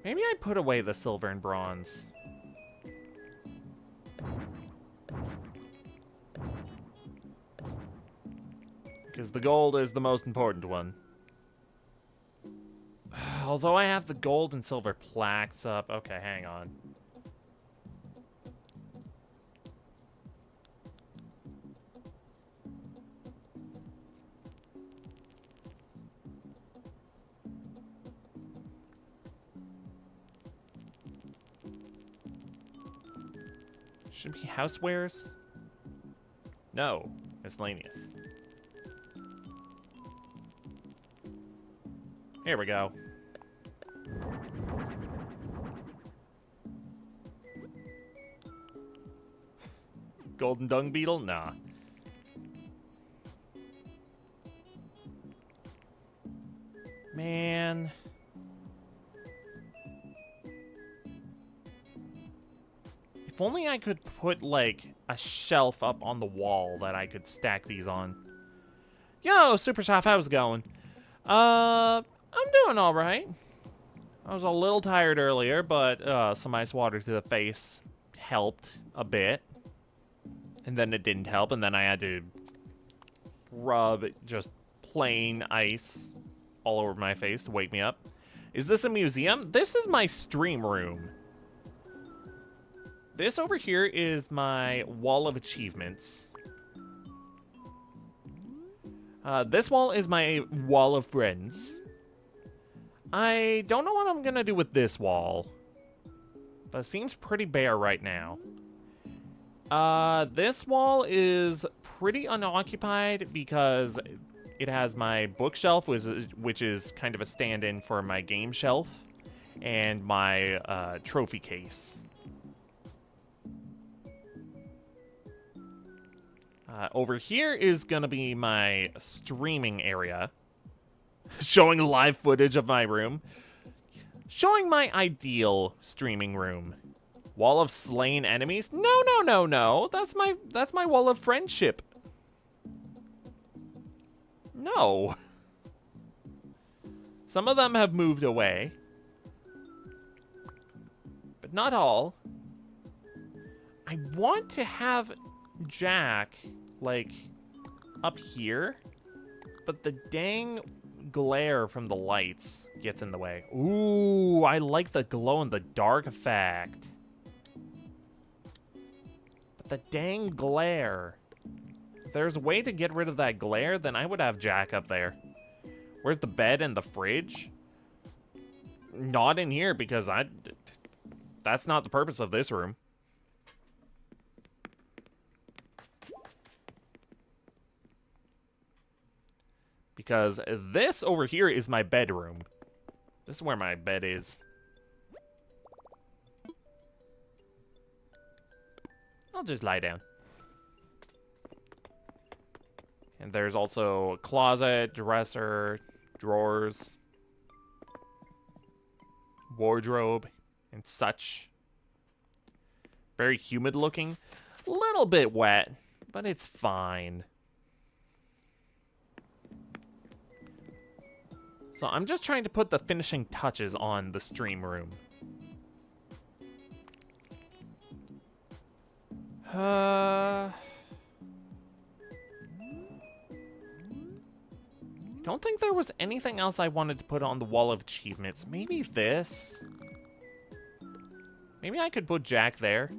Maybe I put away the silver and bronze. Because the gold is the most important one. Although I have the gold and silver plaques up. Okay, hang on. Should be housewares? No, miscellaneous. Here we go. Golden dung beetle? Nah. Man. If only I could put, like, a shelf up on the wall that I could stack these on. Yo, Super Soft, how's it going? I'm doing alright. I was a little tired earlier, but some ice water to the face helped a bit. And then it didn't help, and then I had to rub just plain ice all over my face to wake me up. Is this a museum? This is my stream room. This over here is my wall of achievements. This wall is my wall of friends. I don't know what I'm gonna do with this wall, but it seems pretty bare right now. This wall is pretty unoccupied because it has my bookshelf, which is kind of a stand-in for my game shelf, and my trophy case. Over here is gonna be my streaming area, showing live footage of my room, showing my ideal streaming room. Wall of slain enemies? No, no, no, no. That's my wall of friendship. No. Some of them have moved away. But not all. I want to have Jack, like, up here. But the dang glare from the lights gets in the way. Ooh, I like the glow-in-the-dark effect. But the dang glare. If there's a way to get rid of that glare, then I would have Jack up there. Where's the bed and the fridge? Not in here, because that's not the purpose of this room. Because this over here is my bedroom. This is where my bed is. I'll just lie down. And there's also a closet, dresser, drawers, wardrobe, and such. Very humid looking. A little bit wet, but it's fine. So I'm just trying to put the finishing touches on the stream room. Don't think there was anything else I wanted to put on the wall of achievements. Maybe this? Maybe I could put Jack there.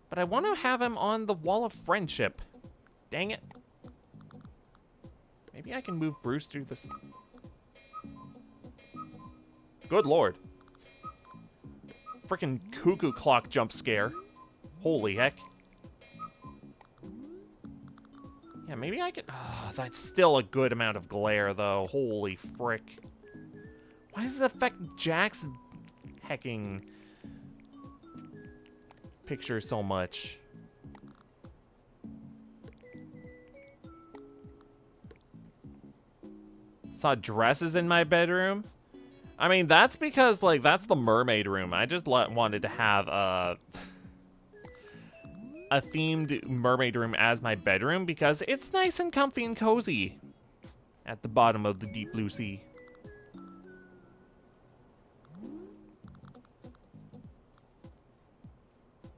But I want to have him on the wall of friendship. Dang it. Maybe I can move Bruce through this. Good lord. Frickin' cuckoo clock jump scare. Holy heck. Yeah, maybe I could... Oh, that's still a good amount of glare, though. Holy frick. Why does it affect Jack's hecking picture so much? Saw dresses in my bedroom? I mean, that's because, like, that's the mermaid room. I just wanted to have a themed mermaid room as my bedroom because it's nice and comfy and cozy at the bottom of the deep blue sea.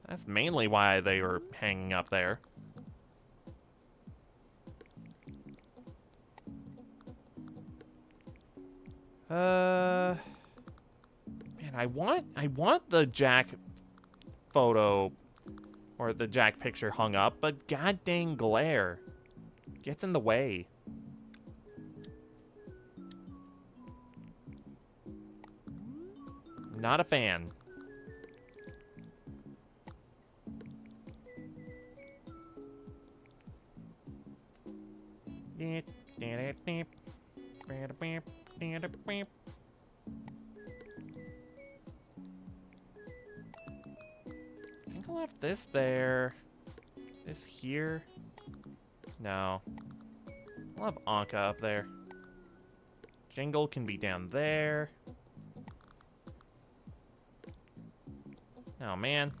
That's mainly why they were hanging up there. Man, I want the Jack photo or the Jack picture hung up, but god dang glare gets in the way. Not a fan. I think I left this there. This here? No. I'll have Anka up there. Jingle can be down there. Oh, man.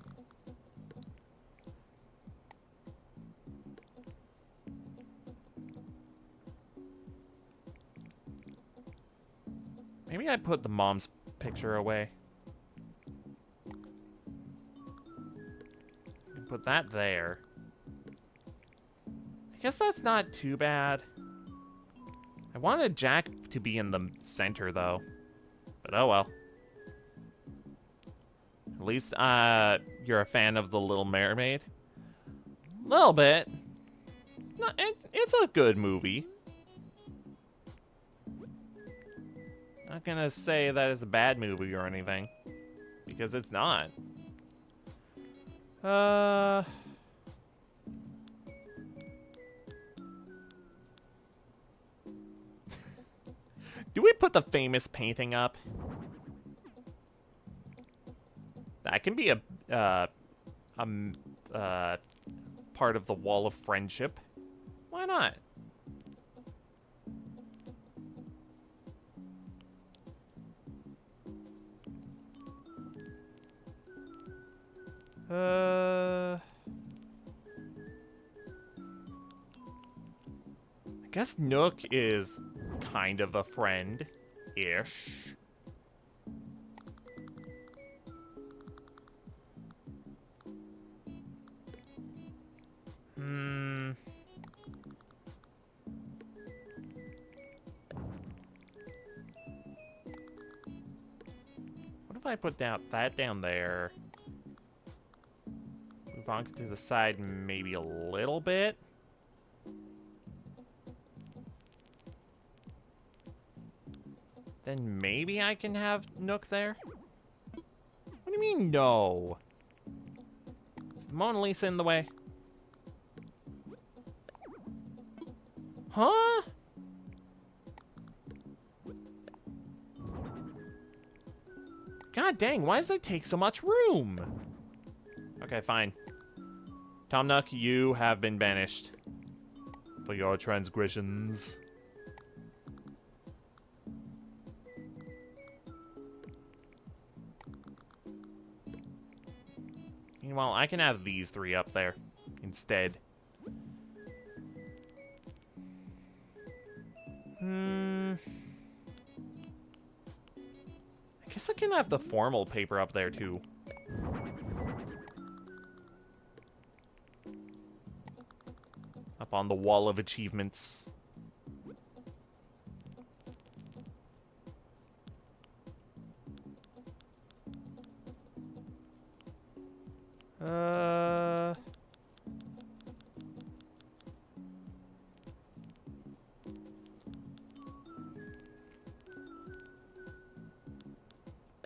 Maybe I put the mom's picture away. Put that there. I guess that's not too bad. I wanted Jack to be in the center, though. But oh well. At least you're a fan of The Little Mermaid. A little bit. No, it's a good movie. Not gonna say that it's a bad movie or anything, because it's not. Do we put the famous painting up? That can be a part of the wall of friendship. Why not? Guess Nook is kind of a friend-ish. What if I put that down there? Move on to the side maybe a little bit. Then maybe I can have Nook there? What do you mean, no? Is the Mona Lisa in the way? Huh? God dang, why does it take so much room? Okay, fine. Tom Nook, you have been banished for your transgressions. Meanwhile, I can have these three up there instead. I guess I can have the formal paper up there too. Up on the wall of achievements.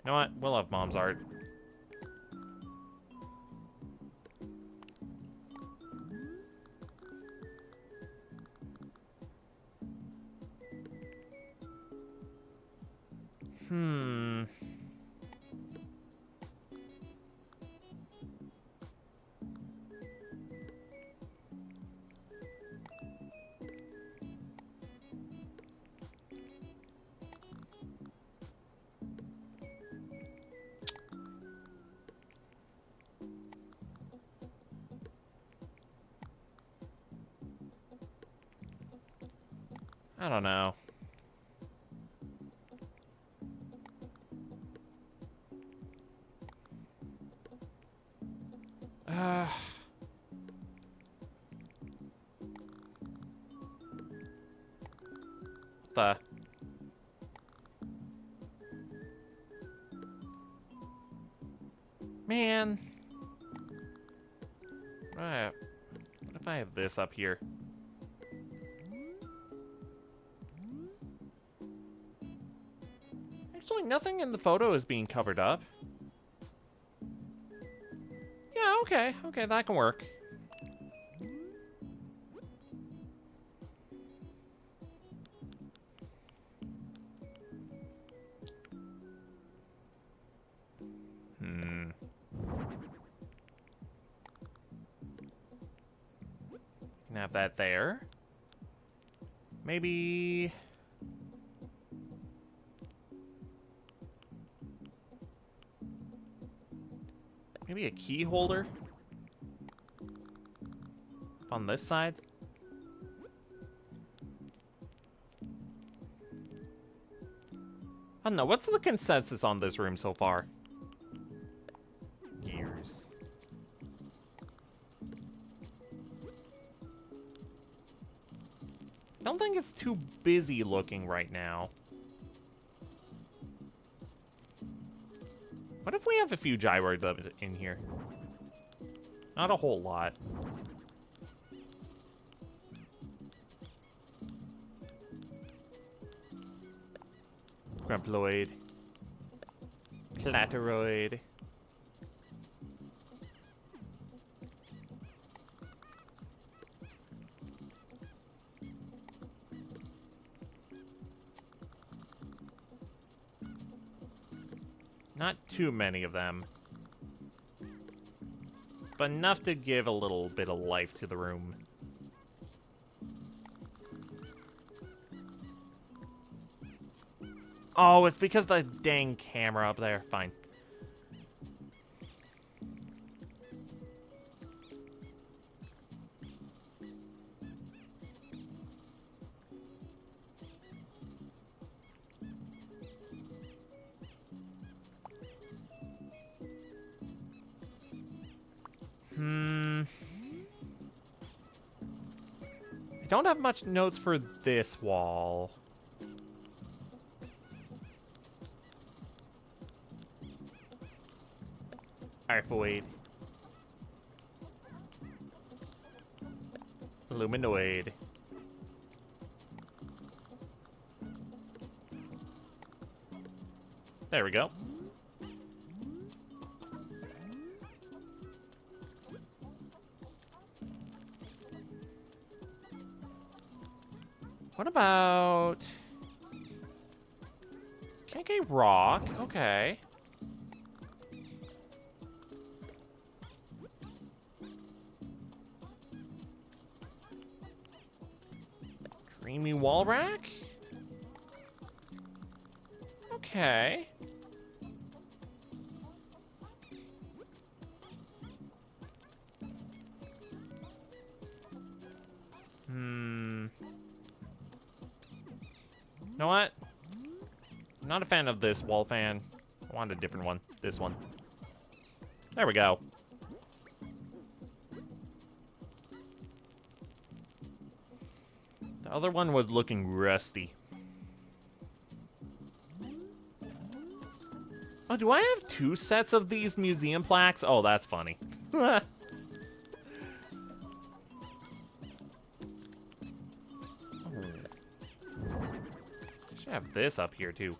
You know what? We'll have Mom's art. I don't know. What the? Man. Right. What if I have this up here? Actually, nothing in the photo is being covered up. Yeah, okay. Okay, that can work. Can have that there. Maybe... maybe a key holder? On this side? I don't know, what's the consensus on this room so far? Gears. I don't think it's too busy looking right now. What if we have a few gyroids up in here? Not a whole lot. Gramploid. Clatteroid. Not too many of them. But enough to give a little bit of life to the room. Oh, it's because of the dang camera up there. Fine. I don't have much notes for this wall. Arfoid. Luminoid. There we go. What about... KK Rock? Okay. Dreamy Wall Rack? Okay. You know what? I'm not a fan of this wall fan. I want a different one. This one. There we go. The other one was looking rusty. Oh, do I have 2 sets of these museum plaques? Oh, that's funny. Should have this up here too.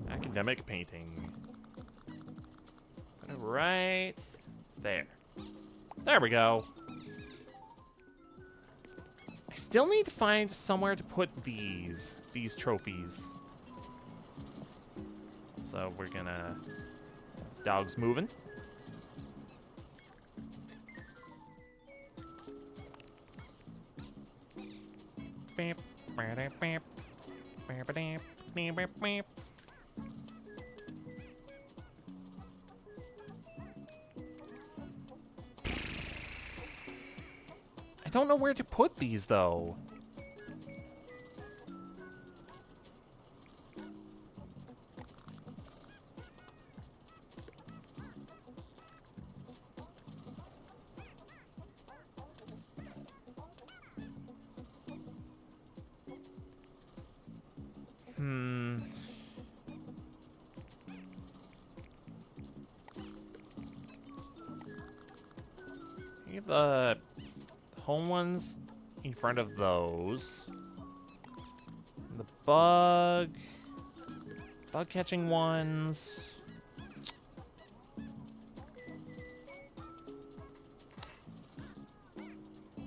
Academic painting. Put it right there. There we go. I still need to find somewhere to put these trophies. So we're gonna... Dog's moving. I don't know where to put these, though. Leave the home ones in front of those. The bug catching ones.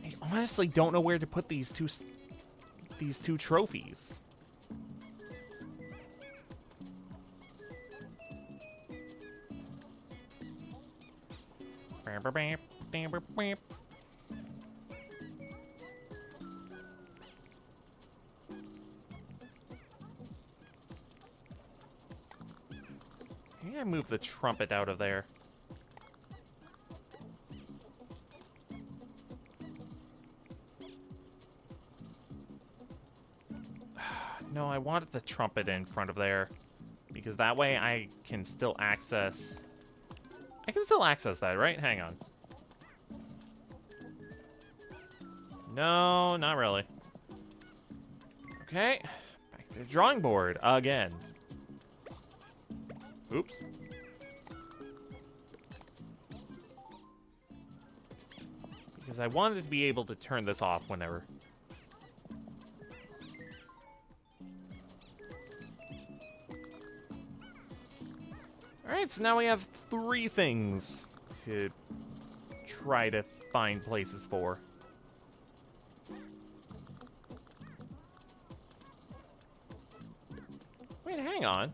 I honestly don't know where to put these two trophies. Maybe I move the trumpet out of there. No, I wanted the trumpet in front of there because that way I can still access... I can still access that, right? Hang on. No, not really. Okay, back to the drawing board again. Oops. Because I wanted to be able to turn this off whenever. Alright, so now we have 3 things to try to find places for. Wait, hang on.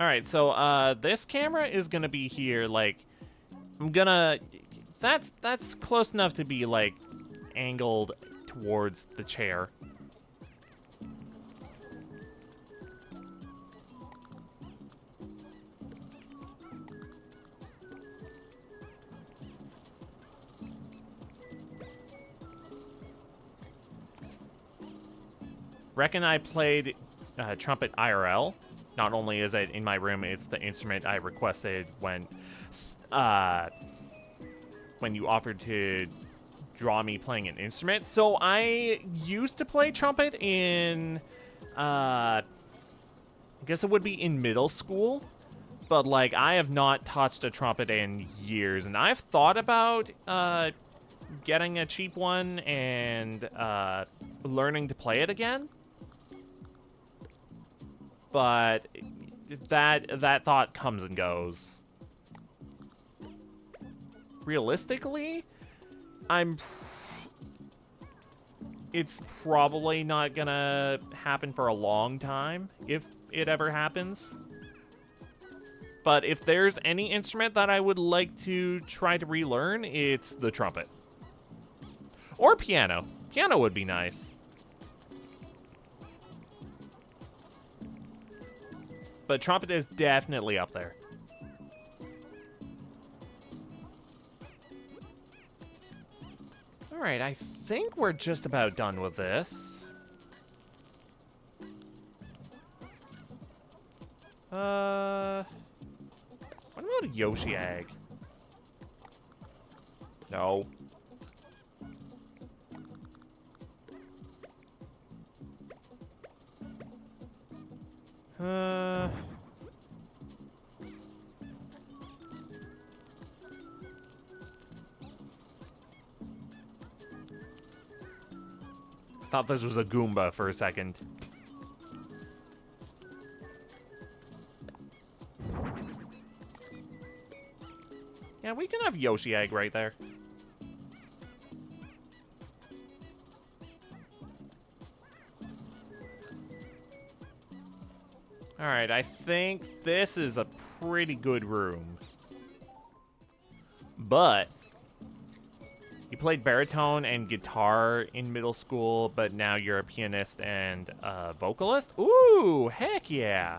Alright, so, this camera is gonna be here, like, I'm gonna... That's close enough to be, like, angled towards the chair. Reckon I played trumpet IRL. Not only is it in my room, it's the instrument I requested when you offered to draw me playing an instrument. So I used to play trumpet in, I guess it would be in middle school. But, like, I have not touched a trumpet in years. And I've thought about getting a cheap one and learning to play it again. But that thought comes and goes. Realistically, it's probably not gonna happen for a long time, if it ever happens. But if there's any instrument that I would like to try to relearn, it's the trumpet. Or piano. Piano would be nice. But trumpet is definitely up there. Alright, I think we're just about done with this. What about a Yoshi egg? No. Thought this was a Goomba for a second. Yeah, we can have Yoshi egg right there. Alright, I think this is a pretty good room. But you played baritone and guitar in middle school, but now you're a pianist and a vocalist? Ooh, heck yeah.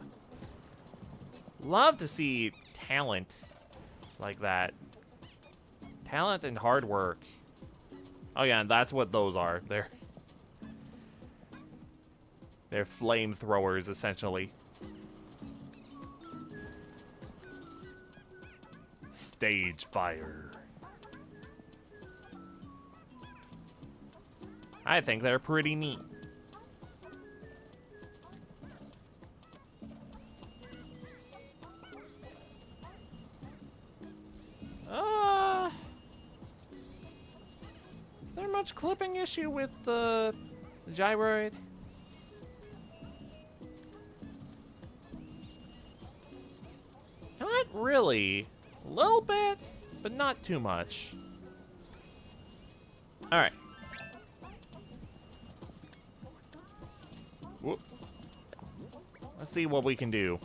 Love to see talent like that. Talent and hard work. Oh yeah, and that's what those are. They're flamethrowers, essentially. Stage fire. I think they're pretty neat. Is there much clipping issue with the gyroid? Not really. A little bit, but not too much. Alright. Whoop. Let's see what we can do.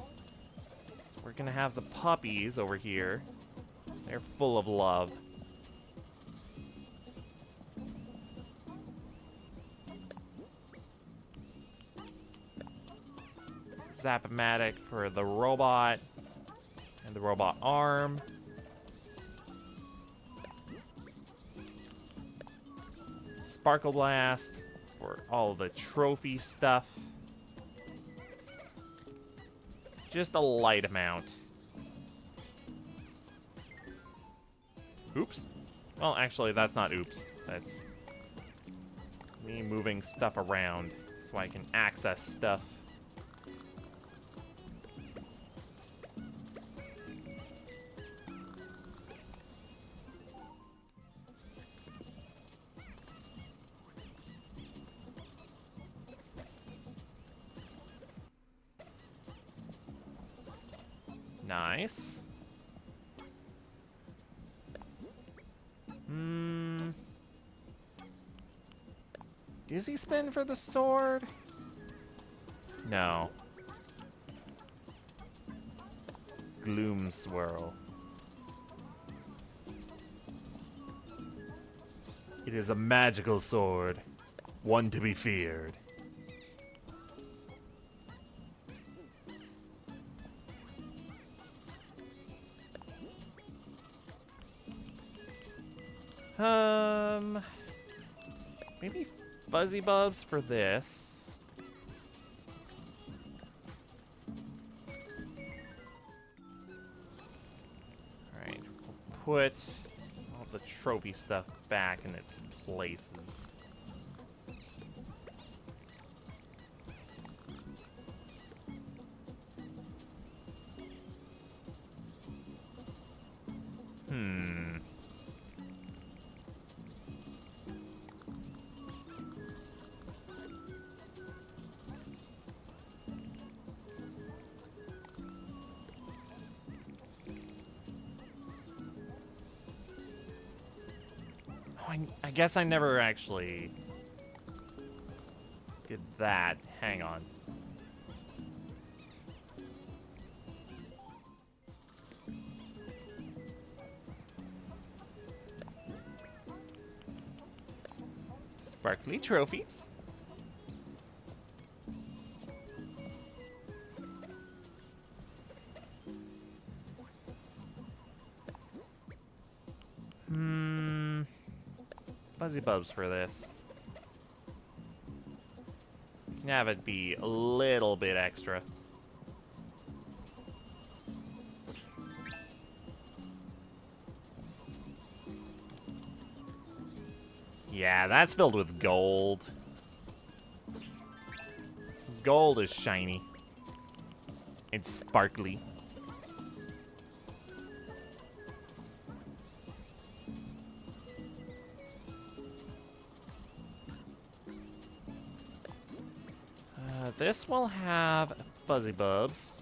So we're gonna have the puppies over here. They're full of love. Zap-o-matic for the robot and the robot arm. Sparkle Blast for all the trophy stuff. Just a light amount. Oops. Well, actually, that's not oops. That's me moving stuff around so I can access stuff. Nice. Dizzy spin for the sword? No. Gloom swirl. It is a magical sword, one to be feared. Maybe fuzzy bubs for this. Alright, we'll put all the trophy stuff back in its places. I guess I never actually did that. Hang on. Sparkly trophies. Fuzzy bubs for this. You can have it be a little bit extra. Yeah, that's filled with gold. Gold is shiny. It's sparkly. This will have fuzzy bubs.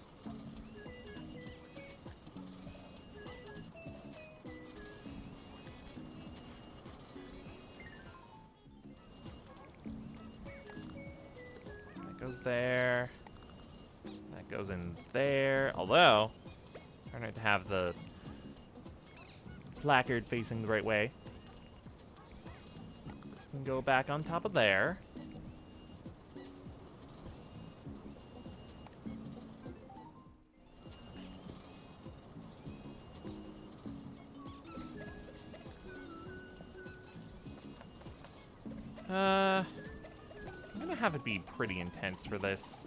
That goes there. That goes in there. Although, I need to have the placard facing the right way. This can go back on top of there. I'm gonna have it be pretty intense for this.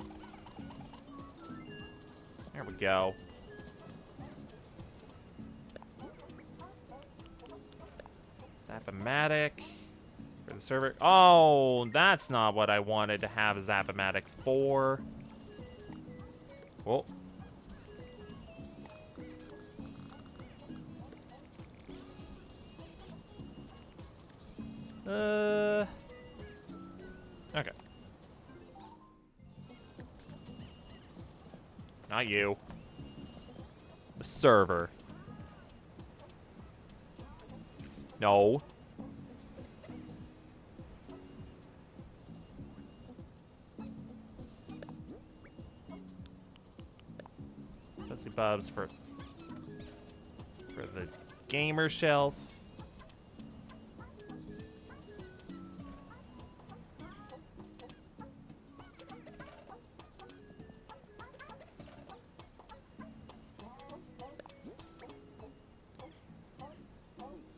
There we go. Zap-O-Matic for the server. Oh, that's not what I wanted to have Zap-O-Matic for. Whoa. Okay. Not you. The server. No. Fuzzy bubs for the gamer shelf.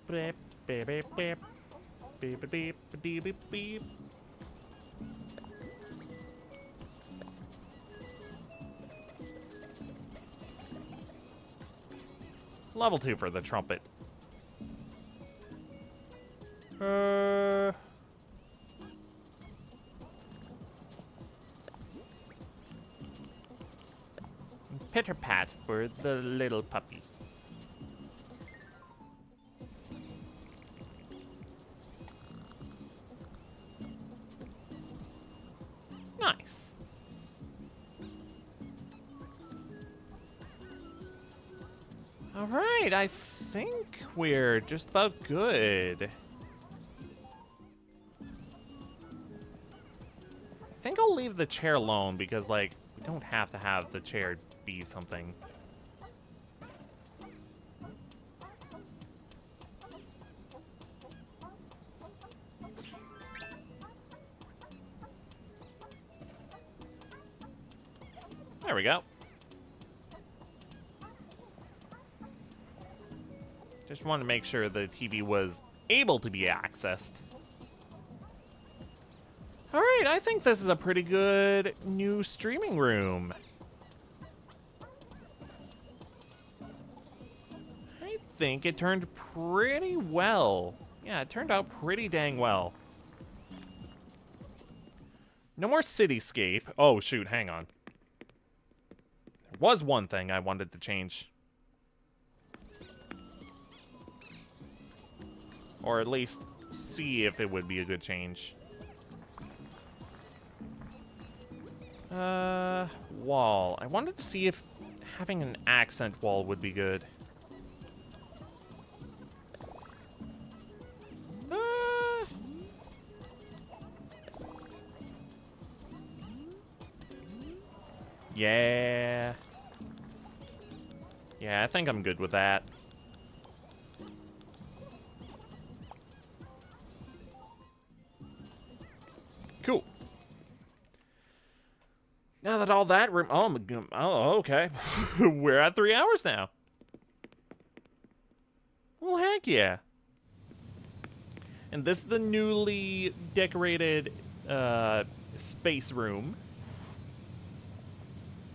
Beep, beep, beep, beep. Beep, beep, beep, beep, beep, beep. Level 2 for the trumpet. Pitter pat for the little puppy. Nice. All right, I think we're just about good. think I'll leave the chair alone because, like, we don't have to have the chair be something. There we go. Just wanted to make sure the TV was able to be accessed. Alright, I think this is a pretty good new streaming room. I think it turned pretty well. Yeah, it turned out pretty dang well. No more cityscape. Oh, shoot, hang on. There was one thing I wanted to change. Or at least see if it would be a good change. Wall. I wanted to see if having an accent wall would be good. Yeah. Yeah, I think I'm good with that. Cool. Now that all that room... Oh, okay. We're at 3 hours now. Well, heck yeah. And this is the newly decorated space room.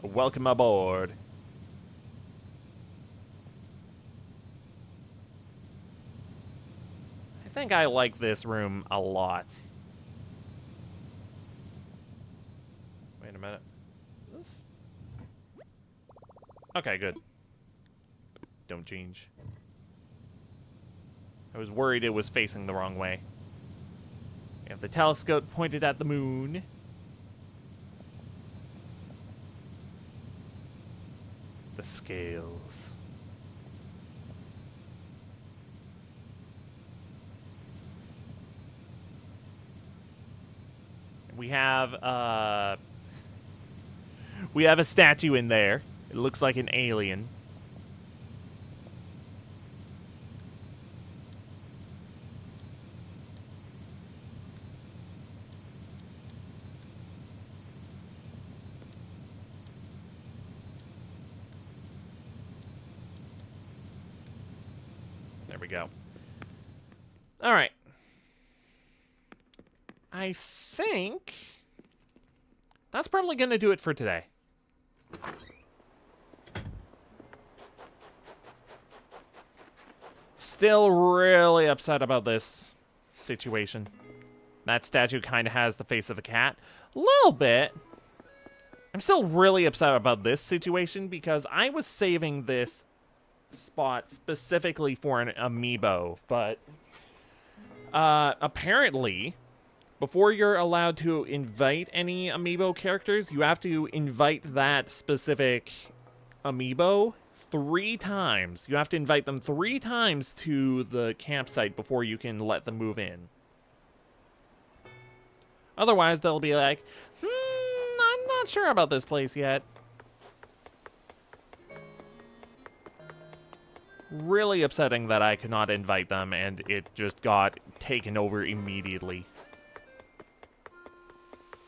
Welcome aboard. I think I like this room a lot. Wait a minute. Is this? Okay, good. Don't change. I was worried it was facing the wrong way. We have the telescope pointed at the moon. The scales. We have a statue in there. It looks like an alien. There we go. All right. I think that's probably going to do it for today. Still really upset about this situation. That statue kind of has the face of a cat. A little bit. I'm still really upset about this situation because I was saving this spot specifically for an amiibo, but apparently before you're allowed to invite any amiibo characters, you have to invite that specific amiibo 3 times. You have to invite them 3 times to the campsite before you can let them move in. Otherwise, they'll be like, I'm not sure about this place yet. Really upsetting that I could not invite them and it just got taken over immediately.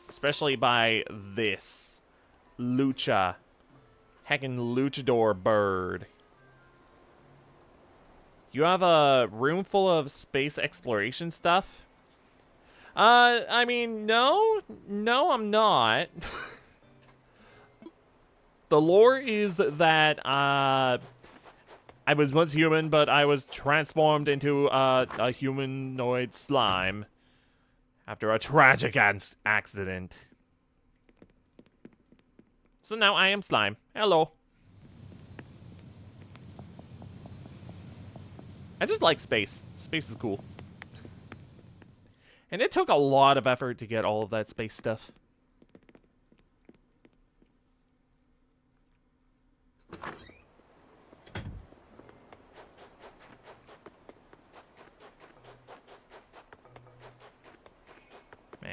Especially by this Lucha. Heckin' luchador bird. You have a room full of space exploration stuff? I mean, no, I'm not. The lore is that, I was once human, but I was transformed into a humanoid slime after a tragic accident. So now I am slime. Hello. I just like space. Space is cool. And it took a lot of effort to get all of that space stuff.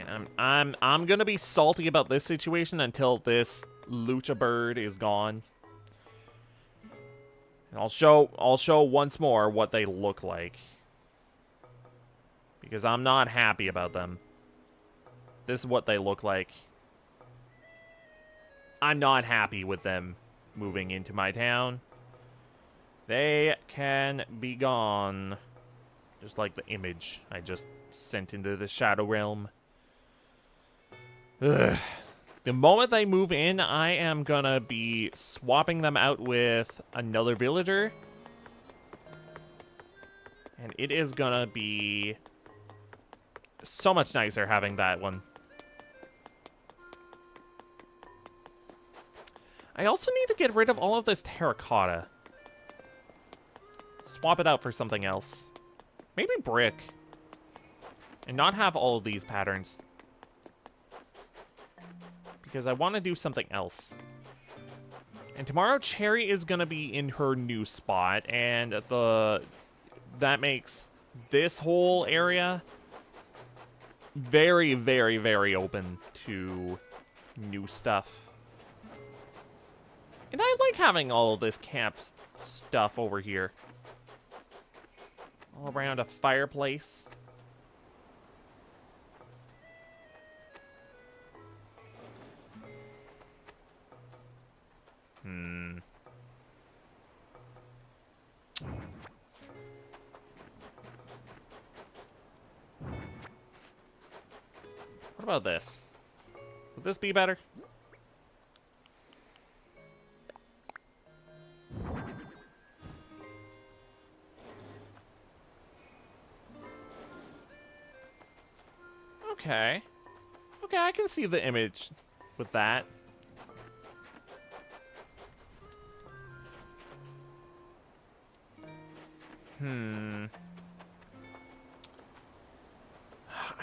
And I'm gonna be salty about this situation until this lucha bird is gone. And I'll show once more what they look like. Because I'm not happy about them. This is what they look like. I'm not happy with them moving into my town. They can be gone. Just like the image I just sent into the Shadow Realm. Ugh. The moment they move in, I am gonna be swapping them out with another villager. And it is gonna be so much nicer having that one. I also need to get rid of all of this terracotta. Swap it out for something else. Maybe brick. And not have all of these patterns. Because I want to do something else. And tomorrow, Cherry is going to be in her new spot. And that makes this whole area very, very, very open to new stuff. And I like having all of this camp stuff over here. All around a fireplace. What about this? Would this be better? Okay. Okay, I can see the image with that.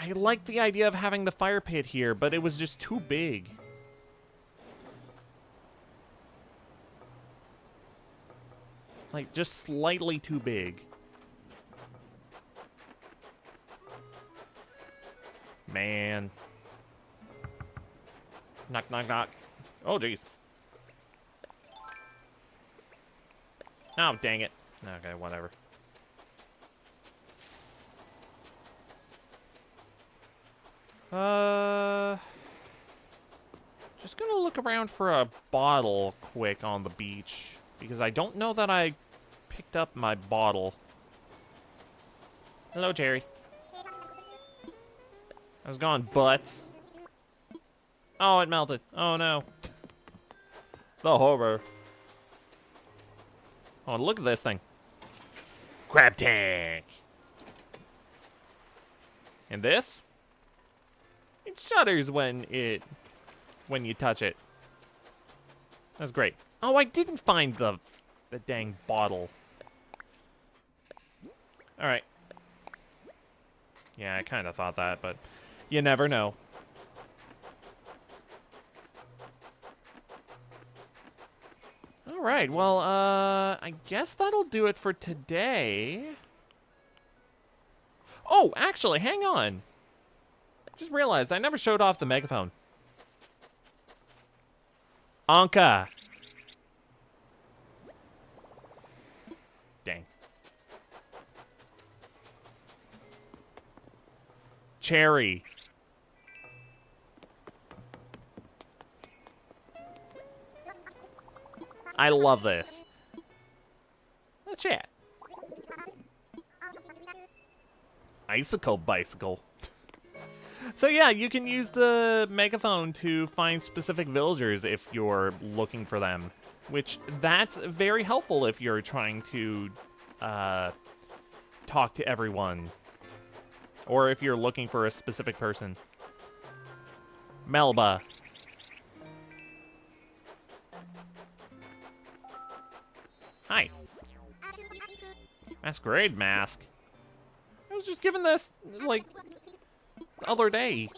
I liked the idea of having the fire pit here, but it was just too big. Like, just slightly too big. Man. Knock, knock, knock. Oh, jeez. Oh, dang it. Okay, whatever. Just gonna look around for a bottle quick on the beach. Because I don't know that I picked up my bottle. Hello, Jerry. I was gone, butts. Oh, it melted. Oh, no. The horror. Oh, look at this thing. Crab tank. And this? It shudders when you touch it. That's great. Oh, I didn't find the dang bottle. Alright. Yeah, I kind of thought that, but you never know. Alright, well, I guess that'll do it for today. Oh, actually, hang on. Just realized I never showed off the megaphone. Anka. Dang. Cherry. I love this. Let's chat. Icicle bicycle. So yeah, you can use the megaphone to find specific villagers if you're looking for them. Which, that's very helpful if you're trying to talk to everyone. Or if you're looking for a specific person. Melba. Hi. Masquerade mask. I was just given this, like, the other day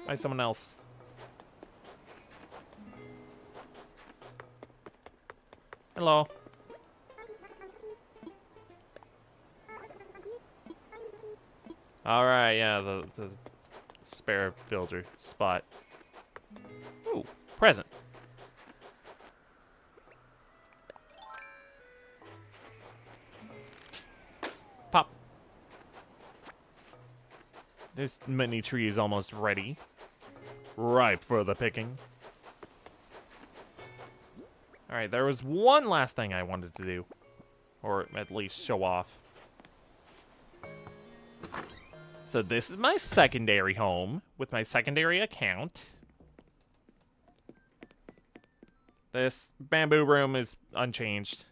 by someone else. Hello. Alright, yeah, the spare villager spot. Ooh, present. Pop. This mini tree is almost ready. Ripe for the picking. Alright, there was one last thing I wanted to do. Or at least show off. So this is my secondary home with my secondary account. This bamboo room is unchanged.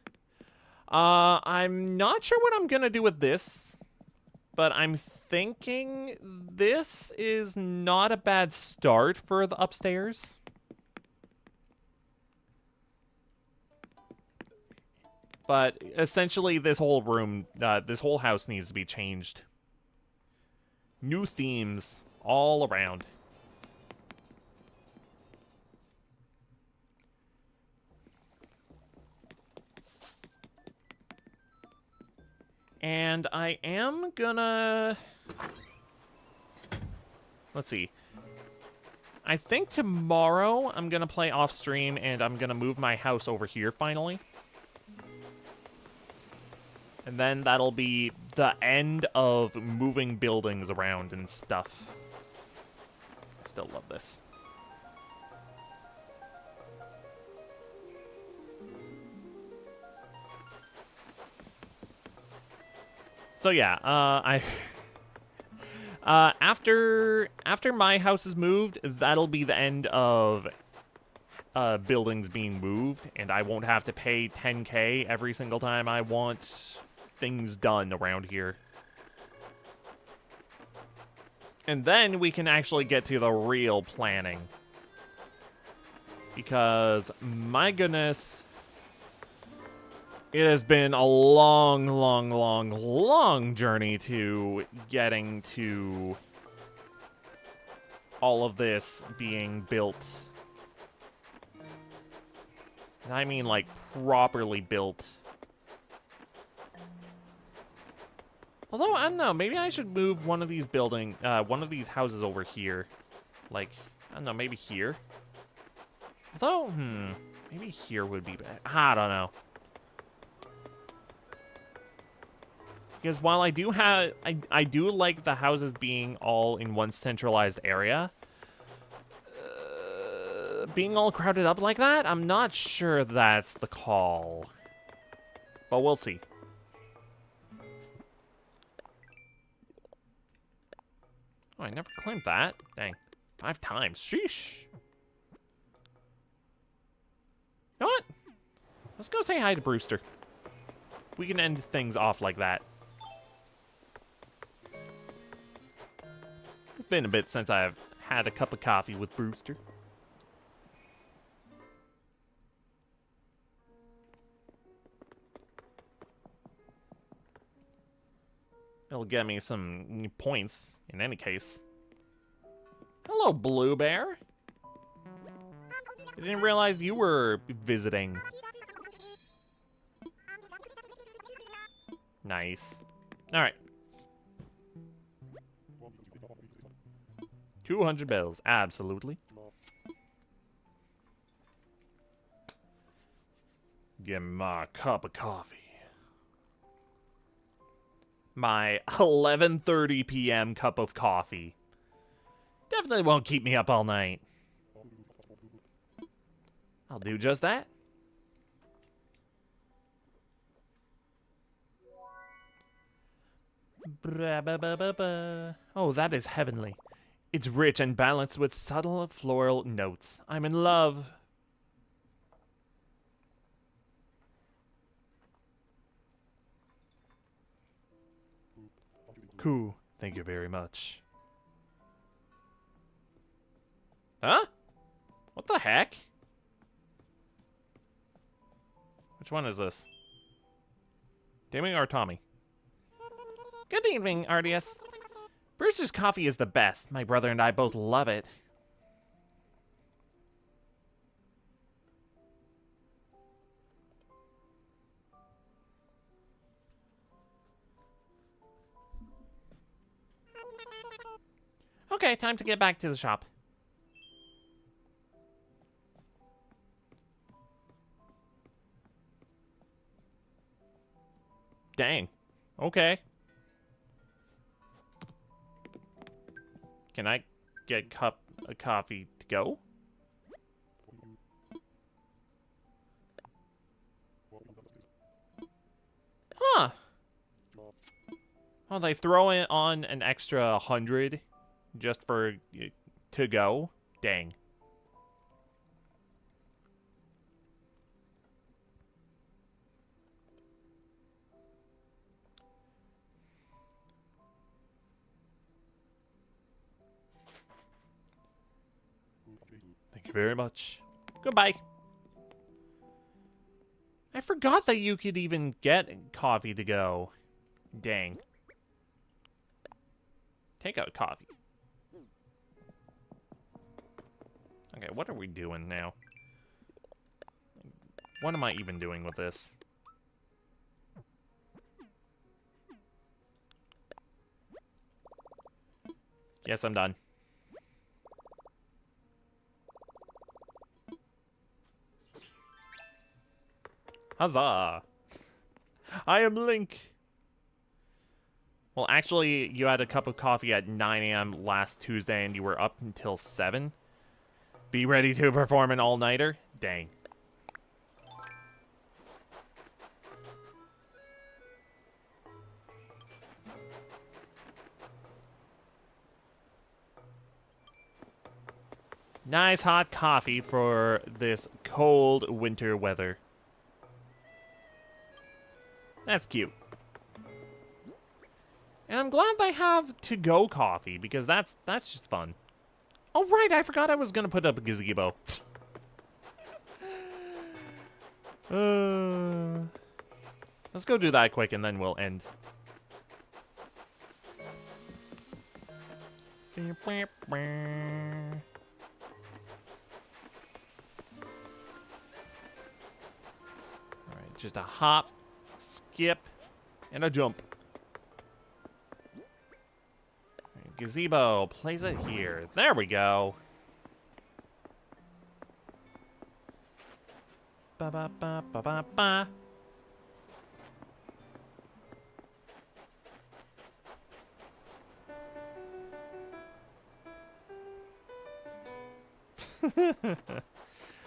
I'm not sure what I'm gonna do with this, but I'm thinking this is not a bad start for the upstairs. But essentially this whole room, this whole house needs to be changed. New themes all around. And I am gonna... Let's see. I think tomorrow I'm gonna play off stream and I'm gonna move my house over here finally. And then that'll be the end of moving buildings around and stuff. Still love this. So yeah, after my house is moved, that'll be the end of buildings being moved, and I won't have to pay 10K every single time I want things done around here. And then we can actually get to the real planning. Because, my goodness, it has been a long, long, long, long journey to getting to all of this being built. And I mean, like, properly built. Although, I don't know, maybe I should move one of these one of these houses over here. Like, I don't know, maybe here? Although, maybe here would be better. I don't know. Because while I do have, I do like the houses being all in one centralized area, being all crowded up like that, I'm not sure that's the call. But we'll see. Oh, I never claimed that. Dang. 5 times. Sheesh. You know what? Let's go say hi to Brewster. We can end things off like that. It's been a bit since I've had a cup of coffee with Brewster. It'll get me some points, in any case. Hello, Blue Bear. I didn't realize you were visiting. Nice. Alright. 200 bells, absolutely. Give me my cup of coffee. My 11:30 p.m. cup of coffee. Definitely won't keep me up all night. I'll do just that. Oh, that is heavenly. It's rich and balanced with subtle floral notes. I'm in love. Cool. Thank you very much. Huh? What the heck? Which one is this? Timmy or Tommy? Good evening, Ardius. Brewster's coffee is the best. My brother and I both love it. Okay, time to get back to the shop. Dang. Okay. Can I get a coffee to go? Huh. Oh, they throw in on an extra 100 just for to go? Dang. Thank you very much. Goodbye. I forgot that you could even get coffee to go. Dang. Take out coffee. Okay, what are we doing now? What am I even doing with this? Yes, I'm done. Huzzah! I am Link! Well, actually, you had a cup of coffee at 9 a.m. last Tuesday and you were up until 7? Be ready to perform an all-nighter? Dang. Nice hot coffee for this cold winter weather. That's cute. And I'm glad they have to-go coffee, because that's just fun. Oh, right, I forgot I was going to put up a gazebo. Let's go do that quick, and then we'll end. Alright, just a hop, skip, and a jump. Right, gazebo, place it here. There we go. Ba ba ba ba ba ba.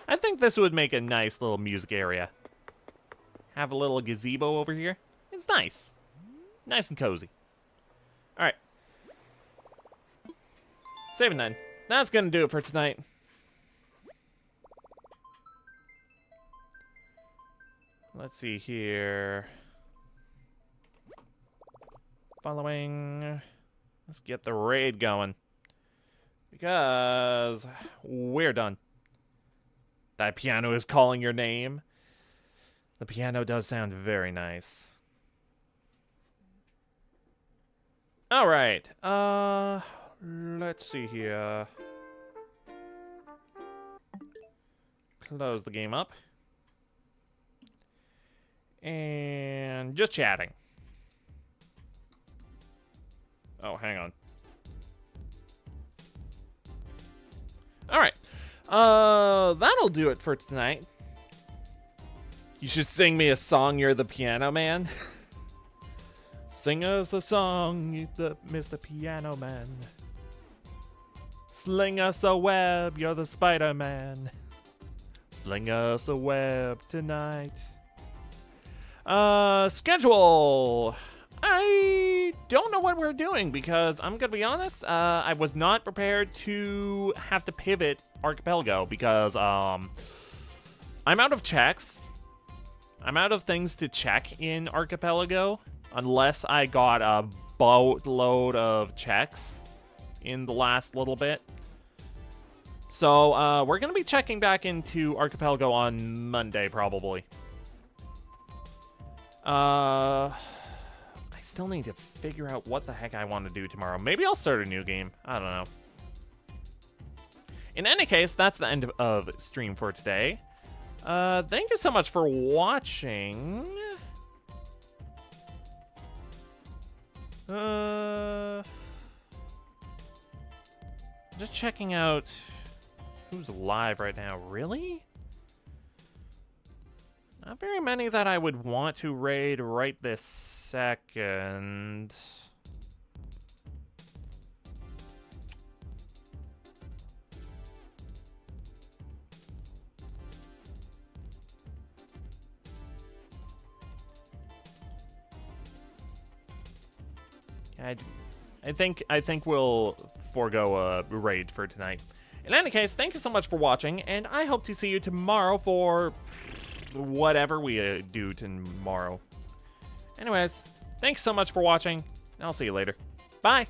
I think this would make a nice little music area. Have a little gazebo over here. It's nice. Nice and cozy. Alright. Save and done. That's gonna do it for tonight. Let's see here. Following. Let's get the raid going. Because we're done. That piano is calling your name. The piano does sound very nice. Alright. Let's see here. Close the game up. And just chatting. Oh, hang on. Alright. That'll do it for tonight. You should sing me a song, you're the piano man. Sing us a song, Mr. Piano Man. Sling us a web, you're the Spider-Man. Sling us a web tonight. Schedule. I don't know what we're doing because I'm gonna be honest, I was not prepared to have to pivot Archipelago because I'm out of checks. I'm out of things to check in Archipelago unless I got a boatload of checks in the last little bit. So we're gonna be checking back into Archipelago on Monday probably. I still need to figure out what the heck I want to do tomorrow. Maybe I'll start a new game. I don't know. In any case, that's the end of stream for today. Thank you so much for watching. Just checking out who's alive right now. Really? Not very many that I would want to raid right this second. I think we'll forego a raid for tonight. In any case, thank you so much for watching, and I hope to see you tomorrow for whatever we do tomorrow. Anyways, thanks so much for watching, and I'll see you later. Bye!